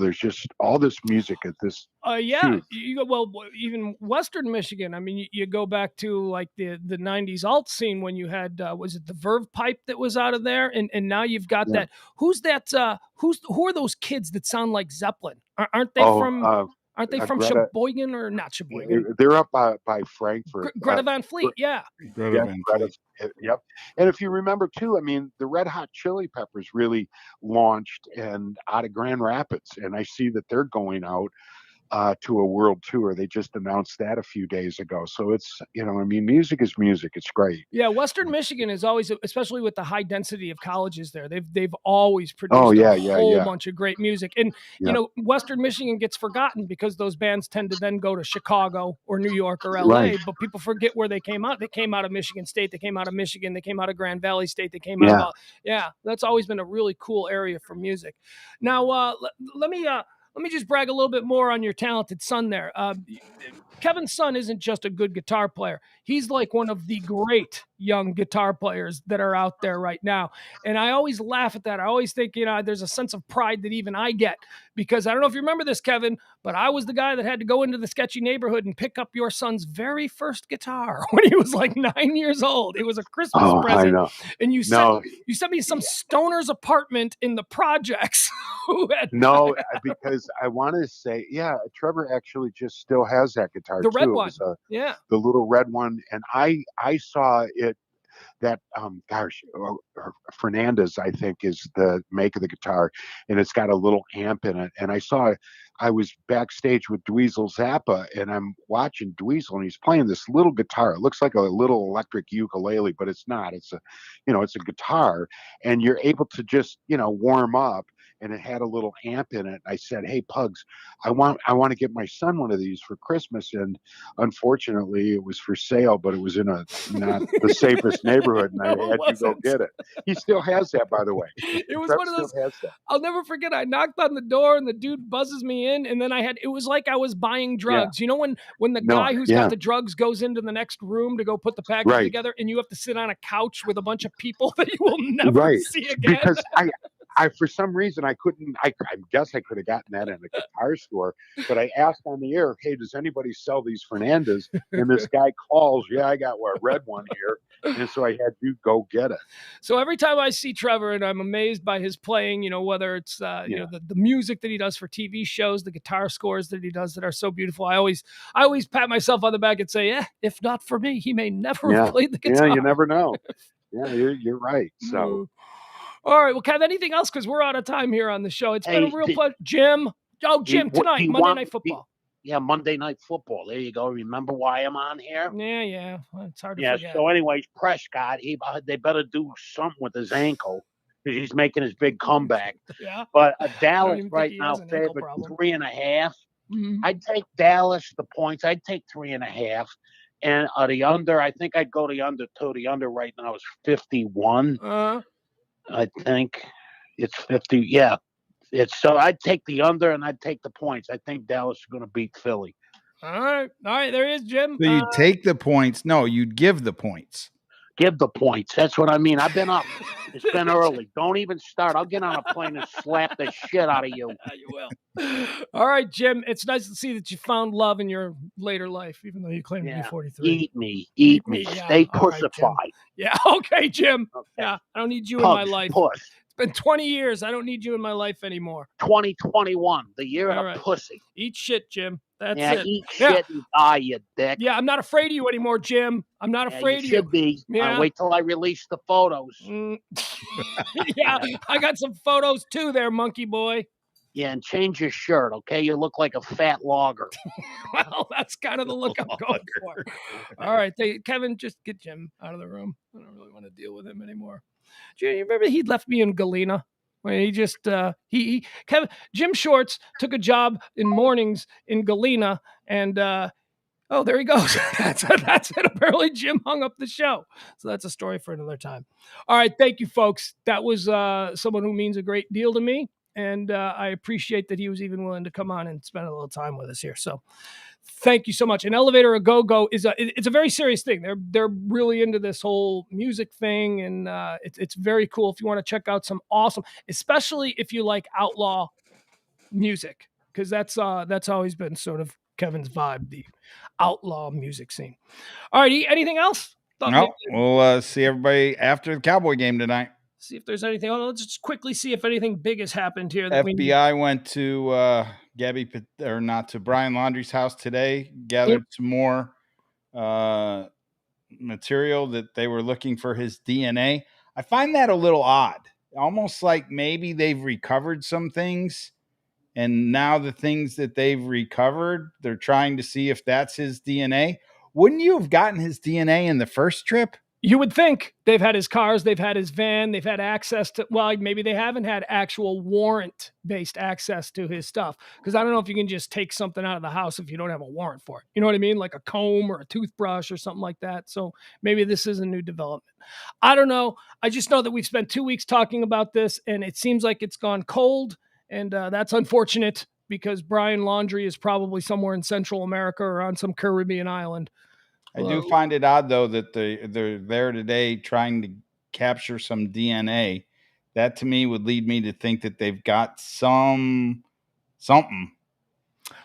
there's just all this music at this. You go even Western Michigan. You go back to like the 90s alt scene when you had was it the Verve Pipe that was out of there, and now you've got that. Who are those kids that sound like Zeppelin? Aren't they from Aren't they from Greta, Sheboygan or not Sheboygan? They're up by Frankfurt. Greta Van Fleet, yeah. Greta Van Fleet. Yep. And if you remember too, I mean, the Red Hot Chili Peppers really launched and out of Grand Rapids, and I see that they're going out to a world tour. They just announced that a few days ago. So it's, I mean, music is music. It's great. Yeah, Western Michigan is always, especially with the high density of colleges there, they've always produced a whole bunch of great music. And Western Michigan gets forgotten because those bands tend to then go to Chicago or New York or LA. Right. But people forget where they came out. They came out of Michigan State. They came out of Michigan. They came out of Grand Valley State. They came out of that's always been a really cool area for music. Now let me just brag a little bit more on your talented son there. Kevin's son isn't just a good guitar player. He's like one of the great young guitar players that are out there right now. And I always laugh at that. I always think, there's a sense of pride that even I get, because I don't know if you remember this, Kevin, but I was the guy that had to go into the sketchy neighborhood and pick up your son's very first guitar when he was like 9 years old. It was a Christmas present. I know. And you sent me some stoner's apartment in the projects. No, because I want to say, Trevor actually just still has that guitar. The red too. one. The little red one. And I saw it, that, Fernandez, I think, is the make of the guitar, and it's got a little amp in it. And I was backstage with Dweezil Zappa, and I'm watching Dweezil, and he's playing this little guitar. It looks like a little electric ukulele, but it's not. It's a guitar, and you're able to just, warm up. And it had a little amp in it. I said, "Hey, Pugs, I want to get my son one of these for Christmas." And unfortunately, it was for sale, but it was in not the safest neighborhood, and I had to go get it. He still has that, by the way. It was one of those. I'll never forget. I knocked on the door, and the dude buzzes me in, and then it was like I was buying drugs. You know when the guy who's got the drugs goes into the next room to go put the package together, and you have to sit on a couch with a bunch of people that you will never see again. Because I for some reason I couldn't. I guess I could have gotten that in a guitar store, but I asked on the air, "Hey, does anybody sell these Fernandez?" And this guy calls, "Yeah, I got a red one here," and so I had to go get it. So every time I see Trevor, and I'm amazed by his playing, whether it's the music that he does for TV shows, the guitar scores that he does that are so beautiful. I always pat myself on the back and say, if not for me, he may never have played the guitar. Yeah, you never know. Yeah, you're right. So. All right. Well, Kev, anything else? Because we're out of time here on the show. It's been a real pleasure. Jim. Oh, Jim, tonight, Monday Night Football. Monday Night Football. There you go. Remember why I'm on here? Yeah. Well, it's hard to forget. So anyways, Prescott, they better do something with his ankle because he's making his big comeback. Yeah. But Dallas right now favored 3.5. Mm-hmm. I'd take Dallas, the points. I'd take 3.5. And the under, I think I'd go the under too. The under right now is 51. I think it's 50. Yeah. So I'd take the under and I'd take the points. I think Dallas is going to beat Philly. All right. There he is, Jim. So you take the points. No, you'd give the points. Give the points. That's what I mean. I've been up. It's been early. Don't even start. I'll get on a plane and slap the shit out of you. You will. All right, Jim. It's nice to see that you found love in your later life, even though you claim to be 43. Eat me. Stay pussified. Right, yeah. Okay, Jim. Okay. Yeah. I don't need you in my life. Puss. It's been 20 years. I don't need you in my life anymore. 2021, the year of a pussy. Eat shit, Jim. That's it. Eat shit and die, you dick. Yeah, I'm not afraid of you anymore, Jim. I'm not afraid of you. Should be. Wait till I release the photos. Yeah, I got some photos too there, monkey boy. Yeah, and change your shirt, okay? You look like a fat logger. Well, that's kind of the look I'm going for. All right, Kevin, just get Jim out of the room. I don't really want to deal with him anymore. Jim, you remember he left me in Galena? When he just Jim Shorts took a job in mornings in Galena, and there he goes. That's it. Apparently Jim hung up the show. So that's a story for another time. All right, thank you, folks. That was someone who means a great deal to me, and I appreciate that he was even willing to come on and spend a little time with us here. So thank you so much. An elevator a go-go it's a very serious thing. They're really into this whole music thing, and it's very cool. If you want to check out some awesome, especially if you like outlaw music, because that's always been sort of Kevin's vibe, the outlaw music scene. All right, anything else? No, we'll see everybody after the Cowboy game tonight. See if there's anything. Let's just quickly see if anything big has happened here. FBI went to Brian Laundrie's house today, gathered some more material that they were looking for his DNA. I find that a little odd, almost like maybe they've recovered some things, and now the things that they've recovered, they're trying to see if that's his DNA. Wouldn't you have gotten his DNA in the first trip? You would think. They've had his cars, they've had his van, they've had access to, well, maybe they haven't had actual warrant-based access to his stuff. Because I don't know if you can just take something out of the house if you don't have a warrant for it. You know what I mean? Like a comb or a toothbrush or something like that. So maybe this is a new development. I don't know. I just know that we've spent 2 weeks talking about this, and it seems like it's gone cold, and that's unfortunate because Brian Laundrie is probably somewhere in Central America or on some Caribbean island. I do find it odd, though, that they're there today trying to capture some DNA. That, to me, would lead me to think that they've got something.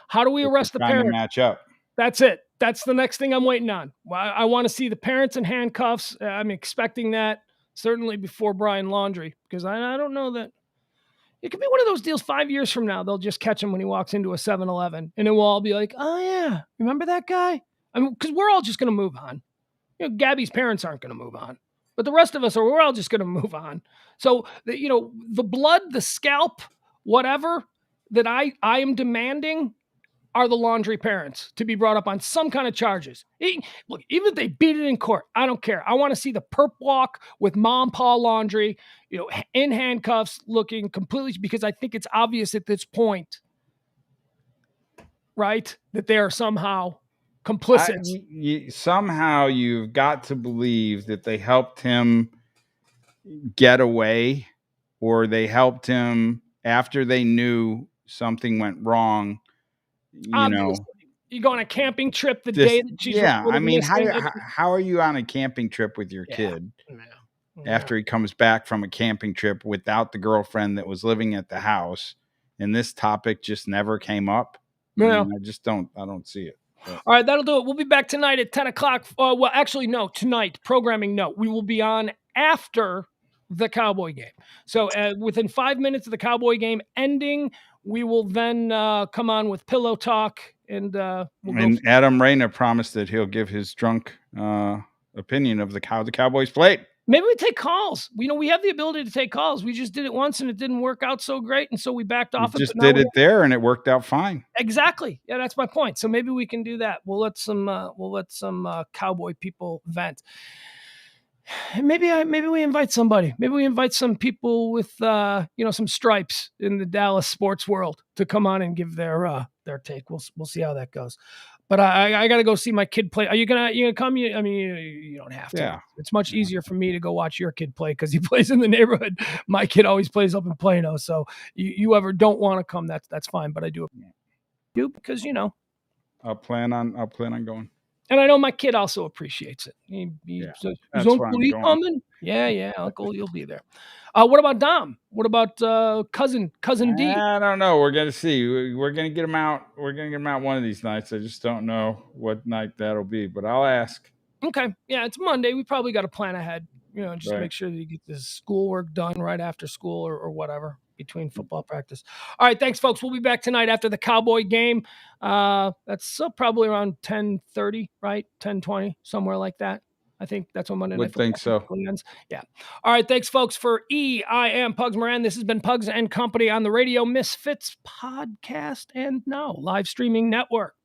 How do we arrest the parents? Match up. That's it. That's the next thing I'm waiting on. I want to see the parents in handcuffs. I'm expecting that certainly before Brian Laundrie, because I don't know that. It could be one of those deals 5 years from now. They'll just catch him when he walks into a 7-Eleven, and then we'll all be like, oh, yeah, remember that guy? I mean, because we're all just going to move on. You know, Gabby's parents aren't going to move on, but the rest of us we're all just going to move on. So, the blood, the scalp, whatever that I am demanding are the Laundrie parents to be brought up on some kind of charges. Look, even if they beat it in court, I don't care. I want to see the perp walk with Mom, Paul Laundrie, in handcuffs, looking completely, because I think it's obvious at this point, right, that they are somehow complicit. Somehow you've got to believe that they helped him get away, or they helped him after they knew something went wrong. You go on a camping trip the day that she's I mean, how are you on a camping trip with your kid after he comes back from a camping trip without the girlfriend that was living at the house, and this topic just never came up? Yeah. I don't see it. All right, that'll do it. We'll be back tonight at 10 o'clock. Well, actually, no, tonight, programming note. We will be on after the Cowboy game. So within 5 minutes of the Cowboy game ending, we will then come on with Pillow Talk. And Adam Reyna promised that he'll give his drunk opinion of how the Cowboys played. Maybe we take calls. We have the ability to take calls. We just did it once and it didn't work out so great, and so we backed off. Just did it there and it worked out fine. Exactly. Yeah, that's my point. So maybe we can do that. We'll let some Cowboy people vent. Maybe we invite somebody. Maybe we invite some people with some stripes in the Dallas sports world to come on and give their take. We'll see how that goes. But I got to go see my kid play. Are you gonna come? You don't have to. Yeah. It's much easier for me to go watch your kid play because he plays in the neighborhood. My kid always plays up in Plano. So you ever don't want to come, that's fine. But I do because I'll plan on going. And I know my kid also appreciates it. Is Uncle Lee coming? Yeah, Uncle, you'll be there. What about Dom? What about cousin D? I don't know. We're gonna see. We're gonna get him out. We're gonna get him out one of these nights. I just don't know what night that'll be, but I'll ask. Okay. Yeah, it's Monday. We probably got to plan ahead. Just to make sure that you get this schoolwork done right after school or whatever between football practice. All right, thanks, folks. We'll be back tonight after the Cowboy game. That's probably around 10:30, right? 10:20, somewhere like that. I think that's what Monday night football think so. Ends. Yeah. All right, thanks, folks. For I am Pugs Moran. This has been Pugs and Company on the Radio Misfits podcast and now live streaming network.